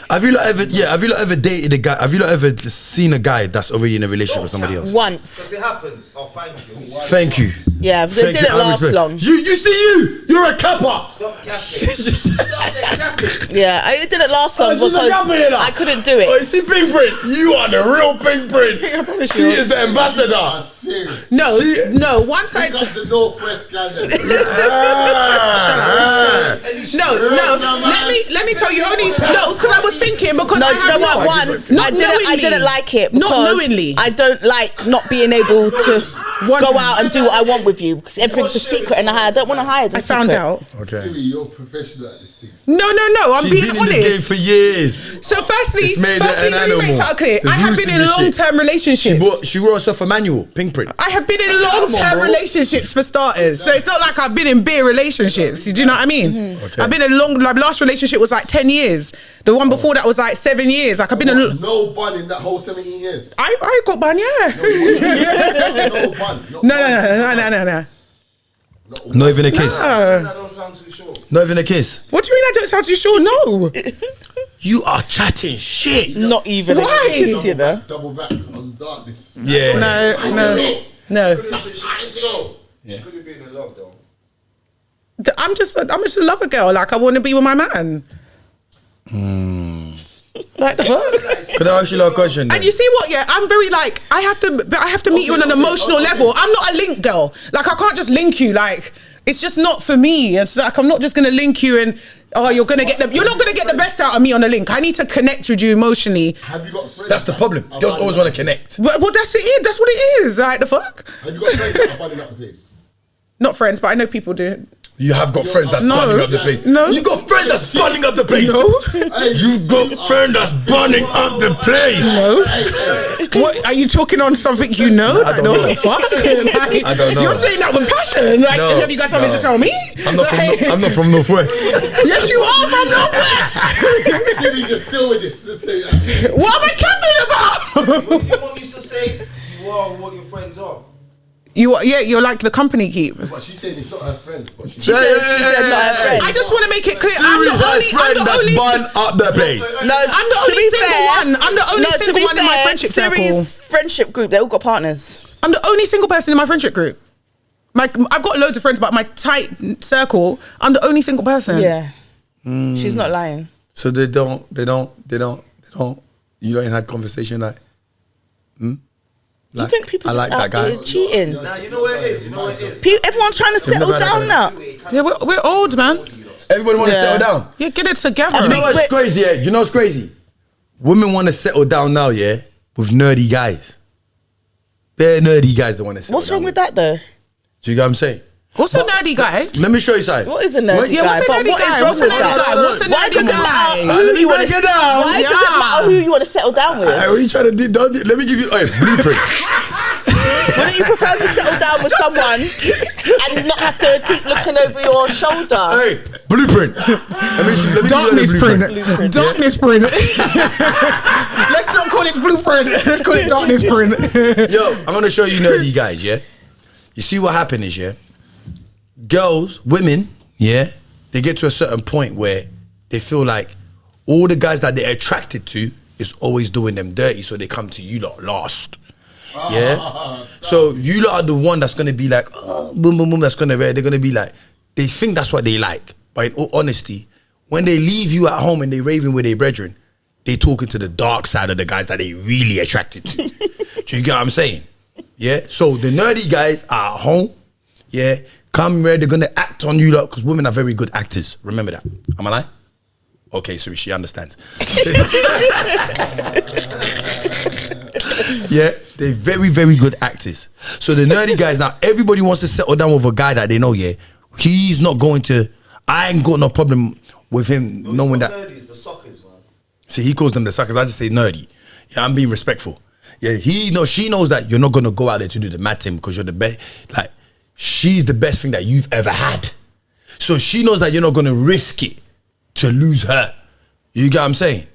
Have you lot ever dated a guy? Have you lot ever seen a guy that's already in a relationship with somebody else? Once. Because it happens. Oh, thank you. Thank you. Yeah, they Thank you. didn't I last respect- long. You see you're a kappa. Stop gapping. Stop that gapping. Yeah, it didn't last long She's a because kappa here now. I couldn't do Oh, you it. see Pink Print? You are the real Pink Print. She is the ambassador. I'm serious. No, once I... Pick up the Northwest guy then. At least Let me tell you only because I was thinking because No, I do you know what? have Once not I didn't like it because not knowingly. I don't like not being able to go out and do what I want with you because everything's a secret and I don't want to hide. I found out. Okay. Siri, you're professional at this thing. No. I'm She's being been honest. in this game for years. So firstly, It's made her an let me make animal. something clear. There's I have rules been in in this shit. long-term relationships. She wrote herself a manual, pink print. I have been in Come on, long-term bro. relationships for starters. So it's not like I've been in bare relationships. Do you know what I mean? Okay. I've been in my last relationship was like 10 years. The one before that was like 7 years. Like I've been in. No bun in that whole 17 years. I got bun, yeah. No bun. No. Not even a kiss. That don't sound too sure. Not even a kiss. What do you mean I don't sound too sure? No. You are chatting shit. Not even Why? a kiss, you know. Double back on darkness. Yeah. No. She could have been in love though. I'm just a lover girl. Like I want to be with my man. Like the fuck? Could I ask you a question then? And you see what? Yeah, I'm very like I have to meet you on an emotional level. I'm not a link girl. Like I can't just link you. Like it's just not for me. It's like I'm not just gonna link you and you're not gonna get the best out of me on a link. I need to connect with you emotionally. Have you got friends? That's the problem. Girls always want to connect. Well, that's it. That's what it is. Like the fuck? Have you got friends that are bunning up the place? Not friends, but I know people do. You have got friends that's No. burning up the place. No. You got friends that's burning up the place. No. You got friends that's burning up the place. No. What are you talking on something you know? I don't know. What the fuck? Like, I don't know. You're saying that with passion. Like, No, have you got something no. to tell me? I'm not from Northwest. Yes, you are from Northwest. Siri, you're still with this. Let's say that. What am I capping about? What your mom used to say, you are what your friends are. You're like the company keep. But she's saying it's not her friends. But She said not her friend. I just want to make it clear. Siri's her friend that's burned up the place. No, I'm the only single one. I'm the only single one in my friendship circle. Siri's friendship group, they all got partners. I'm the only single person in my friendship group. I've got loads of friends, but my tight circle, I'm the only single person. Yeah. She's not lying. So they don't. You don't even had conversation like, Do you think people I just like that out guy. there cheating? Nah, you know what it is. You know what it is. Everyone's trying to settle never had down now. Yeah, we're old, man. Everybody want to Yeah. settle down. Yeah, get it together. You know what's crazy? Yeah, you know what's crazy? Women want to settle down now, yeah, with nerdy guys. They're nerdy guys that want to settle What's down. wrong with that though? Do you get what I'm saying? What's a nerdy guy? Let me show you something. What is a nerdy Yeah, guy? what's a But nerdy what guy? is wrong What's a with nerdy that? guy? What's a Why nerdy does it guy? matter Let who me you want break to it down. Why does it matter who you want to settle down with? What are you trying to do? Let me give you a blueprint. Wouldn't you prefer to settle down with someone and not have to keep looking over your shoulder? Hey, blueprint. Let me Darkness give you print. the blueprint. Darkness print. Let's not call it blueprint. Let's call it darkness print. Yo, I'm gonna show you nerdy guys, yeah? You see what happened is, yeah? Girls, women, yeah, they get to a certain point where they feel like all the guys that they're attracted to is always doing them dirty, so they come to you lot last. Yeah? So you lot are the one that's gonna be like, oh, boom, boom, boom, that's gonna they're gonna be like, they think that's what they like. But in all honesty, when they leave you at home and they raving with their brethren, they talking to the dark side of the guys that they really attracted to. Do you get what I'm saying? Yeah? So the nerdy guys are at home, yeah, come here, they're gonna act on you lot, because women are very good actors. Remember that. Am I lying? Okay, so she understands. Yeah, they're very, very good actors. So the nerdy guys, now everybody wants to settle down with a guy that they know, yeah, he's not going to, I ain't got no problem with him knowing that. Nerdy is the suckers, man. See, he calls them the suckers, I just say nerdy. Yeah, I'm being respectful. Yeah, she knows that you're not going to go out there to do the mad thing because you're the best, like, she's the best thing that you've ever had. So she knows that you're not going to risk it to lose her. You get what I'm saying?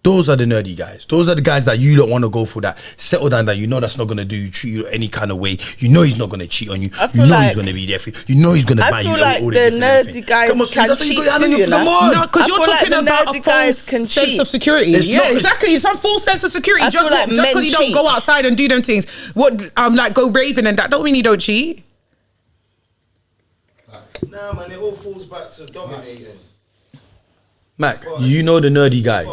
Those are the nerdy guys. Those are the guys that you don't want to go for that. Settle down that you know that's not going to do you, treat you any kind of way. You know he's not going to cheat on you. You know he's going to be there for you. You know he's going to buy you all I feel like the the nerdy guys Come on, can that's what cheat you got too, you know? Come on. No, because I you're feel like talking the about a nerdy guys false can sense cheat. of security. It's Yeah, not- exactly. It's some false sense of security. I Just feel like because men you don't cheat. go outside and do them things. What like go raving and that don't mean you don't cheat. Nah, man, it all falls back to dominating. Mac, you know the nerdy guys.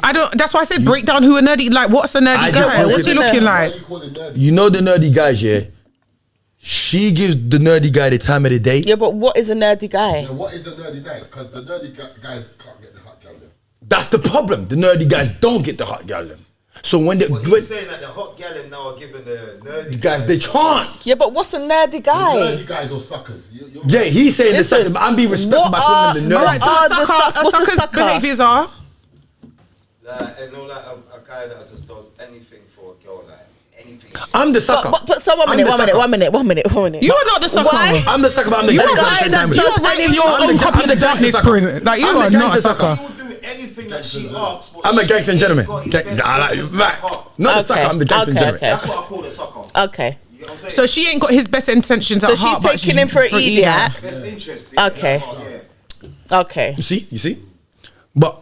I don't. That's why I said break down who a nerdy. Like, what's a nerdy I just guy? wanted What's he to- looking Why like? you call it nerdy? You know the nerdy guys, yeah? she gives the nerdy guy the time of the day. Yeah, but what is a nerdy guy? Yeah, what is a nerdy guy? Because the nerdy guys can't get the hot girl then. That's the problem. The nerdy guys don't get the hot gal. So when they Well, he's saying that the hot gal now are giving the nerdy guys the chance. Yeah, but what's a nerdy guy? The nerdy guys or suckers. You're Yeah, he's saying the Listen, sucker, but I'm being respectful by calling them the what nerdy. are the what's a sucker's sucker? behaviours are? Like, and no, like a guy that just does anything for a girl, like anything. I'm the sucker. But so one I'm minute, the sucker. one minute. You are not the sucker. Why? I'm the sucker, but I'm the You're gangster a at guy the that same time. does You're writing your I'm own the- copy I'm of the the darkness gangster print. Like, you I'm the are not a gangster sucker. He will do anything that she asks for. I'm a She gangster ain't gentleman. got his Gang- best I like- interests at Mack. heart. Not the Okay, sucker, I'm the gangster okay, gentleman. okay. That's what I call the sucker. Okay. You know what I'm saying? So she ain't got his best intentions So at heart. she's but taking she- him for an idiot. best interest. Okay. Yeah. Okay. You see? But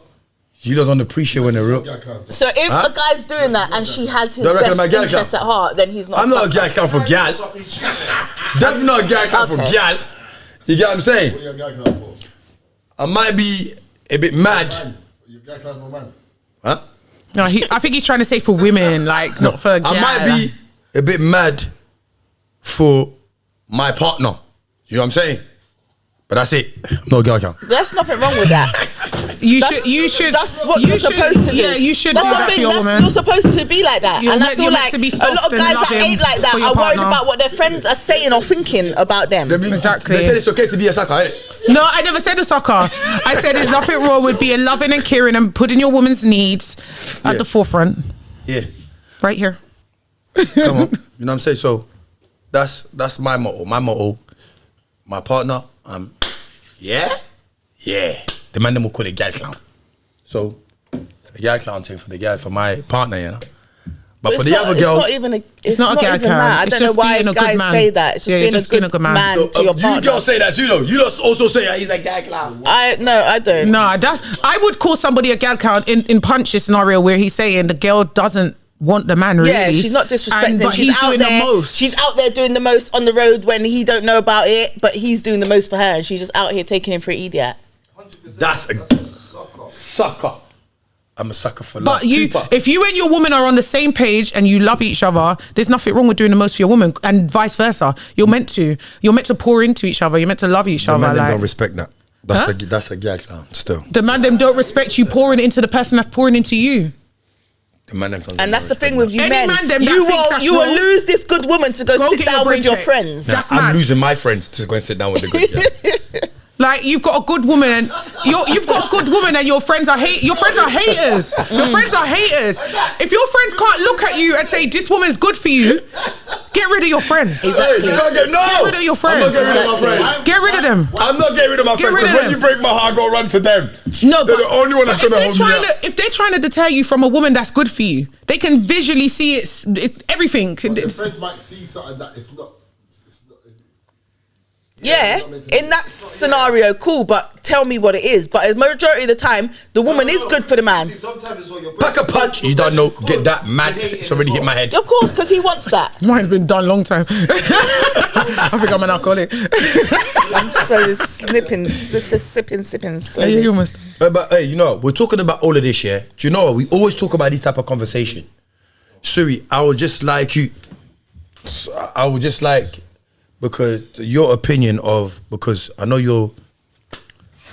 you don't appreciate when the real... girl can't. So if Huh? a guy's doing that and she has his Do you reckon I'm a best gal interests at count? heart, then he's not. I'm not a sucker. gal count for gal. Suck his cheek. Definitely not a gal count for Okay. gal. You get what I'm saying? What your girl can't for? I might be a bit mad. Man. Your girl can't for man. Huh? No, I think he's trying to say for women, like not for a gal. I might be a bit mad for my partner. You know what I'm saying? But that's it. No girl count. There's nothing wrong with that. You That's- should. That's what you you're should- supposed to do. Yeah, you should That's do what that I for think. your woman. You're supposed to be like that. You're And I meant- feel you're meant like to be a soft lot of and guys that loving ain't like that for your are worried partner. about what their friends are saying or thinking about them. Exactly. They said it's okay to be a sucker, innit? No, I never said a sucker. I said there's nothing wrong with being loving and caring and putting your woman's needs at Yeah. the forefront. Yeah. Right here. Come on. You know what I'm saying? So that's my motto. My motto, my partner, yeah. The man them will call it gal clown. So a gal clown thing for the gal, for my partner, you know. But for the other girl, it's not even a. It's not a not gal even clown. that. I It's don't know just why being a good guys man. say that. It's just Yeah, being, just being a good man. man so, to your you partner. girls say that too, though. You lot also say he's a gal clown. I don't. Nah, I would call somebody a gal count in Punch's scenario where he's saying the girl doesn't want the man really. Yeah, she's not disrespecting. But She's he's out doing there. the most. She's out there doing the most on the road when he don't know about it, but he's doing the most for her, and she's just out here taking him for an idiot. 100%. That's a sucker. sucker. I'm a sucker for love. But if you and your woman are on the same page and you love each other, there's nothing wrong with doing the most for your woman, and vice versa. You're meant to pour into each other. You're meant to love each the other. man them Like, don't respect that. That's a gal clown still. the man them don't respect you pouring into the person that's pouring into you. The man them don't And that's the respect thing with that. you Any men. man them that You thinks will that's you will wrong, lose this good woman to go sit get your down brain with your checked. friends. Nah, That's I'm mad. losing my friends to go and sit down with the good girl. Like you've got a good woman and you've got a good woman and your friends are haters. Your friends are haters. If your friends can't look at you and say this woman's good for you, get rid of your friends. Hey, you can't get rid of your friends. I'm not getting rid of my friends. Get rid of them. I'm not getting rid of my Get friends rid of because when them. you break my heart, I go run to them. No, They're the only one that's but gonna hold me up. If they're trying to deter you from a woman that's good for you, they can visually see everything. But your It's- friends might see something that it's not. Yeah, in that scenario, cool, but tell me what it is. But a majority of the time, the woman is good for the man. See, sometimes it's what you're Pack a punch. You don't know. Get that mad. It's already hit my head. Of course, because he wants that. Mine's been done long time. I think I'm an alcoholic. I'm so sipping slowly. You almost. But hey, you know, we're talking about all of this, yeah? Do you know what? We always talk about this type of conversation. Suri, I would just like you. I would just like, because your opinion of, because I know you're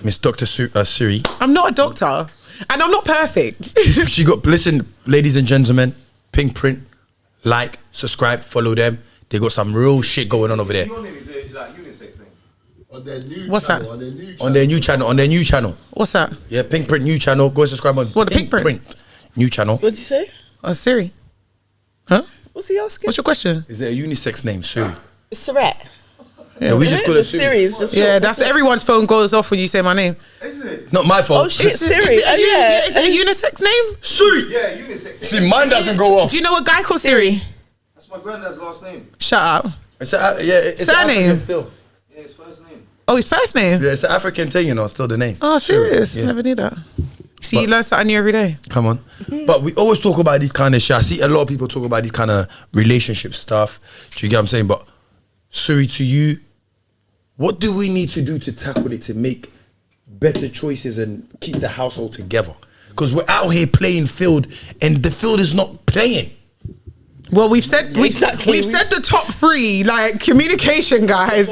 Miss Dr. Suri. I'm not a doctor, and I'm not perfect. She got, listen, ladies and gentlemen, Pink Print, like, subscribe, follow them. They got some real shit going on over there. Your name is like unisex thing. On their new What's channel, that? On their new channel. What's that? Yeah, Pink Print new channel. Go and subscribe on What, the Pink Print? new channel. What'd you say? Siri. Huh? What's he asking? What's your question? Is it a unisex name, Suri? It's Surette. Yeah, we just call it Just Suri. Siri is just Yeah, short. that's everyone's phone goes off when you say my name. Is it? Not my fault. Oh shit, Is it- Siri. Is it, Oh yeah. Is it a unisex name? Suri. Yeah, unisex. See, mine doesn't go off. Do you know a guy called Siri? That's my granddad's last name. Shut up. It's it's Surname? African still. Yeah, his first name. Oh, his first name? Yeah, it's an African thing, you know, still the name. Oh, serious? Yeah. Never knew that. See, you But- learn something new every day. Come on. But we always talk about this kind of shit. I see a lot of people talk about this kind of relationship stuff. Do you get what I'm saying? But Suri, to you, what do we need to do to tackle it to make better choices and keep the household together? Because we're out here playing field and the field is not playing. Well, we've said Exactly. we've said the top 3, like communication, guys.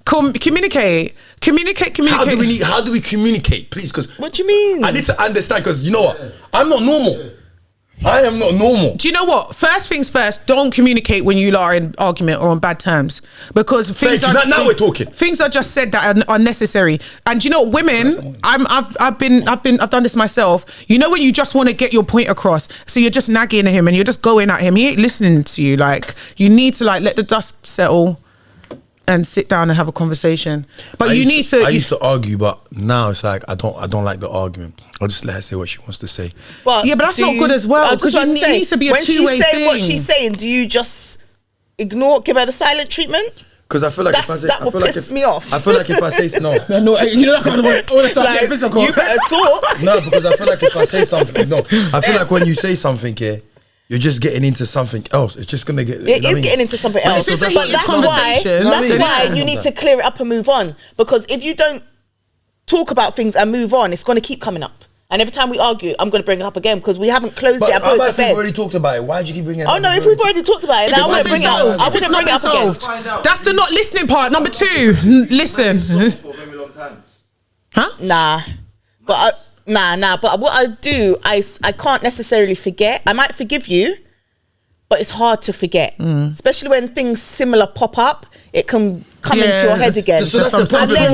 Communicate. How do we communicate, please? Because What do you mean? I need to understand. Because you know what, I'm not normal. I am not normal. Do you know what? First things first, don't communicate when you lot are in argument or on bad terms, because things Thank you. Now we're talking. Things are just said that are necessary. And you know, women, I've done this myself. You know, when you just want to get your point across, so you're just nagging at him and you're just going at him. He ain't listening to you. Like, you need to like let the dust settle and sit down and have a conversation. But I used to argue, but now it's like I don't like the argument. I'll just let her say what she wants to say. But yeah, but that's not good as well. Because it needs to be a two-way thing. When she's saying what she's saying, do you just ignore, give her the silent treatment? Because I feel like that will piss me off. I feel like if I say no, you know, like, physical. You better talk. No, because I feel like if I say something, I feel like when you say something, you're just getting into something else. It's just gonna get. It is getting into something else. But that's why you need to clear it up and move on. Because if you don't talk about things and move on, it's gonna keep coming up. And every time we argue, I'm gonna bring it up again because we haven't closed it. I put it to bed. We've already talked about it. Why did you keep bringing it up? Oh no, if we've already talked about it, now I wouldn't bring it up. I wouldn't bring it up again. That's the not listening part. Number 2, listen. For a very long time. Huh? Nah, but what I do, I can't necessarily forget. I might forgive you, but it's hard to forget, especially when things similar pop up. It can come into your head again. So that's the problem.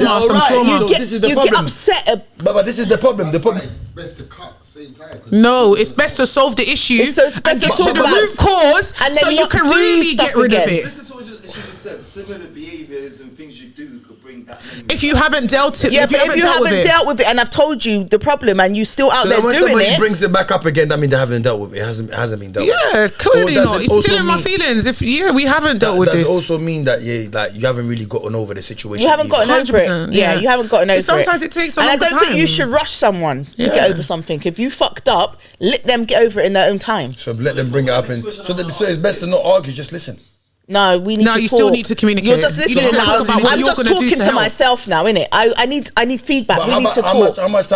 You get upset. But this is the problem. The problem. It's best to cut same time. No, it's best to solve the issue It's best and to get to talk the about root cause, and then so you not can do really stuff get rid of again. it. Listen to what she just said. Similar behaviours and things you do could bring that memory. If you haven't dealt it, Yeah, but if you haven't dealt with it, and I've told you the problem, and you still out So there then when doing somebody it, brings it back up again, that means they haven't dealt with it. It hasn't been dealt with. Yeah, clearly Or does not. it It's also still in my mean- feelings. We haven't dealt with Does this. it also mean that like you haven't really gotten over the situation? you haven't gotten over it. 100%, Yeah, yeah. you haven't gotten over it. Sometimes it takes a and I longer don't think you time. should rush someone to get over something. If you fucked up, let them get over it in their own time. So let them bring it up, and so it's best to not argue. Just listen. No, we need No, to you talk. still need to communicate. You're just You listening need to now. talk about what I'm you're just gonna do talking to to help. myself now, innit? I need feedback. But We need to talk. how much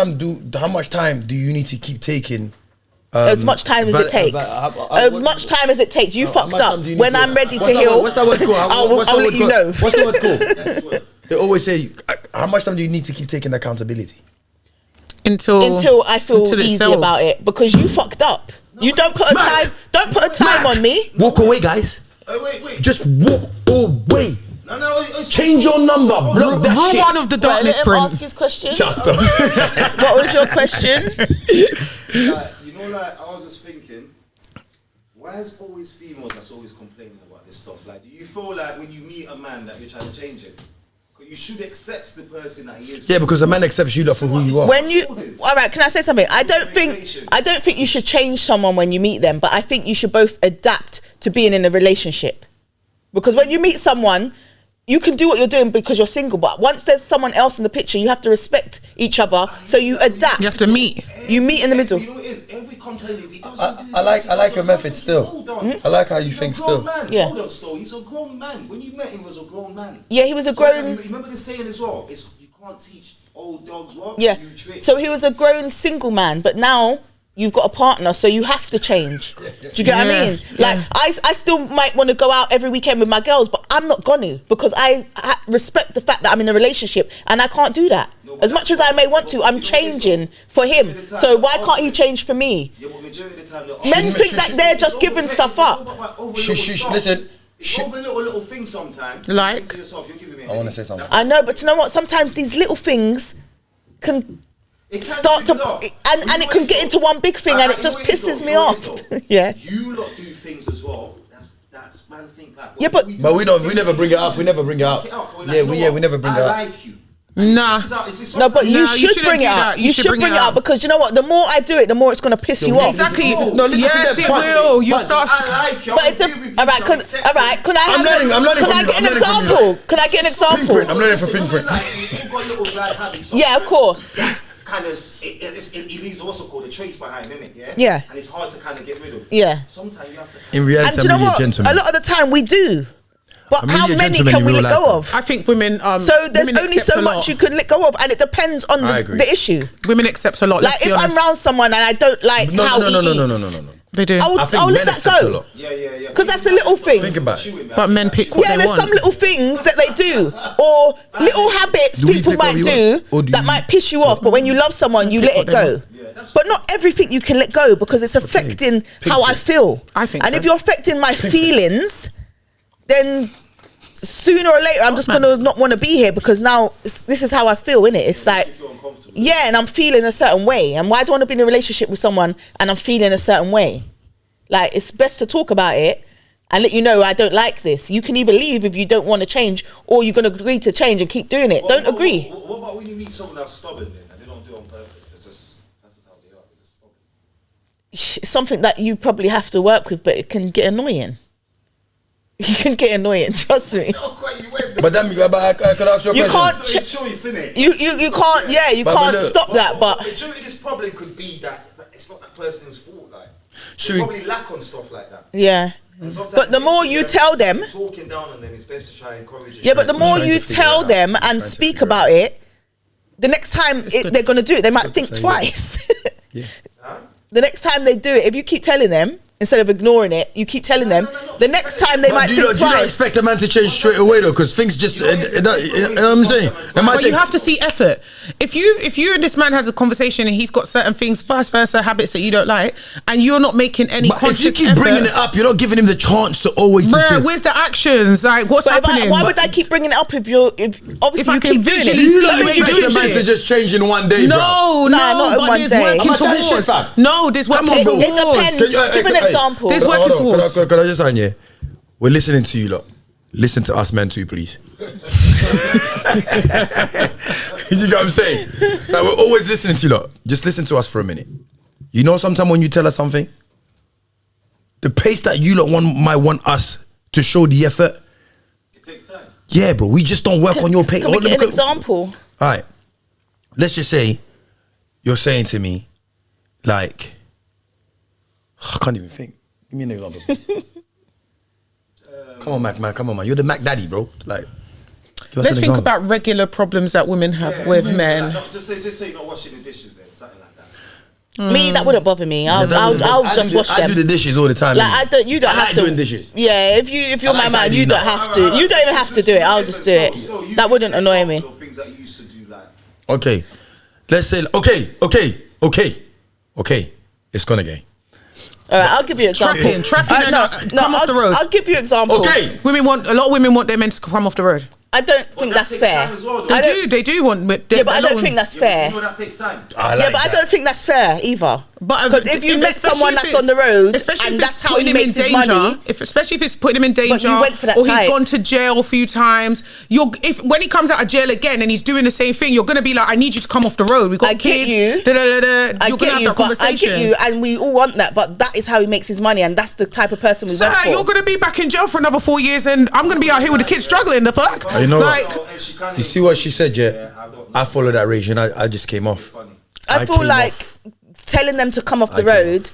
time do you need to keep taking? As much time as it takes. As much time as it takes. You fucked much up. time do you need When to- I'm ready to heal, What's that word called? I'll let you know. What's the word called? They always say, how much time do you need to keep taking accountability? Until I feel it's easy solved. about it, because you fucked up. You don't put a Mack, time on me. Walk away, guys. Wait. Just walk away. No. Change your number. Block that Rule shit. 1 of the Right, darkness let him print. ask his question. Justo. What was your question? Like, I was just thinking, why is always females that's always complaining about this stuff? Like, do you feel like when you meet a man that you're trying to change it? Because you should accept the person that he is. Yeah, because a man accepts you lot for who you are. When you, all right, can I say something? I don't think you should change someone when you meet them, but I think you should both adapt to being in a relationship. Because when you meet someone, you can do what you're doing because you're single, but once there's someone else in the picture, you have to respect each other, so you adapt. You have to meet. You meet in the middle. You know what it is? Every complaint is he doesn't do I this, he like your doesn't method do still. that. Hold on. I like how you He's think a grown still. Man. Yeah. Hold on, still. He's a grown man. When you met him, he was a grown man. Yeah, he was a Sometimes grown. You remember the saying as well? It's you can't teach old dogs what? Yeah. New tricks. So he was a grown single man, but now you've got a partner, so you have to change. Do you get what I Yeah, mean? Like, I still might want to go out every weekend with my girls, but I'm not gonna, because I respect the fact that I'm in a relationship and I can't do that. As much as I may want to, I'm changing for him. So why can't he change for me? Yeah, but majority of the time, Men think that they're just giving stuff up. Listen. It's over little things sometimes. Like? You think to yourself, you're giving me a I want to headache. say something. I know, but you know what? Sometimes these little things can It can start to, trigger off. and it can get into one big thing, and it just pisses me off. Yeah. You lot do things as well. That's man think like. Yeah, but- We never bring it up. We never bring it up. Yeah, we never bring it up. I like you. Nah. No, but you No, you should shouldn't bring do it up. that. You should bring it up, because you know what? The more I do it, the more it's gonna piss you off. Exactly. No, listen to Yes, them. it will. You start. I like you. But it's all right. Can I have? I'm learning Can from I you. get I'm an learning from you. example? Can I get an example? I'm learning for pinprint. Yeah, of course. Kind of, it leaves what's it called a trace behind, innit? Yeah. Yeah. And it's hard to kind of get rid of. Yeah. Sometimes you have to. In reality, And do you know I'm really a what? gentleman. A lot of the time we do. But I'm how really a many gentleman can in we real let life, go though. of? I think women. So there's women only accept so a much lot. you can let go of, and it depends on I agree. the issue. Women accept a lot. Like Let's be if I'm honest. around someone and I don't like how he eats, They do. I think I'll men let that accept a go. lot. Yeah. Because that's a little thing. Think about it. But men pick what Yeah, they there's want. some little things that they do, or little habits Do we people pick what might we do want? Or do that you- might piss you off. But when you love someone, you let it what they go. But not everything you can let go because it's affecting how I feel. I think and so. if you're affecting my feelings, then sooner or later I'm just gonna not want to be here because now this is how I feel, innit? It's like, yeah, and I'm feeling a certain way. And why do I want to be in a relationship with someone and I'm feeling a certain way? Like, it's best to talk about it and let you know I don't like this. You can either leave if you don't want to change, or you're going to agree to change and keep doing it. Don't agree. What about when you meet someone that's stubborn then, and they don't do it on purpose? That's just how they are. They're just stubborn. It's something that you probably have to work with, but it can get annoying. You can get annoying, trust me. But then, I can ask you a You question. can't It's his choice, isn't it? You can't, yeah, you But can't look, stop that, but the majority of this problem could be that it's not that person's fault. Like, So they we- probably lack on stuff like that. yeah. And sometimes But the more you tell them, talking down on them is best to try and encourage them. yeah, but the more trying you to figure tell it out. them Trying and to speak figure it about it, the next time they're going to do it, they might think to say twice. Huh? The next time they do it, if you keep telling them, instead of ignoring it, you keep telling them, the next time they might do you think not twice. expect a man to change straight away though? Because things just, you know what I'm saying? It might But you take- have to see effort. If you and this man has a conversation and he's got certain things, vice versa, habits that you don't like, and you're not making any But if conscious you keep effort, bringing it up, you're not giving him the chance to always. bruh, where's the actions? Like, what's But happening? why would I keep bringing it up if obviously If I you can keep doing it? visually You see lot you expect ain't a doing man to shit. just change in one day, bro. No, Nah, not in but one there's day. working I'm not telling towards. shit, fam. No, there's working Come on, bro. It depends. Give an example. There's Hold working on, towards. Could I just sign you? We're listening to you lot. Listen to us men too, please. You know what I'm saying? Like, we're always listening to you lot. Just listen to us for a minute. You know, sometimes when you tell us something, the pace that you lot might want us to show the effort. It takes time. Yeah, bro. We just don't work on your pace. Can we get an example? All right. Let's just say you're saying to me, like, I can't even think. Give me an example. Come on, Mack, man. Come on, man. You're the Mack daddy, bro. Like, give us Let's an think example. about regular problems that women have with men. Like, not, just say you're not washing the dishes then, something like that. Me, that wouldn't bother me. Yeah, I'll just wash I do them. the dishes all the time. Like, innit? you don't I have like to. doing dishes. Yeah, if you're I my like man, tidying you don't up. have to. You don't even have to do it. I'll just do it. That wouldn't annoy me. Things that you used to do, like, Okay. Let's say, okay. It's gonna go. All right, I'll give you an example. Trapping, come off the road. I'll give you an example. Okay. A lot of women want their men to come off the road. I don't think that that's takes fair. time as well, though. They do want. Yeah, but I don't think that's fair. You know that takes time. Yeah, but I don't think that's fair either. Because if you met especially someone if that's it's- on the road especially and if that's it's how he putting him makes in his danger, money, especially if it's putting him in danger, you went for that or type. he's gone to jail a few times, when he comes out of jail again and he's doing the same thing, you're gonna be like, I need you to come off the road. We've got I get kids. you. You're gonna have that but I conversation. get you, and we all want that. But that is how he makes his money, and that's the type of person we So want for. you're gonna be back in jail for another 4 years, and I'm gonna be out here with the kids struggling. The fuck? You know like, You see what she said, yeah? I followed that rage and I just came off. I feel came like off. telling them to come off the road,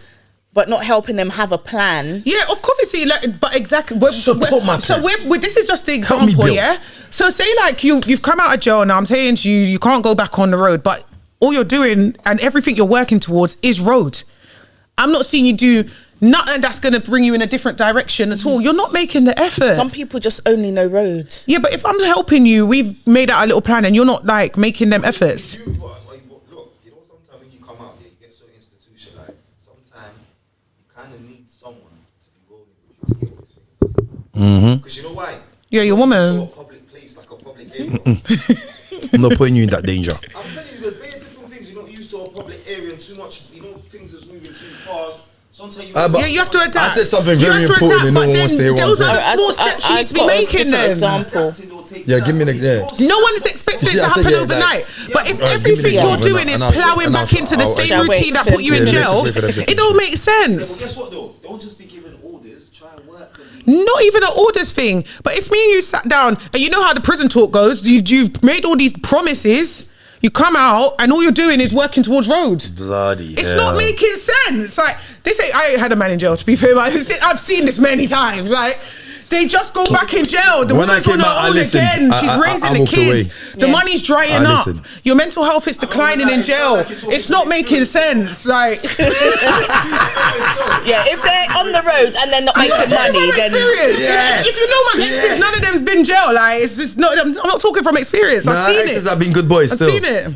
but not helping them have a plan. yeah, of course, see, like, but exactly. Support my so plan. this is just the Help me example, build. yeah. So say like you've come out of jail now. I'm saying to you, you can't go back on the road, but all you're doing and everything you're working towards is road. I'm not seeing you do nothing that's going to bring you in a different direction at all. You're not making the effort. Some people just only know road. Yeah, but if I'm helping you, we've made out a little plan, and you're not like making them efforts. Look, you know, sometimes when you come out there, you get so institutionalized. Sometimes you kind of need someone to be rolling with you to get these things done. Because you know why? Yeah, your So woman. a public place, like a public area. I'm not putting you in that danger. I'm telling you, there's very different things. You're not used to a public area and too much, you know, things that's moving too fast. Sometimes you but Yeah, you have to adapt. I said something You very have to important adapt, and no but one wants to hear then what I'm those are saying. the small steps you need to be making then. Example. Yeah, give me the- yeah. No one is expecting You see, it to I said, happen yeah, overnight. like- But if Alright, give me the everything you're example doing is and I'll- plowing and back I'll- into the I'll- same Shall I wait routine that for put you in them to- jail, wait for them to it don't make Well, sense. guess what though? Don't just be giving orders. Try and work and be. Not even an orders thing. But if me and you sat down and you know how the prison talk goes, you've made all these promises. You come out and all you're doing is working towards roads. Bloody It's hell. not making sense. Like I ain't had a man in jail, to be fair, but I've seen this many times. Like They just go back in jail. The When I woman's on came out, her I own listened. again. She's I raising the walked kids. away. The money's drying I up. listened. Your mental health is declining in jail. It's not making sense. Like, Yeah, if they're on the road and they're not making money, then If you know my exes, none of them's been jail. Like, it's not. I'm not talking from experience. I've seen exes it. have been good boys I've still. seen it.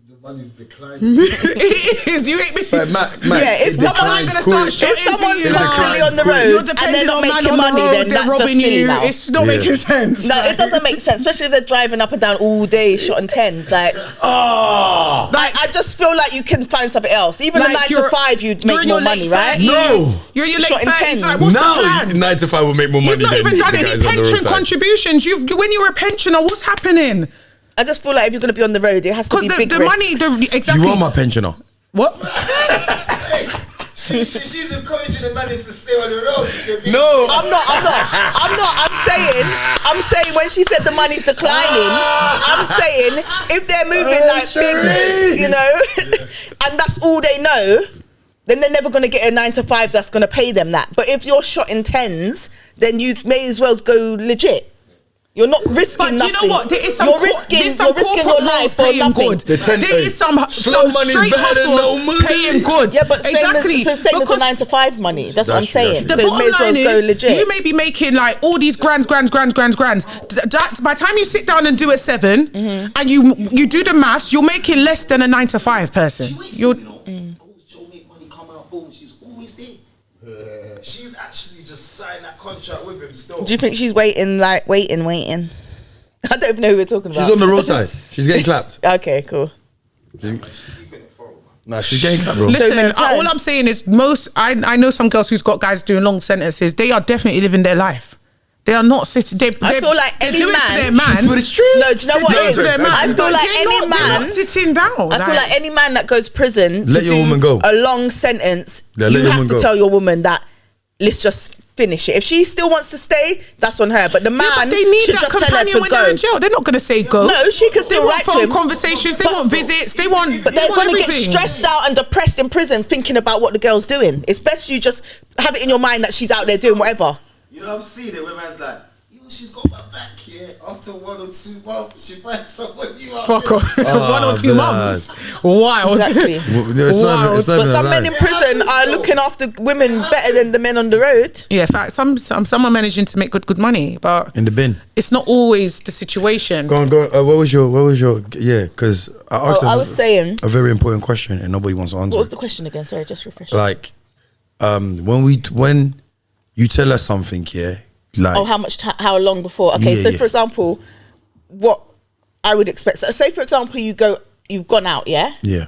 The money's declining. It is. You ain't been. But Mack, Yeah, if it someone's declines gonna quick. start if someone's It constantly declines on the quick. road You're and depending they're not on man making on the money, road, then they're that's just robbing silly you. now. It's not making sense. No, it doesn't make sense, especially if they're driving up and down all day, shot and tens. Like, I just feel like you can find something else. Even Like, a 9 to you're- 5, you'd you're make in more your money, late right? 30s. No. You're in your late Shot in 30s. tens. Like, what's the Now, plan? 9 to 5 will make more money You've not than even done the any guys on the pension roadside. contributions. When you were a pensioner, what's happening? I just feel like if you're going to be on the road, it has to be Because big the risks. money, exactly. You are my pensioner. What? She's encouraging the man to stay on the road. No. I'm not. I'm saying when she said the money's declining, I'm saying if they're moving like Sherine. big, you know, and that's all they know, then they're never going to get a 9 to 5 that's going to pay them that. But if you're shot in tens, then you may as well go legit. You're not risking But do nothing. you know what? There is some you're risking your life for paying nothing. good. The 10 There is some money's street better than no hustles money. paying good. Yeah, but same exactly. as the Because 9 to 5 money. That's what I'm That's true, saying. that's the So you bottom may as well line go is, legit. you may be making like all these grands. By the time you sit down and do a 7, Mm-hmm. and you do the maths, you're making less than a 9 to 5 person. You're She'll make money come out, boom, she's always there. She's actually just signed that contract with him still. Do you think she's waiting? I don't even know who we're talking about. She's on the roadside. She's getting clapped. Okay, cool. Nah, she's getting clapped, bro. Listen, many times. all I'm saying is I know some girls who's got guys doing long sentences. They are definitely living their life. They are not sitting. I feel like any doing it for man- their man. For the streets. No, do you know what it is? Their man. I feel But like they're any not- they're man. not sitting down. I feel like any man that goes prison Let to your do woman go. a long sentence, Yeah, let you your have woman to go. tell your woman that let's just finish it. If she still wants to stay, that's on her. But the man Yeah, but they need should that just tell her companion to when they're go. in jail. They're not going to say go. No, she can still They want write to phone him. conversations. They But- want visits. They want. But they're going to get stressed out and depressed in prison thinking about what the girl's doing. It's best you just have it in your mind that she's out there doing whatever. You know, I've seen it where man's like, yo, she's got my back here. After 1 or 2 months, she finds someone new out Fuck there. off. 1 or 2 months. Wild. Exactly. Wild. But some men in prison are looking after women better than the men on the road. Yeah, in fact, some are managing to make good money, but In the bin. it's not always the situation. Go on. What was your? Yeah, because I asked I was saying, a very important question and nobody wants to answer. what was it. the question again? Sorry, just refresh. Like, when you tell us something, yeah, like, Oh, how long before? Okay, Yeah, so yeah. for example, what I would expect. So say for example, you've gone out, yeah, yeah,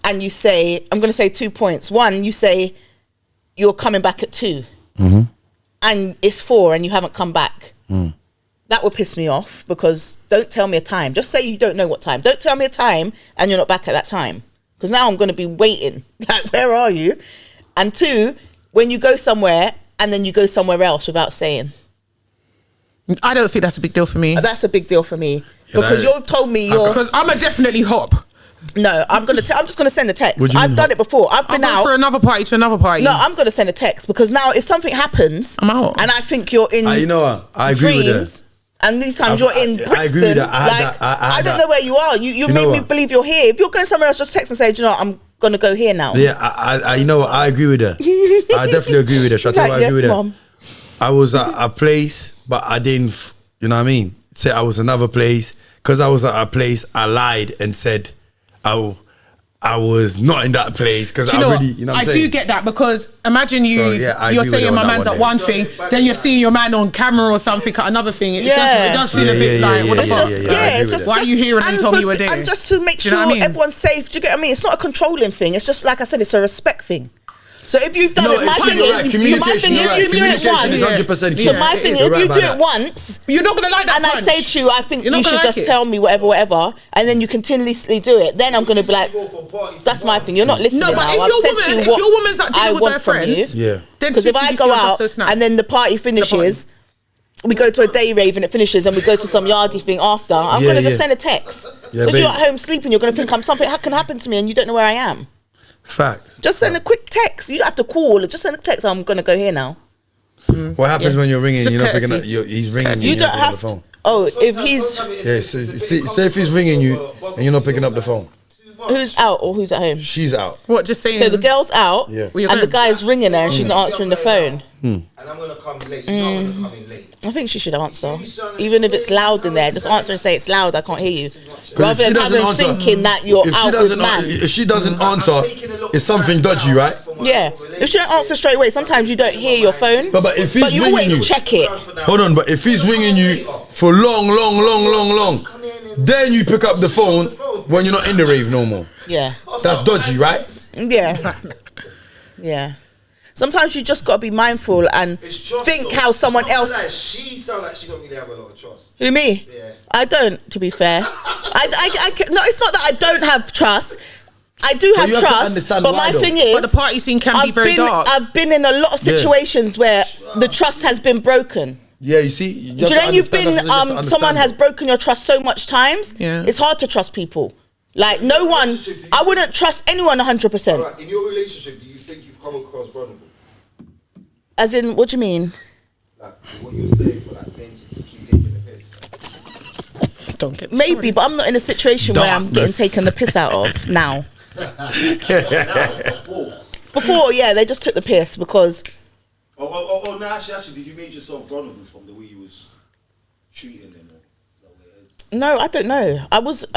and you say, I'm going to say 2 points. One, you say you're coming back at 2, and it's 4, and you haven't come back. That would piss me off because don't tell me a time. Just say you don't know what time. Don't tell me a time and you're not back at that time because now I'm going to be waiting. Like, where are you? And 2, when you go somewhere and then you go somewhere else without saying. I don't think that's a big deal for me. That's a big deal for me Yeah, because that is. you've told me you're. Because I'm a definitely hop. No, I'm just gonna send a text. What do you I've mean done hop? it before. I've I'm been going out. for another party to another party. No, I'm gonna send a text because now if something happens, I'm out. and I think you're in. You know what? I agree with dreams, that. And these times I you're in agree with Brixton. that. I had Like, that. I had I don't that. know where you are. You know made me what? believe you're here. If you're going somewhere else, just text and say, do you know what, I'm gonna go here now. Yeah, I you know what? I agree with that. I definitely agree with that. Shall I tell you Like, what I agree with yes, that? Mom. I was at a place, but I didn't. You know what I mean? Say I was another place because I was at a place. I lied and said I was not in that place because Do I you know really. what? You know what I'm I saying? do get that because imagine you, So, yeah, I you're agree with saying you my on that man's one at then. one thing, then you're seeing your man on camera or something at another thing. It Yeah. does feel Yeah, a bit yeah, like, yeah, what the It's yeah, fuck? just, yeah, I agree it's with just. that. Why are you here and then and tell me for- you were there? And just to make Do you know sure what I mean? everyone's safe. Do you get what I mean? It's not a controlling thing. It's just like I said. It's a respect thing. So if you've done No, it, my it's thing you're is, right. so my Communication, thing you're is, right. you do it Communication is once. 100% So key. my thing is, You're if right you about do that. it once, You're not going to like that and I punch. say to you, I think You're not you should gonna just like it. tell me whatever, and then you continuously do it. Then I'm going to be like, that's my thing. You're not listening. No, but now. if I've your said woman, to you if what your woman's at I dinner with want her from you. friends, Yeah. then Because if I TTGC go or Just out a Snap. and then the party finishes, we go to a day rave and it finishes, and we go to some yardie thing after, I'm Yeah, going to just yeah. send a text. Yeah, Because you're babe. at home sleeping, you're going to think something can happen to me and you don't know where I am. Fact. Just send a quick text. You don't have to call. Just send a text. I'm going to go here now. What happens when you're ringing? It's You're just not picking up. courtesy. He's ringing. You you're don't not picking up have the phone. to. Oh, if he's Yeah, say if he's ringing you and you're not picking up the phone, who's out or who's at home. she's out. What? Just saying. So the girl's out, Yeah. Where you and the going? guy's ringing her, and she's not answering the phone. And I'm gonna come late. You know I'm gonna come in late. I think she should answer, even if it's loud in there. Just answer and say it's loud. I can't hear you, rather than having thinking that you're if she out with doesn't, man. if she doesn't answer, it's something dodgy, right? Yeah, if she don't answer straight away, sometimes you don't hear your phone. But if he's But you ringing always you, check it. hold on. But if he's ringing you for long, then you pick up the phone when you're not in the rave no more. Yeah, That's dodgy, right? yeah, yeah. Sometimes you just gotta be mindful and think how someone else. She sound like she don't really have a lot of trust. Who, me? Yeah. I don't, to be fair. No, it's not that I don't have trust. I do have you have to trust, understand but why, my though. thing is, But the party scene can be very dark. I've been in a lot of situations where the trust has been broken. Yeah, you see. Do you know you've been someone has broken your trust so much times? Yeah. It's hard to trust people. Like no one, I wouldn't trust anyone 100%. Alright, in your relationship, do you think you've come across vulnerable? As in, what do you mean? Like what you're saying for like men to just keep taking the piss. Don't get Maybe, but I'm not in a situation where I'm getting Darkness. taken the piss out of now. Before. Before, yeah, they just took the piss because Oh, no, actually, did you make yourself vulnerable from the way you was treating them? Or is that what it is? no, I don't know. I was.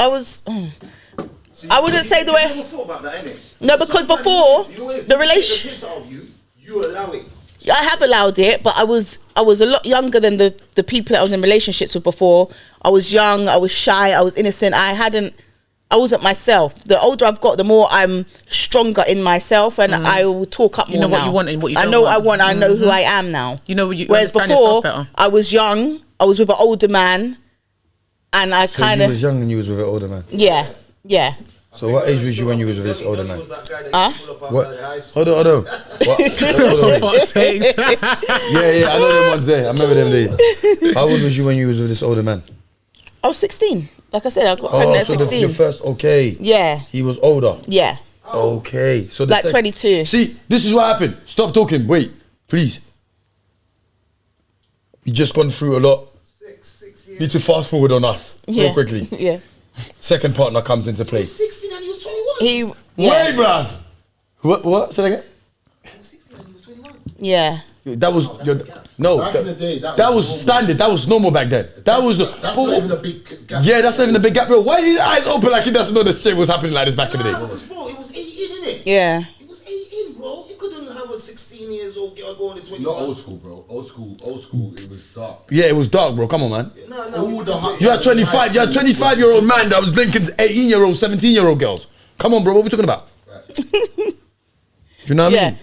So I wouldn't say the way- You never thought about that, innit? No, because Sometimes before, you know, if the they take relation- piss out of you, you allow it. I have allowed it, but I was a lot younger than the people that I was in relationships with before. I was young, I was shy, I was innocent. I wasn't myself. The older I've got, the more I'm stronger in myself, and I will talk up more. You know what now. you want and what you I don't know want. what I want. I know who I am now. You know, you Whereas understand before, yourself better. I was young. I was with an older man, and I So kind you was of young and you was with an older man. yeah. So what age was you when you was with this older man? Was that guy that Huh? used to pull up What? outside high school? Hold on. What? Hold on. Fuck's sakes. Yeah, I know them ones there. I remember them days. How old was you when you was with this older man? I was 16. Like I said, I got pregnant at so 16. your first, okay. Yeah, He was older. yeah. Okay. So the Like 22. See, this is what happened. Stop talking. Wait, please. We just gone through a lot. 6 years. Need to fast forward on us Yeah. real quickly. Yeah. Second partner comes into play. 16 and he was 21. Wait, bruv. What? Say that again? He was 16 and he was 21. Yeah. That was no. Back in the day, that that was was normal. standard. That was normal back then. That was That's not even a big gap. yeah. That's not even a big gap, bro. Why is his eyes open like he doesn't know the shit was happening like this back in the Nah, day? because bro, it was 18, innit? Yeah. It was 18, bro. You couldn't have a 16 years old girl going to 21. Not old school, bro. Old school, it was dark. Yeah, it was dark, bro. Come on, man. No, All the hot- You had 25. You had 25-year-old man that was linking 18-year-old, 17-year-old girls. Come on, bro. What are we talking about? Do you know what I Yeah. mean?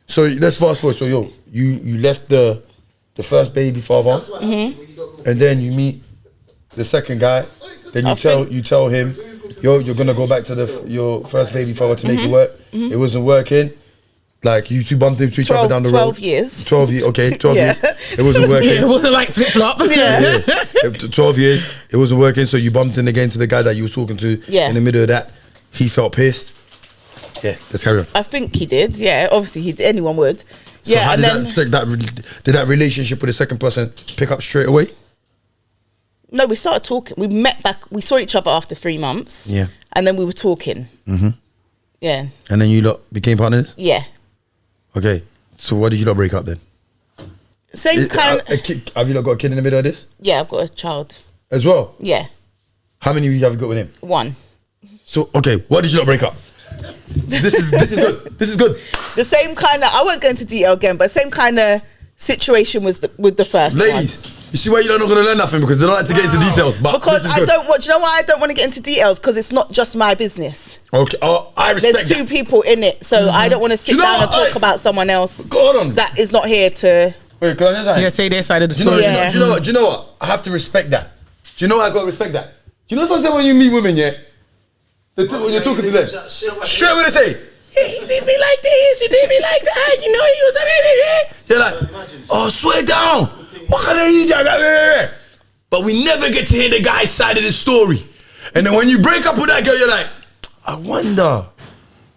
So let's fast forward. So you left the first baby father, That's what happened when you got and then you meet the second guy. Then you tell him, yo, you're gonna go back to your first baby father to make it work. It wasn't working. Like you two bumped into each other down the road. 12 years. 12 years. Okay, 12 Yeah. years. It wasn't working. Yeah, it wasn't like flip flop. Yeah. Yeah. 12 years, it wasn't working, so you bumped in again to the guy that you was talking to Yeah. in the middle of that. He felt pissed. Yeah, let's carry on. I think he did. Yeah, obviously he did. Anyone would. So Yeah, how and did then did that relationship with the second person pick up straight away? no, we started talking. We met back. We saw each other after 3 months. Yeah. And then we were talking. Mm-hmm. Yeah. And then you lot became partners? Yeah. Okay. So why did you lot break up then? Same kind. Have you lot got a kid in the middle of this Yeah, I've got a child. as well? Yeah, How many of you have you got with him? 1. So, okay, why did you lot break up? This is good. This is good. The same kind of. I won't go into detail again, but same kind of situation was with the first Ladies, one. you see why you're not going to learn nothing? Because they don't like to get into details. But Because this is I good. don't want. Do you know why I don't want to get into details? Because it's not just my business. Okay, I respect There's 2 that. people in it, so I don't want to sit You know down and what? talk about someone else Go on. that is not here to. Wait, can I say something? Yeah, say their side of the Do you know, story. Yeah. do you know what? Do you know what? I have to respect that. Do you know why I got to respect that? Do you know sometimes when you meet women, yeah, when you're talking to them, straight away they say, yeah, he did me like this, he did me like that, you know, he was a You're like, oh, swear down. What can I eat? But we never get to hear the guy's side of the story. And then when you break up with that girl, you're like, I wonder,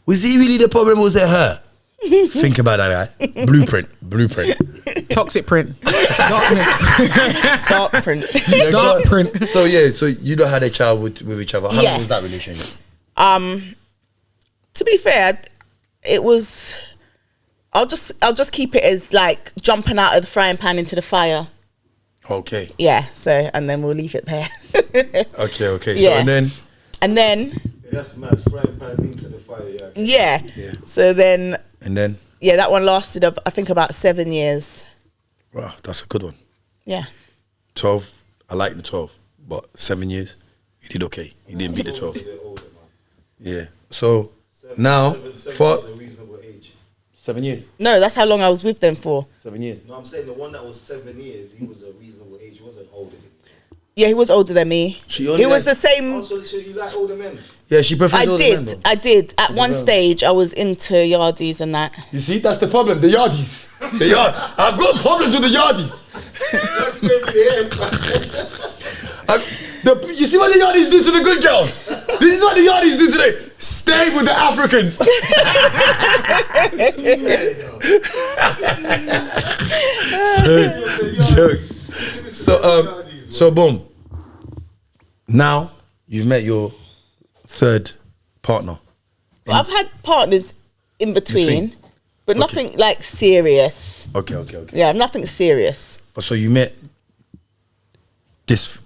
was he really the problem or was it her? Think about that guy. Blueprint. Toxic print. Darkness. Dark print. Dark print. So yeah, so you don't had a child with each other. How long was that relationship? To be fair, it was. I'll just keep it as like jumping out of the frying pan into the fire. Okay. Yeah. So and then we'll leave it there. Okay. Yeah. So and then. That's mad. Frying pan into the fire. Yeah. So then. And then. Yeah, that one lasted, I think, about 7 years. Wow, that's a good one. Yeah. 12. I like the 12, but 7 years, you did okay. You didn't beat the 12. Yeah. So now, for a reasonable age. 7 years. No, that's how long I was with them for. 7 years. No, I'm saying the one that was 7 years, he was a reasonable age. He wasn't older than you. Yeah, he was older than me. She only He was like- the same. Oh, so you like older men? Yeah, she prefers older men, though. I did. At one stage, I was into yardies and that. You see, that's the problem. The yardies. I've got problems with the yardies. That's good for him. You see what the yardies do to the good girls? This is what the yardies do today. Stay with the Africans. Jokes. So boom. Now you've met your third partner. I've had partners in between, but nothing like serious. Okay. Yeah, nothing serious. But so you met this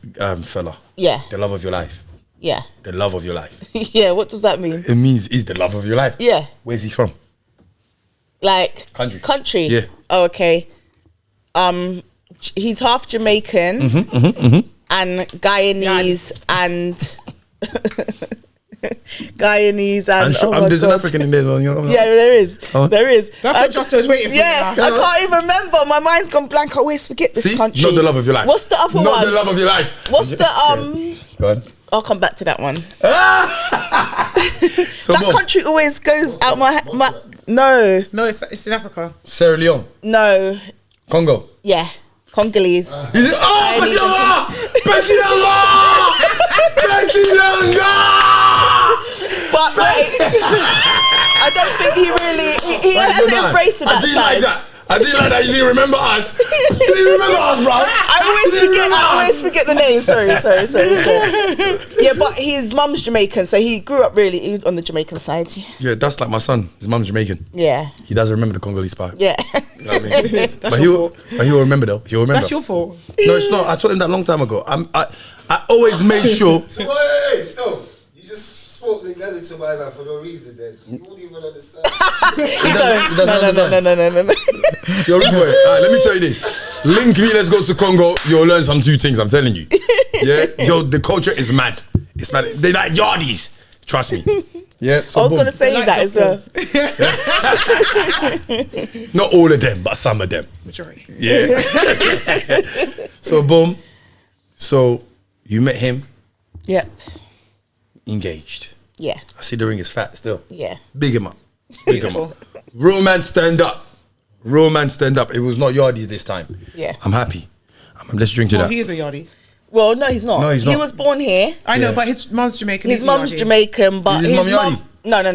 fella. Yeah, The love of your life. yeah. The love of your life. Yeah, what does that mean? It means he's the love of your life. Yeah. Where's he from? Like Country. Yeah. Oh, okay. He's half Jamaican and Guyanese and Guyanese and There's an African in there. Yeah, there is. Oh. There is. That's what Justo was waiting for. Yeah, now. I can't even remember. My mind's gone blank. I always forget this See? country. Not the love of your life. What's the other Not one? the love of your life. What's the Go on. I'll come back to that one. So That Mom, country always goes out my no, No, it's in Africa. Sierra Leone, no, Congo. yeah, Congolese. Is it? Oh, Betty But wait, I don't think he really he hasn't embraced that I didn't side. like that. I didn't like that. You didn't remember us. You didn't remember us, bro. I always forget the name. Sorry. Yeah, but his mum's Jamaican, so he grew up really on the Jamaican side. Yeah, that's like my son. His mum's Jamaican. Yeah. He doesn't remember the Congolese part. Yeah. You know what I mean? That's your fault. But he'll remember though. He'll remember. That's your fault. No, it's not. I told him that a long time ago. I always made sure. So wait, stop. You just spoke together to my man for no reason then. You wouldn't even understand. He doesn't understand. No. Yo, rude boy, let me tell you this. Link me, let's go to Congo. You'll learn some 2 things, I'm telling you. Yeah? Yo, the culture is mad. It's mad. They like yardies. Trust me. Yeah. So I was boom. going to say Like that as well. Not all of them, but some of them. Majority. Yeah. So boom. So you met him, Yep. engaged. Yeah. I see the ring is fat still. Yeah. Big him up. Big him up. Real man stand up. Real man stand up. It was not yardies this time. Yeah. I'm happy. Let's drink to Well, that. he is a yardie. Well, no, he's not. No, he's He not. was born here. I know, Yeah. but his mum's Jamaican. His he's a mum's yardie. Jamaican, but Is his his mum mum. No. His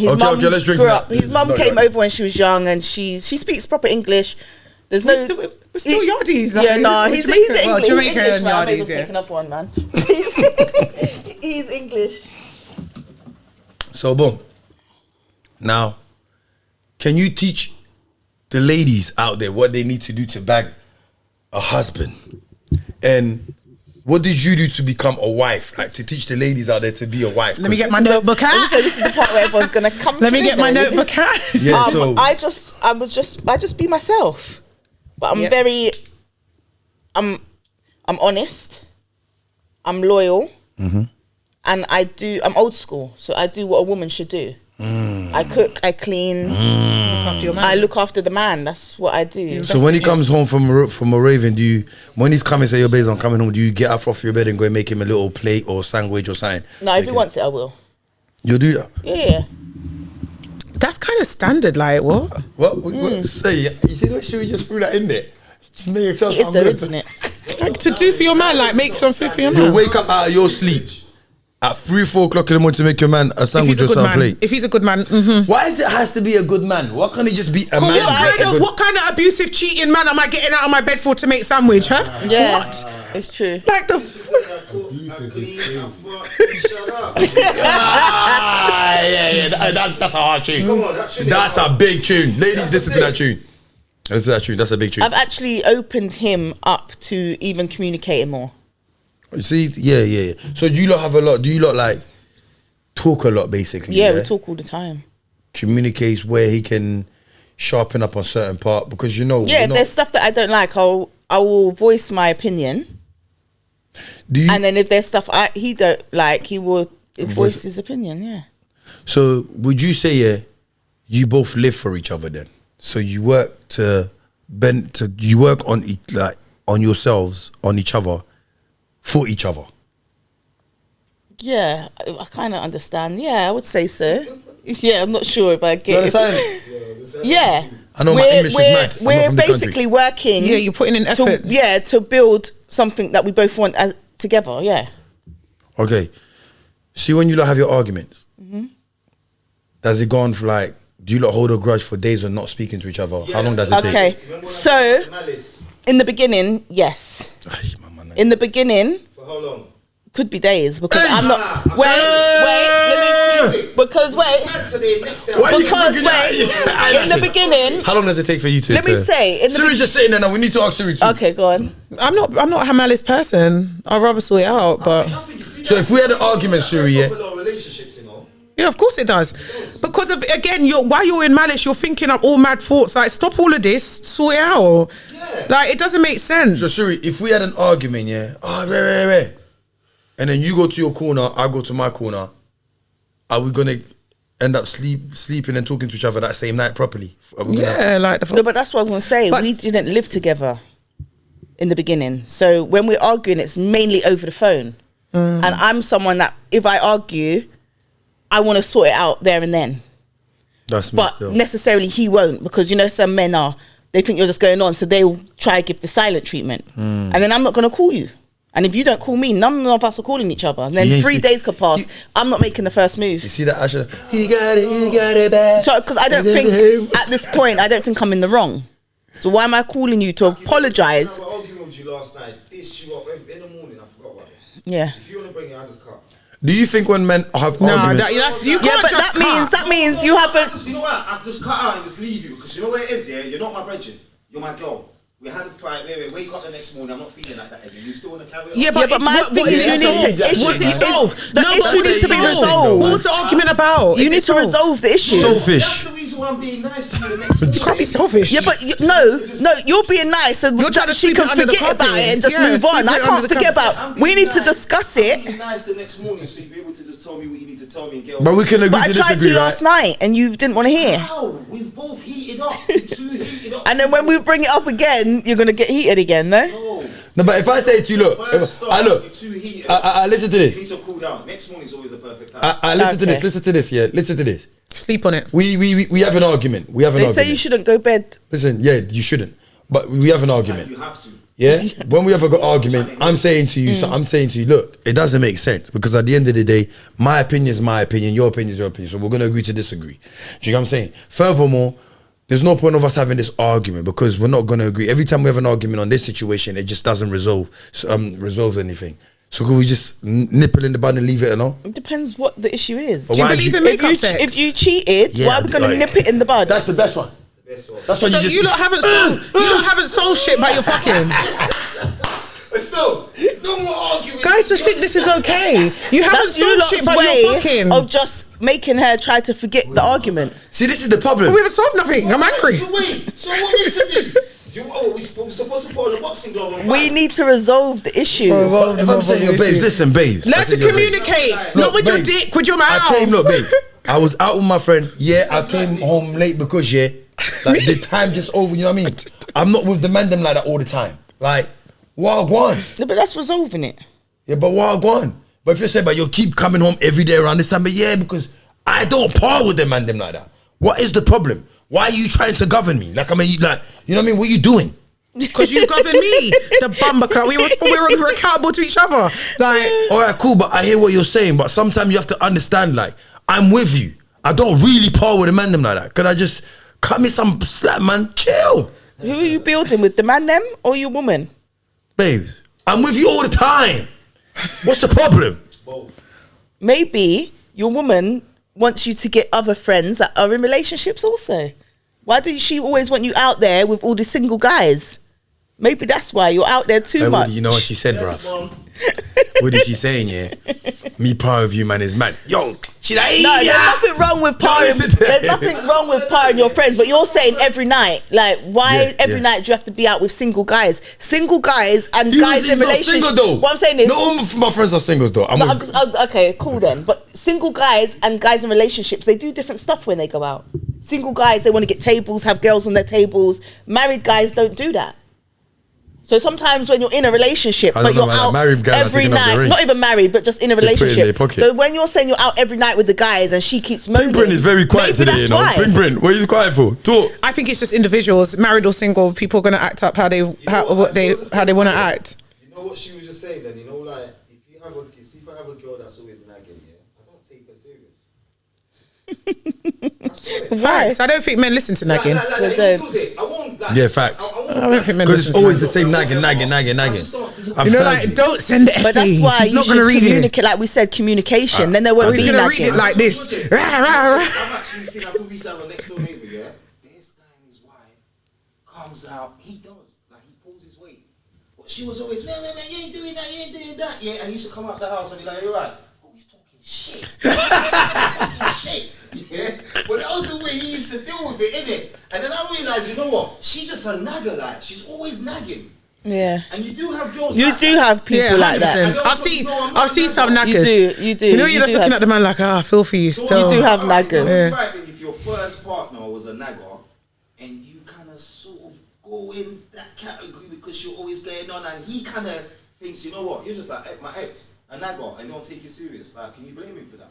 Okay, mum let's drink grew to up. that. His mum Not came yardie. over when she was young, and she speaks proper English. There's no. We're still yardies. Yeah, like, no, we're he's Jamaican. English. Well, Jamaican English, man. I may as yardies, well yeah. take another one, man. He's English. So boom. Now, can you teach the ladies out there what they need to do to bag a husband? And what did you do to become a wife? Like to teach the ladies out there to be a wife? Let me get my notebook So out. this is the part where everyone's gonna come. Let me through get my then. notebook out. Yeah, so I just be myself, but I'm Yep. very, I'm honest, I'm loyal, and I'm old school, so I do what a woman should do. I cook, I clean, Look after your man. I look after the man. That's what I do. so when he comes home from a raving, when he's coming, say your babe's I'm coming home, do you get up off your bed and go and make him a little plate or sandwich or something? No, if he wants it, I will. You'll do that? Yeah. That's kind of standard, like what? What say? You see what should we just threw that in there? Just make yourself It is sound though, good. isn't it? Like to do for your man, like make some food for your You man. wake up out of your sleep at 3-4 o'clock in the morning to make your man a If sandwich he's a or good something man. plate. If he's a good man. Why is it has to be a good man? Why can't he just be a man? What kind of abusive, cheating man am I getting out of my bed for to make sandwich, huh? Yeah, What? it's true. Like the... That's a hard tune. Come on, that tune. That's a big tune. Ladies, listen to that tune. Listen to that tune. That's a big tune. I've actually opened him up to even communicating more. You see, yeah. So do you lot have a lot? Do you lot like talk a lot, basically? Yeah, we talk all the time. Communicates where he can sharpen up on certain part because Yeah, if there's stuff that I don't like, I will voice my opinion. Do you? And then if there's stuff he don't like, he will voice his opinion. Yeah. So would you say you both live for each other then? So you work you work on on yourselves, on each other, for each other. Yeah, I kind of understand. Yeah, I would say so. Yeah, I'm not sure if I get it. Yeah. I know my English is mad. I'm not We're from the basically country. working. Yeah, you're putting in effort. To build something that we both want together. Yeah. Okay. See, when you lot have your arguments, does it go on for like, do you lot hold a grudge for days of not speaking to each other? How long does it take? Okay. So, in the beginning, yes. In the beginning, For how long? could be days because I'm not. Wait, let me explain. Because in the beginning. How long does it take for you to? Let me say. Siri's just sitting there now. We need to ask Siri too. Okay, go on. I'm not a malice person. I'd rather sort it out, but... So if we had an argument, Siri, yeah. Relationships, you know. Yeah, of course it does. Because of, again, while you're in malice, you're thinking up all mad thoughts. Like, stop all of this, sort it out. Yeah. Like, it doesn't make sense. So Siri, if we had an argument, yeah, rare. And then you go to your corner, I go to my corner. Are we gonna end up sleeping and talking to each other that same night properly? Yeah, like No, but that's what I was going to say. But- We didn't live together in the beginning. So when we're arguing, it's mainly over the phone. And I'm someone that if I argue, I want to sort it out there and then. That's me But still. necessarily he won't, because you know some men they think you're just going on, so they'll try to give the silent treatment. And then I'm not going to call you. And if you don't call me, none of us are calling each other. And then Yeah, 3 days could pass. I'm not making the first move. You see that, Asha? He got it back. So, because I don't think, at this point, I don't think I'm in the wrong. So why am I calling you to apologise? I was arguing with you last night. This you up in the morning. I forgot about it. Yeah. If you want to bring it, I just cut. Do you think when men have No, arguments... you Yeah, can't but just that means you haven't. You know what? I've just cut out and just leave you because you know what it is, yeah? You're not my brethren. You're my girl. We had a fight. Wake up the next morning. I'm not feeling like that again. You still want to carry on? Yeah, but my thing is you need to the issue needs to be resolved. What was the argument about? You need to resolve the issue. That's the reason why I'm being nice to you the next morning. You can't be selfish. Yeah, but no, you're being nice, so You're trying to she sweep can it under the forget about carpet. it and just Yeah, move on. sweep I it can't under the forget carpet. about. We need to discuss I'm it. being nice the next morning, so you'll be able to just tell me what you need to tell me and get on. But we can agree But I to tried disagree, to last night, and you didn't want to hear. How? We've both heated up. We're too heated up. And then when we bring it up again, you're gonna get heated again, no? No, but if I say to you, look, First start, look, you're too heated. I listen to You this. need to cool down. Next morning is always the perfect time. I listen to Okay. this. Listen to this. Yeah, listen to this. Sleep on it. We have an argument. We have an They argument. say you shouldn't go bed. Listen, yeah, you shouldn't. But we have an argument. You have to. Yeah. When we have a good argument, I'm saying to you, so I'm saying to you, look, it doesn't make sense because at the end of the day, my opinion is my opinion, your opinion is your opinion. So we're gonna agree to disagree. Do you know what I'm saying? Furthermore, there's no point of us having this argument because we're not gonna agree. Every time we have an argument on this situation, it just doesn't resolve anything. So could we just nipple in the bud and leave it alone? It depends what the issue is. But Do you why believe do in you- makeup sex? If you cheated, Yeah, why are we gonna like- nip it in the bud? That's the best one. Best one. That's when So you just you lot haven't sold shit by your fucking. But still, no more arguing. Guys just think this is okay. You haven't That's you sold lot's shit by your way fucking. of just making her try to forget the argument. See, this is the problem. We haven't solved nothing. I'm angry. So wait, so what we to do? We supposed to put on the boxing glove and We fight? need to resolve the issue. If I'm saying, yo, babes, listen, babes. Learn I to said, yo, babes. communicate, Look, not with your babe, dick, with your mouth. I came, look, babe. I was out with my friend. Yeah, I came home late because like the time just over. You know what I mean? I'm not with the man them like that all the time. Like, wagwan. No, but that's resolving it. Yeah, but wagwan. But if you say, but you keep coming home every day around this time, but yeah, because I don't par with the man them like that. What is the problem? Why are you trying to govern me? Like, I mean, you know what I mean? What are you doing? Because you govern me, the bumper club. We were accountable to each other. Like, all right, cool, but I hear what you're saying. But sometimes you have to understand, like, I'm with you. I don't really par with the man them like that. Could I just cut me some slack, man? Chill. Who are you building with, the man them or your woman? Babes, I'm with you all the time. What's the problem? Maybe your woman wants you to get other friends that are in relationships also. Why does she always want you out there with all the single guys? Maybe that's why you're out there too much. You know what she said, bruv? What is she saying, yeah? Me par with you, man, is mad. Yo, she's like, no, there's nothing wrong with parring. There's nothing wrong with parring your friends, but you're saying every night. Like, why every night do you have to be out with single guys? Single guys and guys in relationships. What I'm saying is, no, all my friends are singles though. Okay, cool then. But single guys and guys in relationships, they do different stuff when they go out. Single guys, they want to get tables, have girls on their tables. Married guys don't do that. So sometimes when you're in a relationship, but you're out every night, not even married, but just in a relationship. So when you're saying you're out every night with the guys and she keeps moaning. Bryn is very quiet today, you know. Bryn, what are you quiet for? Talk. I think it's just individuals, married or single, people are gonna act up how they want to act. You know what she was just saying then? You know, like if I have a girl that's always nagging, I don't take her serious. Facts. I don't think men listen to nagging. Yeah, facts. I don't think men listen. Because it's always the same nagging. You know, like, don't send the essay. But that's why He's you not gonna should read communicate, like we said, communication. Then there won't be nagging. He's gonna nagging. read it like this. I've actually seen we used to have a next door neighbour, yeah? This guy and his wife comes out, he does, like he pulls his weight. But she was always, man, you ain't doing that, yeah, and he used to come out the house and be like, you're right. Oh, he's talking shit. Yeah, but that was the way he used to deal with it, innit? And then I realised, you know what? She's just a nagger, like she's always nagging. Yeah. And you do have girls. You do have people like that. I've seen some naggers. You do. You know, you're just looking at the man like, I feel for you still. You do have naggers. Right, if your first partner was a nagger and you kind of sort of go in that category because you're always going on, and he kind of thinks, you know what? You're just like my ex, a nagger, and don't take you serious. Like, can you blame him for that?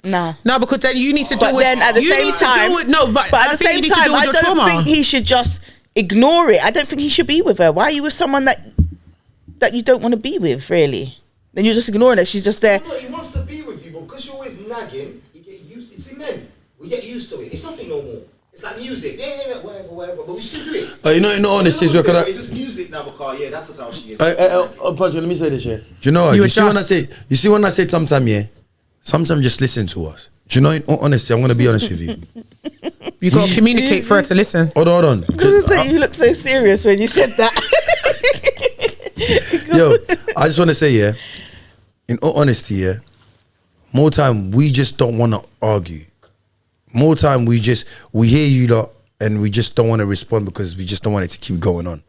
No, because then you need to deal with. Then at the same time, but at the same time, I don't think he should just ignore it. I don't think he should be with her. Why are you with someone that you don't want to be with, really? Then you're just ignoring her. She's just there. No, he wants to be with you, but because you're always nagging, you get used. It's in men. We get used to it. It's nothing no more. It's like music. Yeah, whatever. But we still do it. You know, in all honesty, it's just music now, because that's just how she is. Let me say this, yeah. Do you know what? You see when I say sometimes, sometimes just listen to us. Do you know, in all honesty, I'm going to be honest with you. You got to communicate for her to listen. Hold on. Because you look so serious when you said that. Yo, I just want to say, in all honesty, more time we just don't want to argue. More time we hear you lot and we just don't want to respond because we just don't want it to keep going on.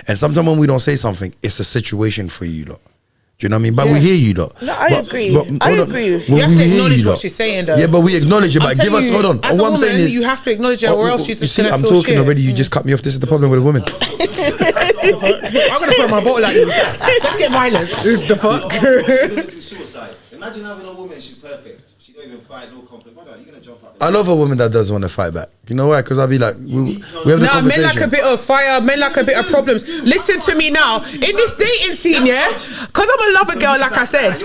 And sometimes when we don't say something, it's a situation for you lot. Do you know what I mean? But we hear you lot. No, I agree. I agree with you. You have to acknowledge what she's saying, though. Yeah, but we acknowledge it. But give us, hold on. As a woman, you have to acknowledge it, or else she's just gonna feel shit. I'm talking already. You just cut me off. This is the problem with a woman. I'm gonna throw my bottle at you. Let's get violent. The fuck? Suicide. Imagine having a woman. She's perfect. She don't even fight. No conflict. Brother, you're gonna jump out. I love a woman that does want to fight back. You know why? Because I'll be like, we have the conversation. Men like a bit of fire. Men like a bit of problems. Listen to me now. In this dating scene, because I'm a lover girl, like I said.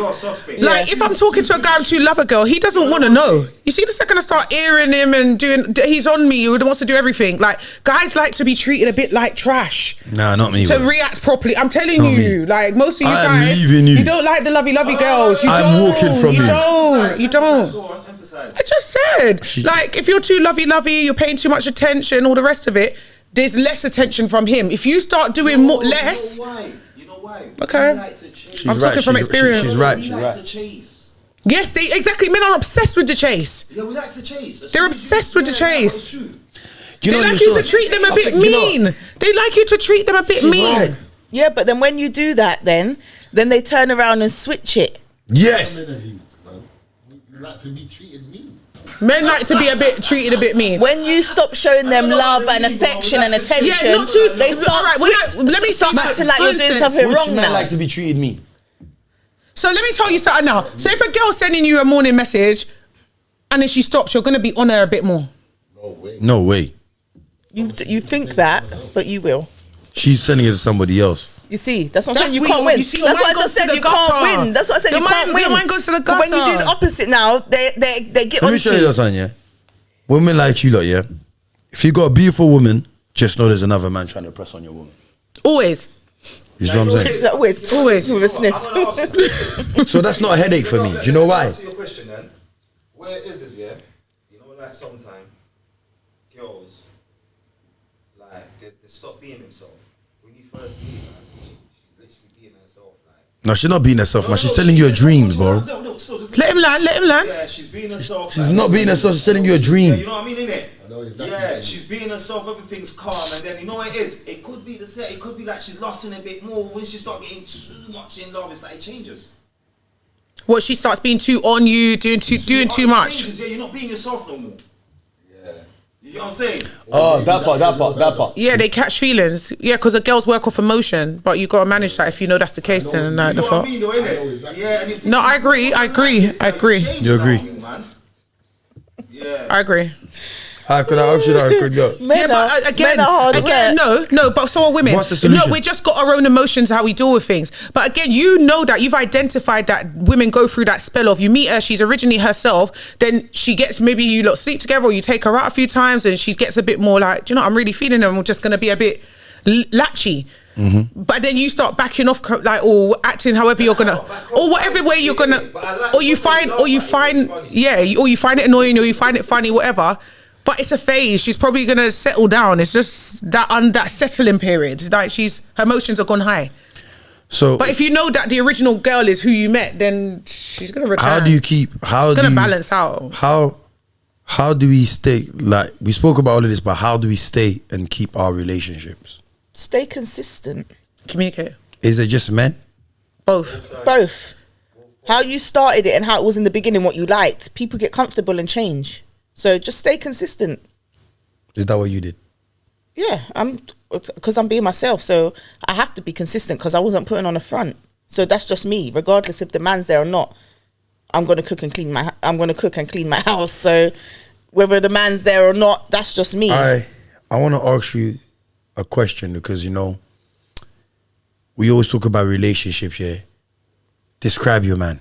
Like, if I'm talking to a guy to love a girl, he doesn't want to know. You see, the second I start airing him and he's on me, he wants to do everything. Like, guys like to be treated a bit like trash. Nah, not me. To react properly. I'm telling you, like, most of you guys, you don't like the lovey girls. I'm walking from you. You don't. I just said, like, if you're too lovey, you're paying too much attention, all the rest of it, there's less attention from him. If you start doing more, less. You know why? Okay. I'm talking from experience. She's right. Yes, exactly. Men are obsessed with the chase. Yeah, we like to chase. They're obsessed with the chase. They like you to treat them a bit mean. They like you to treat them a bit mean. Right. Yeah, but then when you do that, then they turn around and switch it. Yes. You like to be treated mean. Men like to be treated a bit mean. When you stop showing them love and affection and attention, they start acting like you're doing something wrong now. Men likes to be treated mean. So let me tell you something now. So if a girl's sending you a morning message and then she stops, you're going to be on her a bit more. No way. You think that, but you will. She's sending it to somebody else. You see, that's what I'm That's saying. You where can't your- win. you see, That's your what I mind just goes to said. the You can't gutter. win. That's what I said. Your You can't mind- win. your mind goes to the But when you do gutter. the opposite now, they get Let on me show you you. something, yeah. Women like you lot, yeah. If you got a beautiful woman, just know there's another man trying to press on your woman. Always. You see what I'm saying? Always, Always. with a sniff. I'm gonna ask you. So that's not a headache for me. Do you know why? Answer your question then. Where is this? Yeah, you know, like sometimes girls like they stop being themselves. When you first meet her, she's literally being herself. Like No, she's not being herself, man. She's selling you a dreams, bro. No, so just Let him land. Let him land. Yeah, she's being herself. She's not being herself. She's selling you a dream. Yeah, you know what I mean, innit? I know exactly what Yeah, you mean. she's being herself, everything's calm, and then you know what it is? It could be the set, it could be like she's lost in a bit more. When she start getting too much in love, it's like it changes. What, she starts being too on you, doing too It much. changes, yeah, you're not being yourself no more. Yeah. You know what I'm saying? Oh, that part. Yeah, they catch feelings. Yeah, because the girls work off emotion, but you got to manage that. If you know that's the case, then like You the know what I fuck. mean though, innit? Yeah, and if No, I agree, I agree, it's I agree. it changes You agree? now, man. Yeah. I agree. How could I ask you that? Could go. Men are hard work. no, but so are women. What's the solution? No, we just got our own emotions, how we deal with things. But again, you know that you've identified that women go through that spell of you meet her, she's originally herself, then she gets, maybe you lot sleep together or you take her out a few times and she gets a bit more like, do you know, I'm really feeling her and we're just going to be a bit latchy. Mm-hmm. But then you start backing off, like, or acting however you're gonna, or whatever way you're gonna, or you find, yeah, or you find it annoying, or you find it funny, whatever. But it's a phase. She's probably gonna settle down. It's just that settling period. Like her emotions are gone high. So, But if you know that the original girl is who you met, then she's gonna return. how do you keep? How It's do gonna you balance out. How do we stay? Like we spoke about all of this, but how do we stay and keep our relationships? Stay consistent. Communicate. Is it just men? Both. Both. How you started it and how it was in the beginning, what you liked. People get comfortable and change. So just stay consistent. Is that what you did? Yeah, because I'm being myself. So I have to be consistent because I wasn't putting on a front. So that's just me, regardless if the man's there or not. I'm gonna cook and clean my house. So whether the man's there or not, that's just me. I want to ask you a question because you know we always talk about relationships. Yeah, describe your man.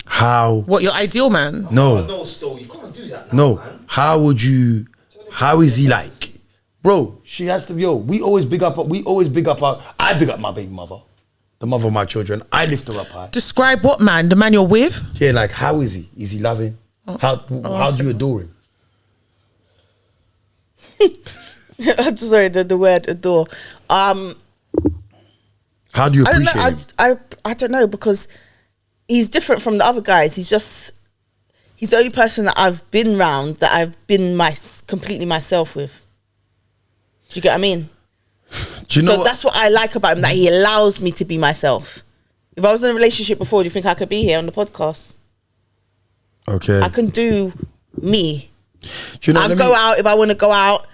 How? What, your ideal man? No, No, Sto, you can't do that now, no. man. How would you? How is he like, bro? She has to. Yo, we always big up. I big up my baby mother, the mother of my children. I lift her up high. Describe what man? The man you're with? Yeah, like how is he? Is he loving? How do you adore him? Sorry, the word adore. How do you I don't appreciate know. him? I don't know because he's different from the other guys. He's the only person that I've been round that I've been completely myself with. Do you get what I mean? Do you know what? That's what I like about him, that he allows me to be myself. If I was in a relationship before, do you think I could be here on the podcast? Okay. I can do me. Do you know I what I go mean? out if I want to go out,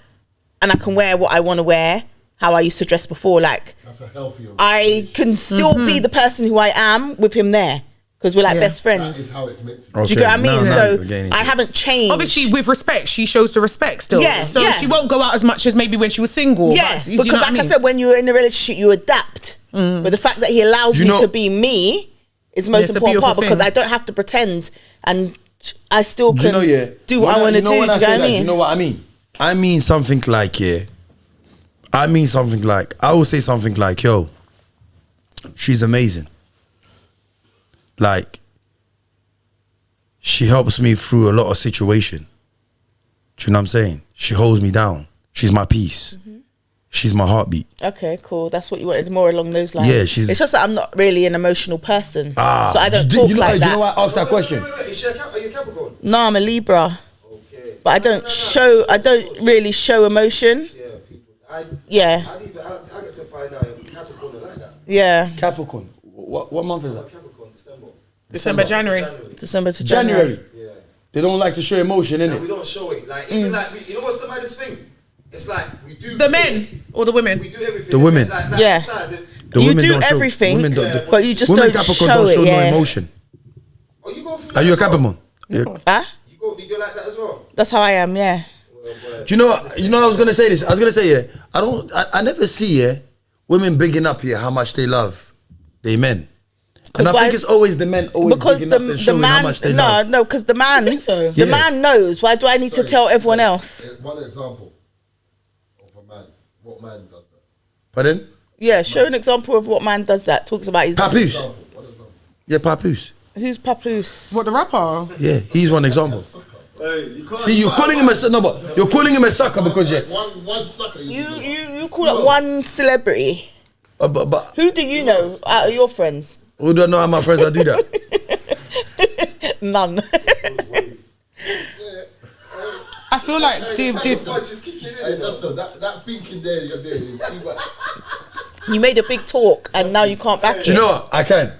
and I can wear what I want to wear, how I used to dress before. Like, That's a healthier. I can still be the person who I am with him there because we're like best That friends. is how it's meant to be. Do you get what I mean? we're getting So into I it. haven't changed. Obviously, with respect, she shows the respect still. Yeah, So yeah. she won't go out as much as maybe when she was single. Yeah, but, you know because what like I said, when you're in a relationship, you adapt. But the fact that he allows You me know- to be me is the most It's a important part beautiful because thing. I don't have to pretend, and I still Do you can know, yeah, do what I want to do. Do you get what I mean? You know what I mean? I mean something like, yeah. I mean something like, I will say something like, yo, she's amazing. Like, she helps me through a lot of situation. Do you know what I'm saying? She holds me down. She's my peace. She's my heartbeat. Okay, cool. That's what you wanted, more along those lines. Yeah, she's- It's just that I'm not really an emotional person, so I don't Do talk you know, like do that. you know why I asked that question? Wait. Is she are you a Capricorn? No, I'm a Libra, Okay. but I don't show. I don't really show emotion. Yeah, people. Yeah, I get to find out Capricorn are like that. yeah. Capricorn. What month is that? Capricorn, December. December, January. December to January. January. Yeah. They don't like to show emotion, And we innit? don't show it. Like even like you know what's the maddest thing? It's like we do The men or the women? We do everything. The women. Like, Yeah. it's like The You women do don't show- everything, women don't- but you just women don't Capricorn show don't it. show no Yeah. emotion. Oh, you go through Are that you a as well? Capricorn? Yeah. Huh? You go like that as well. That's how I am. Yeah. Well, boy, Do you know what? You know I was gonna say this. I was gonna say I never see women bigging up how much they love their men. And I think it's always the men always bigging up and showing how much they love. No, because the man, the man knows. Why do I need to tell everyone else? One example of a man. What man does that? Pardon? Yeah, show an example of what man does that. Talks about his Papoose. Yeah, Papoose. Who's Papoose? What, the rapper? Yeah, he's one example. See, you're calling him a sucker because one sucker. You call it one celebrity. But Who do you know out of your friends? who do I know how my friends that do that? None. I feel like this. That thinking there, you're there. Is too much. You made a big talk and now you can't back it. Do you know what? I can.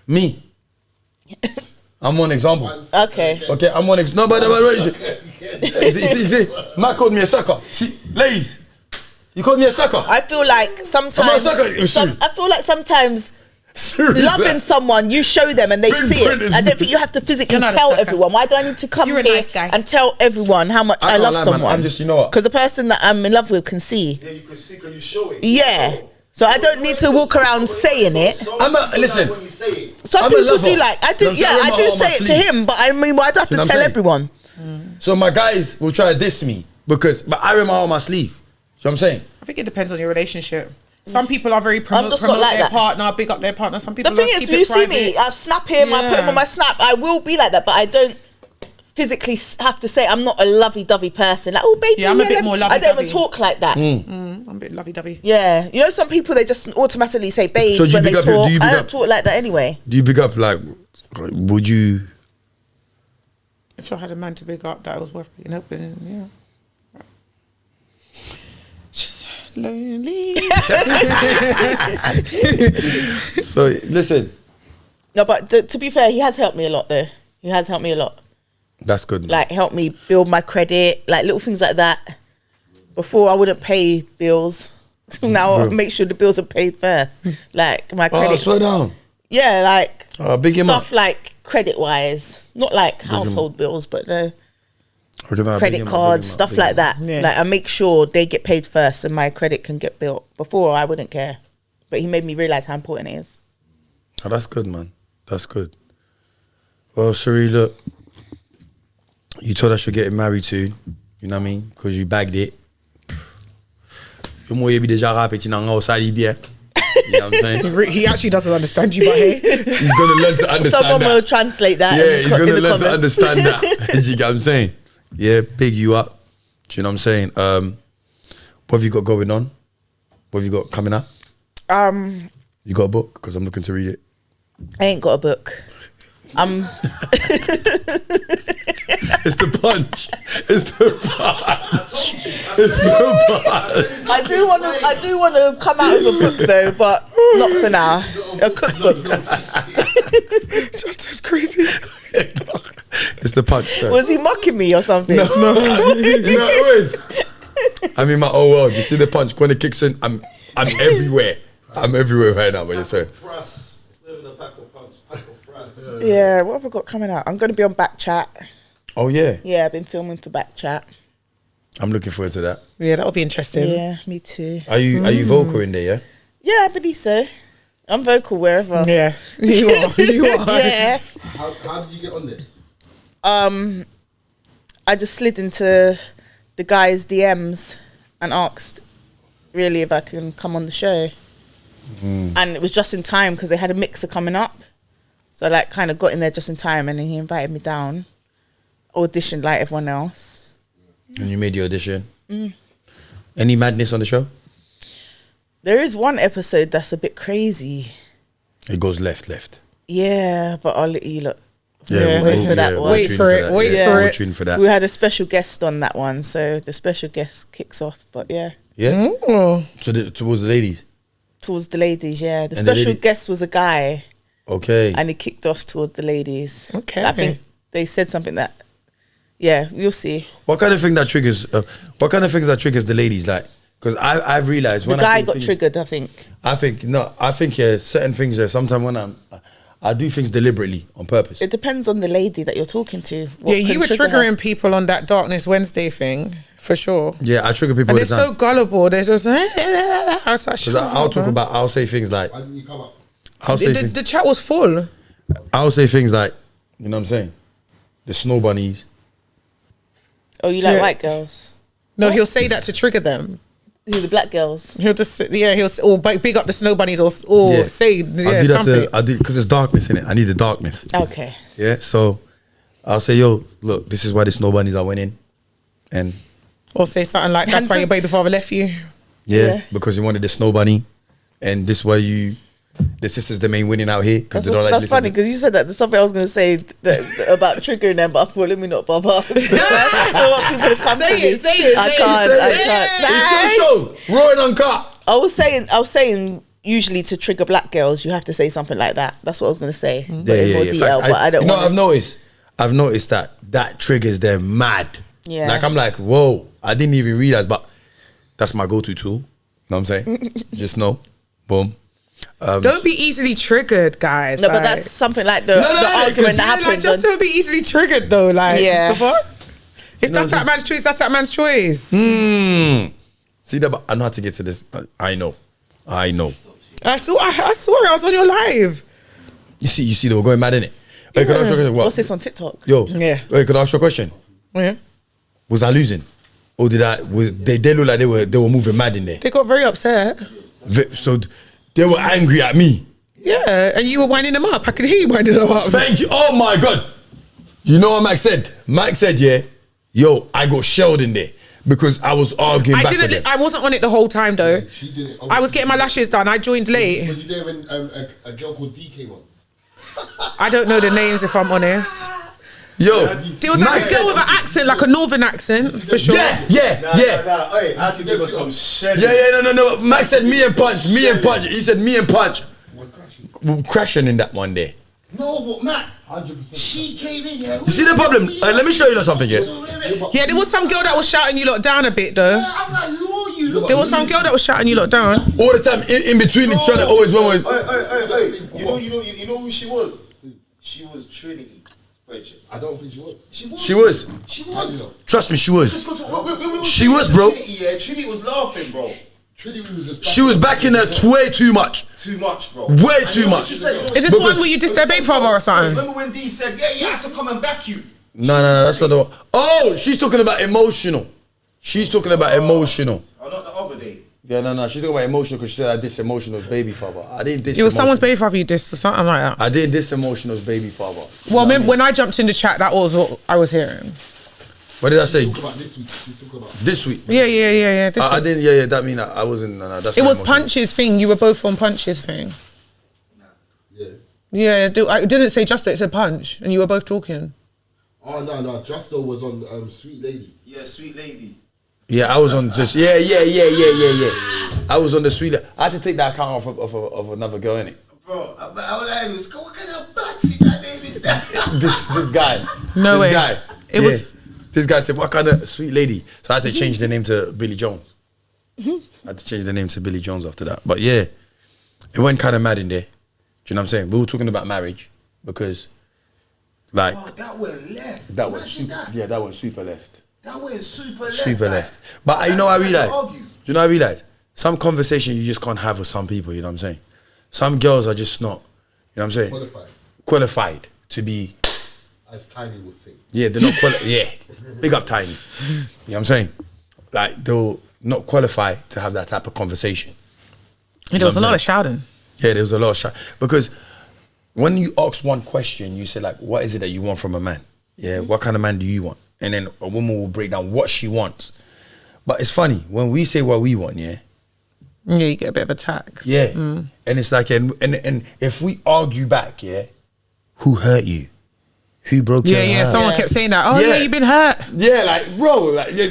Me. I'm one example. Okay. Okay, I'm one example. No, but see, Mack called me a sucker. See, ladies, you called me a sucker. I feel like sometimes. I feel like sometimes. Loving someone, you show them and they see it. I don't think you have to physically tell everyone. Why do I need to come here and tell everyone how much I love someone? Man, I'm just, you know what? Because the person that I'm in love with can see. Yeah, you can see because you show it. Yeah. So I don't need to walk around saying it. Listen. When you say it. Some people do like, I do say it to him, but I mean, why do I have to tell everyone? So my guys will try to diss me but I wear my heart on my sleeve. You know what I'm saying? I think it depends on your relationship. Some people are very promote like their that. partner, big up their partner. Some people The thing is, you see me, I snap him, I put him on my snap. I will be like that, but I don't physically have to say I'm not a lovey-dovey person. Like, oh, baby, I'm a bit more lovey-dovey. I don't even talk like that. I'm a bit lovey-dovey. Yeah. You know, some people, they just automatically say babes So do you when they big up talk. do you I big don't up- talk like that anyway. Do you big up, like, would you? If I had a man to big up that was worth picking up, then yeah. Just lonely. So, listen. No, but to be fair, he has helped me a lot though. He has helped me a lot. That's good, man. Like, help me build my credit, like little things like that. Before I wouldn't pay bills. Now I make sure the bills are paid first. Like my credit. Slow down. Yeah, like Big him up. stuff like credit wise, not like household bills, but the credit cards, stuff like that. Yeah. Like I make sure they get paid first, and my credit can get built. Before I wouldn't care, but he made me realize how important it is. Oh, that's good, man. That's good. Well, Sheree, look, you told us you're getting married soon. You know what I mean? Because you bagged it. You know what I'm saying? He actually doesn't understand you, but hey. He's going to learn to understand Someone that. will translate that. Yeah, he's going to learn to comment. understand that. Do you get what I'm saying? Yeah, big you up. Do you know what I'm saying? What have you got going on? What have you got coming up? You got a book? Because I'm looking to read it. I ain't got a book. It's the punch. It's the punch. It's the punch. I do want to come out with a book though, but not for now. A cookbook. That's crazy. It's the punch. Sorry. Was he mocking me or something? No, it is. I'm in my own world. You see the punch when it kicks in. I'm everywhere. I'm everywhere right now. But you're sorry. It's not even a pack of punch. Pack of frass. Yeah, what have I got coming out? I'm going to be on Backchat. Oh yeah. Yeah, I've been filming for Backchat. I'm looking forward to that. Yeah, that'll be interesting. Yeah, me too. Are you vocal in there? Yeah. Yeah, I believe so. I'm vocal wherever. Yeah, you are. You are. Yeah. How did you get on there? I just slid into the guy's DMs and asked really if I can come on the show. And it was just in time because they had a mixer coming up. So I like kind of got in there just in time, and then he invited me down, auditioned like everyone else. And you made your audition. Any madness on the show? There is one episode that's a bit crazy. It goes left. Yeah, but I'll let you look. Yeah, wait for that one. Wait for it. Wait for it. Tune for that. We had a special guest on that one, so the special guest kicks off. But yeah, Yeah. Oh. So towards the ladies. towards the ladies. Yeah, the And the special lady- guest was a guy, Okay. and he kicked off towards the ladies. Okay. I think they said something that. Yeah, you'll see. What kind of thing that triggers? What kind of things that triggers the ladies? Like, because I've realized The when guy I got triggered, I think. I think yeah, certain things there. Sometimes when I do things deliberately on purpose. It depends on the lady that you're talking to. Yeah, you were trigger triggering her. people on that Darkness Wednesday thing, for sure. Yeah, I trigger people And all they're the time. so gullible. They're just I was like, Because shut I'll up, talk man. about, I'll say things like, Why didn't you come up? The chat was full. I'll say things like, you know what I'm saying? The snow bunnies. Oh, you like Yeah. white girls? No, he'll say that to trigger them. Who, the black girls? He'll just he'll big up the snow bunnies or say I do that something. I do because there's darkness in it. I need the darkness. Okay. Yeah, so I'll say, yo, look, this is why the snow bunnies are winning. And Or say something like, that's why your baby father left you. Yeah. because you wanted the snow bunny. And this why the sisters, the main winning out here. Because That's, they don't like that's listen funny to- because you said that. There's something I was going to say about triggering them, but I thought, let me not bother. I want people to come Say to it, me. say it, I say it, can't. say I it. can't. It's your show. Raw and uncut. I was saying usually to trigger black girls, you have to say something like that. That's what I was going to say. But in more detail, Facts. but I don't You know want what I've noticed that triggers them mad. Yeah. Like I'm like, whoa, I didn't even realize, but that's my go-to tool. You know what I'm saying? Just know. Boom. Don't be easily triggered, guys. No, but like- that's something like the no, argument that Like, happened. just don't be easily triggered though. Like, Yeah. the fuck? If that's that man's choice, that's that man's choice. See that? But I know how to get to this. I know. I saw it. I was on your live. You see, they were going mad in it. Wait, could I ask you a question? What? What's this on TikTok? Yo. Yeah. Wait, could I ask you a question? Yeah. Was I losing, or did I? They look like they were moving mad in there? They got very upset. So they were angry at me. Yeah, and you were winding them up. I could hear you winding them up. Thank you. Oh my God. You know what Mack said? Mack said, yeah, yo, I got shelled in there because I was arguing back with them. I wasn't on it the whole time though. She did it. I was getting my lashes done. I joined late. Was you there when a girl called D came on? I don't know the names if I'm honest. Yo, There was like a girl with an accent, like a northern accent, for sure. Yeah. Nah, hey, I had to give her some shit. Yeah, no. Mack said me and Punch. He said me and Punch were crashing in that one day. No, but Matt, 100%. she came in, yeah. You see the problem? Let me show you something, yeah. Yeah, there was some girl that was shouting you lot down a bit though. I'm like, who are you? Look, There was some girl that was shouting you lot down. All the time, in between each other, always when we... Hey. You know who she was? She was Trinity. I don't think she was. She was. She was. She How do you was. know? Trust me, she was. She She was, bro. Trinity, yeah, Trinity was laughing, bro. Trinity was just. She was backing her way too much. Too much, bro. Way And too you know what much. she said? You know what Is she this said? one where you dissed their baby father or something? Remember when D said, yeah, I had to come and back you? No, that's not the one. Oh, she's talking about emotional. She's talking about emotional. Oh, not the other day. Yeah, no. She's talking about emotional because she said I diss emotional's baby father. I didn't diss It was someone's emotional. baby father you dissed or something like that. I didn't diss emotional's baby father. Well, when I jumped in the chat, that was what I was hearing. What did I say? Talk about this week. She's talking about. This week. Yeah. This I one. didn't. Yeah. That mean I wasn't. No, that's It not was emotional. Punch's thing. You were both on Punch's thing. Yeah. Yeah, I didn't say Justo, it said Punch, and you were both talking. Oh no. Justo was on Sweet Lady. Yeah, sweet lady. Yeah, I was on just. Yeah. I was on the sweet. I had to take that account off of another girl, innit? Bro, but all I was, what kind of batsy that name is that? This guy. No this way. Guy. It was- This guy said, "What kind of sweet lady?" So I had to change the name to Billy Jones. I had to change the name to Billy Jones after that. But yeah, it went kind of mad in there. Do you know what I'm saying? We were talking about marriage because, like, Oh, that went left. that went Imagine super. that. Yeah, that went super left. That went super left. Super like, left. But you know, I that's realized. how to argue. Do you know, I realized some conversation you just can't have with some people. You know what I'm saying? Some girls are just not. You know what I'm saying? Qualified to be. As Tiny would say. Yeah, they're not qualified. Yeah, big up Tiny. You know what I'm saying? Like they're not qualified to have that type of conversation. There was a lot of shouting. Yeah, there was a lot of shit because when you ask one question, you say like, "What is it that you want from a man? Yeah, what kind of man do you want?" And then a woman will break down what she wants. But it's funny when we say what we want. Yeah, Yeah, you get a bit of attack. yeah, and it's like, and if we argue back, yeah, who hurt you? Who broke your Yeah. heart? Someone kept saying that. Oh, yeah, you've been hurt. Yeah, like bro, like yeah,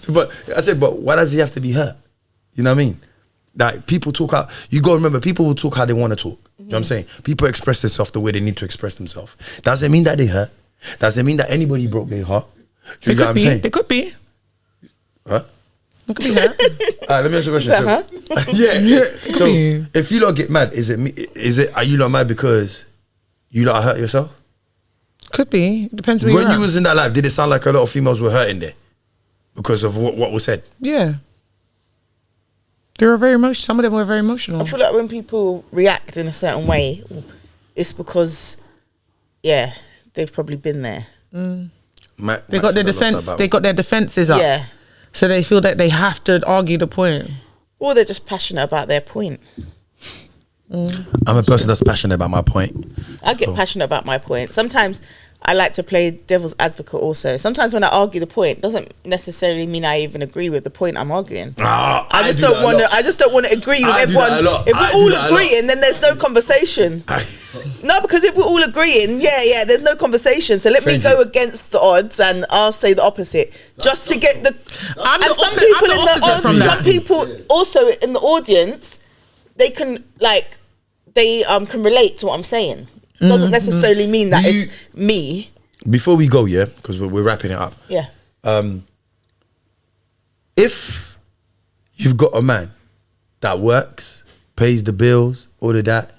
but I said, but why does he have to be hurt? You know what I mean? Like people talk out. You gotta remember, people will talk how they want to talk. You know what I'm saying? People express themselves the way they need to express themselves. Doesn't mean that they hurt. Doesn't mean that anybody broke their heart. Do They you get what could I'm be. saying? They could be. Huh? It could be her. Alright, let me ask you a question. Is that So if you lot get mad, are you lot mad because you lot hurt yourself? Could be. Depends where When you're you at. was in that life, did it sound like a lot of females were hurting there because of what was said? Yeah. They were very emotional. Some of them were very emotional. I feel like when people react in a certain way, it's because, yeah, they've probably been there. They got their defense. They got their defenses up. Yeah. So they feel that they have to argue the point. Or they're just passionate about their point. I'm a person that's passionate about my point. I get passionate about my point. Sometimes I like to play devil's advocate also. Sometimes when I argue the point, doesn't necessarily mean I even agree with the point I'm arguing. I just don't want to agree with everyone. If we're all agreeing, then there's no conversation. No, because if we're all agreeing, there's no conversation. So let me go against the odds and I'll say the opposite. Just to get the some people also in the audience, they can can relate to what I'm saying. Doesn't necessarily mean that it's me. Before we go, yeah, because we're wrapping it up. Yeah. If you've got a man that works, pays the bills, all of that,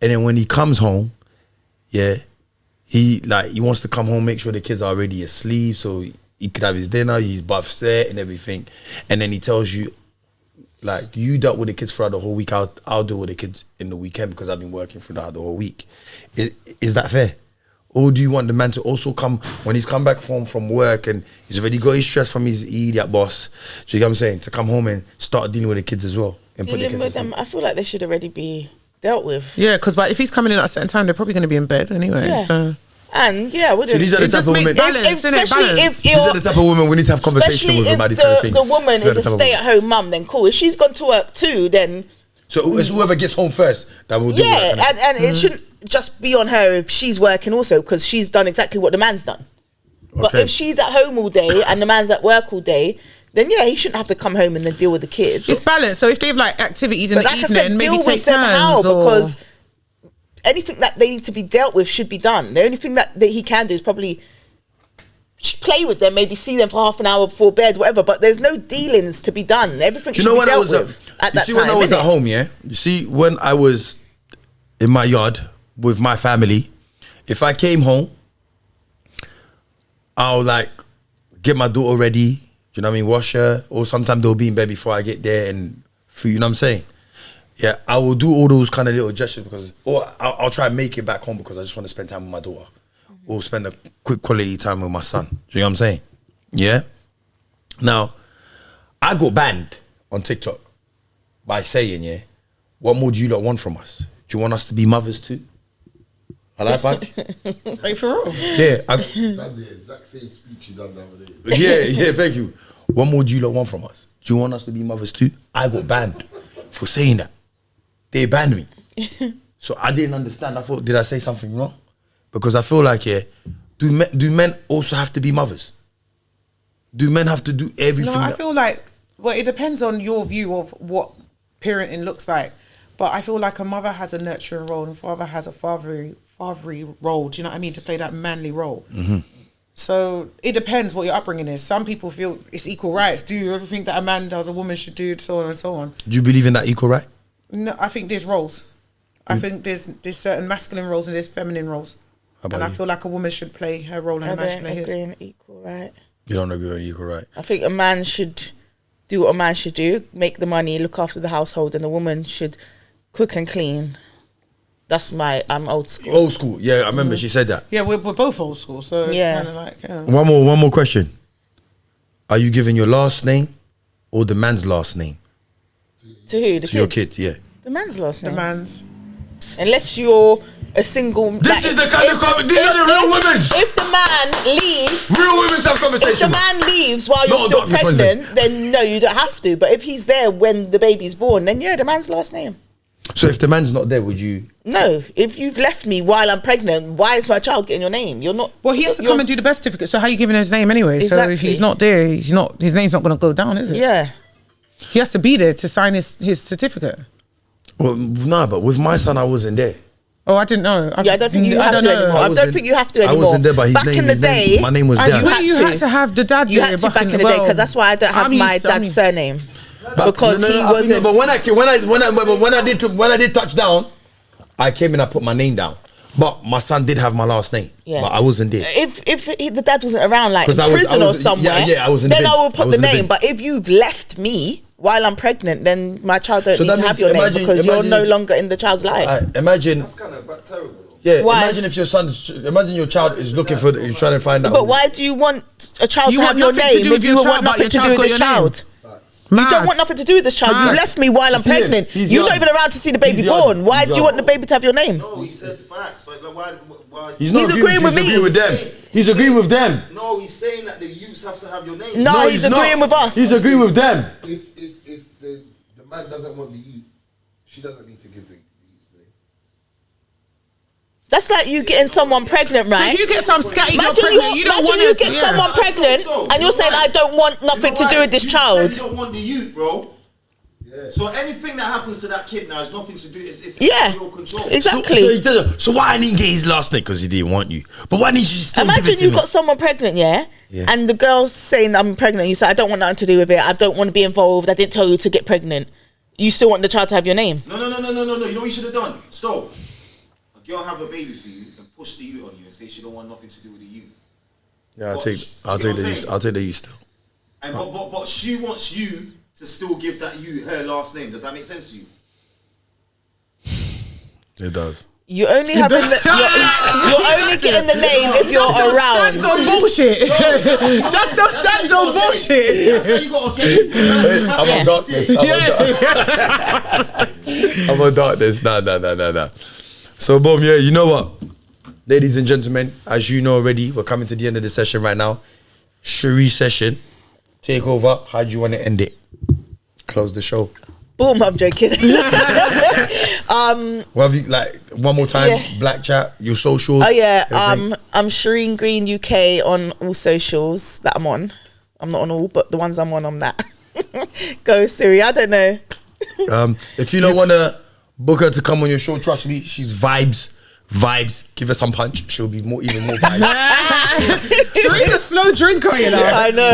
and then when he comes home, yeah, he wants to come home, make sure the kids are already asleep, so he could have his dinner, his buff set and everything, and then he tells you, like, you dealt with the kids throughout the whole week, I'll deal with the kids in the weekend because I've been working throughout the whole week. Is that fair? Or do you want the man to also come, when he's come back home from work and he's already got his stress from his idiot boss, do you get what I'm saying, to come home and start dealing with the kids as well? And put the Dealing kids with to sleep? them, I feel like they should already be dealt with. Yeah, because if he's coming in at a certain time, they're probably going to be in bed anyway. Yeah. So. And yeah, wouldn't So these are the It type just of makes women. balance, innit? especially Balance. if These are the type of women we need to have conversation with about these kind of things. the woman These are is the a type of women. stay-at-home mum, then cool. If she's gone to work too, then So it's whoever gets home first that will do yeah, that. and it shouldn't just be on her if she's working also, because she's done exactly what the man's done. But Okay. if she's at home all day and the man's at work all day, then yeah, he shouldn't have to come home and then deal with the kids. It's balanced. So if they have like activities in But the like I evening, said, maybe deal take with them how, turns. Or because anything that they need to be dealt with should be done. The only thing that he can do is probably play with them, maybe see them for half an hour before bed, whatever. But there's no dealings to be done. Everything Do you should know be when I dealt was with at that time. when I was innit? at home, yeah? You see, when I was in my yard with my family, if I came home, I'll like get my daughter ready, you know what I mean, wash her, or sometimes they'll be in bed before I get there and food, you know what I'm saying? Yeah, I will do all those kind of little gestures because, or I'll try and make it back home because I just want to spend time with my daughter or spend a quick quality time with my son. Do you know what I'm saying? Yeah? Now, I got banned on TikTok by saying, yeah, what more do you lot want from us? Do you want us to be mothers too? I like that. like for real. Yeah, That's the exact same speech you done the other day. yeah, thank you. What more do you lot want from us? Do you want us to be mothers too? I got banned for saying that. They banned me. So I didn't understand. I thought, did I say something wrong? Because I feel like, yeah, do men also have to be mothers? Do men have to do everything? No, I feel like, well, it depends on your view of what parenting looks like. But I feel like a mother has a nurturing role and a father has a fathery role. Do you know what I mean? To play that manly role. Mm-hmm. So it depends what your upbringing is. Some people feel it's equal rights. Do everything that a man does, a woman should do, so on and so on. Do you believe in that equal right? No, I think there's roles. I think there's certain masculine roles and there's feminine roles. And I feel like a woman should play her role and a man should play his. I don't agree on equal right. You don't agree on equal right? I think a man should do what a man should do, make the money, look after the household, and the woman should cook and clean. That's I'm old school. Old school, yeah, I remember she said that. Yeah, we're both old school, so it's Yeah. kind of like, yeah. One more question. Are you giving your last name or the man's last name To who? The to your kids? kid? Yeah. The man's last The name. man's. Unless you're a single. This is the kind of these are the real women. If the man leaves, Real women have if conversation. the man leaves while you're Not still darkness Wednesday. pregnant, then no, you don't have to. But if he's there when the baby's born, then yeah, the man's last name. So if the man's not there, would you? No, if you've left me while I'm pregnant, why is my child getting your name? You're not. Well, he has to you're- come and do the birth certificate. So how are you giving his name anyway? So if Exactly. he's not there, his name's not going to go down, is it? Yeah. He has to be there to sign his certificate. Well, no, but with my son, I wasn't there. Oh, I didn't know. Yeah, I don't think you have to anymore. I don't think you have to anymore. I wasn't there, but back in the day, my name was I there. swear you had to have the dad. You had to back in the day because that's why I don't have my dad's surname because he wasn't. But when I did touch down, I came and I put my name down. But my son did have my last name. Yeah. But I wasn't there. If the dad wasn't around, like in prison or somewhere, I was in then I will put the name. But if you've left me while I'm pregnant, then my child don't need to have your name because you're no longer in the child's life. Imagine. That's kind of terrible. Yeah, why? Imagine if your child is looking for, you're trying to find out. But why do you want a child to have your name if you want nothing to do with this child? You don't want nothing to do with this child. You left me while I'm pregnant. You're not even around to see the baby born. Why do you want the baby to have your name? No, he said facts. Like, why? He's agreeing with me. He's agreeing with them. No, he's saying that the youths have to have your name. No, he's agreeing with us. He's agreeing with them. If the man doesn't want the youth, she doesn't need to give the youth's name. That's like you getting someone pregnant, right? So if you get some scatty girl imagine pregnant, you don't want you get someone pregnant and you're saying, I don't want nothing to do with this child. You don't want the youth, bro. Yeah. So anything that happens to that kid now has nothing to do. It's in your control. Exactly. So why didn't he get his last name? Because he didn't want you. But why didn't you still give it to Imagine you got someone pregnant, yeah, and the girl's saying I'm pregnant. You say I don't want nothing to do with it. I don't want to be involved. I didn't tell you to get pregnant. You still want the child to have your name? No. You know what you should have done? Stop. A girl have a baby for you and push the youth on you and say she don't want nothing to do with the youth. Yeah, I'll take the youth still. And but she wants you to still give that you her last name. Does that make sense to you? It does. You only have you're only getting the name if you're around. Stands on bullshit. Justo stands on bullshit. That's how you gotta get it. I'm on darkness. I'm on darkness. Nah. So boom, yeah, you know what? Ladies and gentlemen, as you know already, we're coming to the end of the session right now. Cherie session. Take over. How do you want to end it? Close the show. Boom, I'm joking. What have you, like, one more time? Yeah. Black chat, your socials. Oh yeah, everything. I'm Sherine Green UK on all socials that I'm on. I'm not on all, but the ones I'm on that. Go Siri, I don't know. If you don't want to book her to come on your show, trust me, she's vibes. Give her some punch, she'll be even more vibes. Sherine's a slow drinker, you know. I know,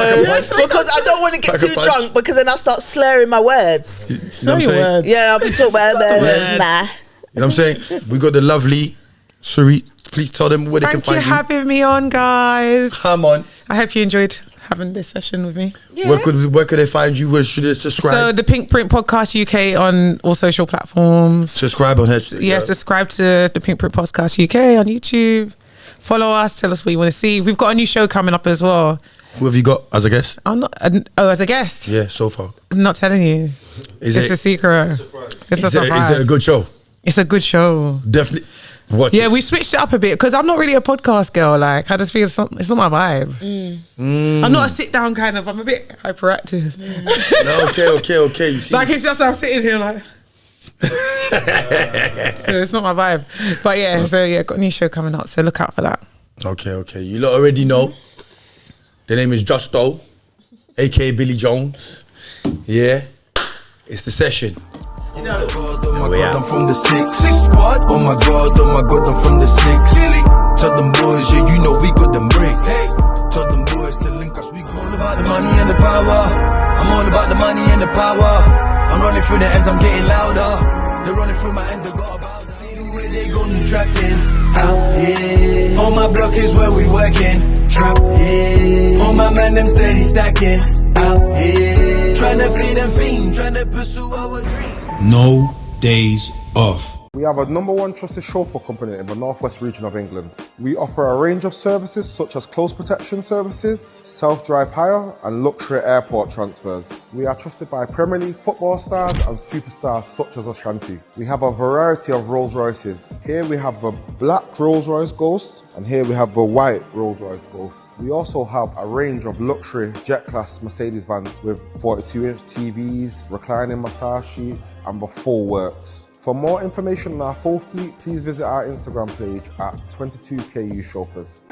because I don't want to get too drunk because then I'll start slurring my words. You know what I'm saying? Yeah, I'll be talking about that. Nah. You know what I'm saying? We got the lovely Suri. Please tell them where they can find you. Thank you for having me on, guys. Come on. I hope you enjoyed having this session with me. Yeah. Where could they find you? Where should they subscribe? So the Pink Print Podcast UK on all social platforms. Subscribe on her. Yeah, subscribe to the Pink Print Podcast UK on YouTube. Follow us. Tell us what you want to see. We've got a new show coming up as well. Who have you got as a guest? I'm not. As a guest. Yeah, so far. I'm not telling you. It's a secret. It's a surprise. Is it a good show? It's a good show. Definitely. Watch it. We switched it up a bit because I'm not really a podcast girl. Like, I just feel it's not my vibe. I'm not a sit down kind of. I'm a bit hyperactive. No, okay. You see, like, it's just I'm sitting here like. It's not my vibe. But got a new show coming out, so look out for that. Okay. You lot already know. The name is Justo, aka Billy Jones. Yeah, it's the session. Oh my God, I'm from the 6 squad. Oh my God, I'm from the 6. Tell them boys, yeah, you know we got them bricks. Hey. Tell them boys to link us. We all about the money and the power. I'm all about the money and the power. I'm running through the ends, I'm getting louder. They're running through my end, they got about see the way they gon' be trapping. Out here, on my block is where we working. Trap here, all my man them steady stacking. Out here, trying to feed them fiends, trying to pursue our dreams. No days off. We have a #1 trusted chauffeur company in the northwest region of England. We offer a range of services such as close protection services, self-drive hire and luxury airport transfers. We are trusted by Premier League football stars and superstars such as Ashanti. We have a variety of Rolls Royces. Here we have the black Rolls Royce Ghost and here we have the white Rolls Royce Ghost. We also have a range of luxury jet class Mercedes vans with 42-inch TVs, reclining massage sheets and the full works. For more information on our full fleet, please visit our Instagram page at 22KU Chauffeurs.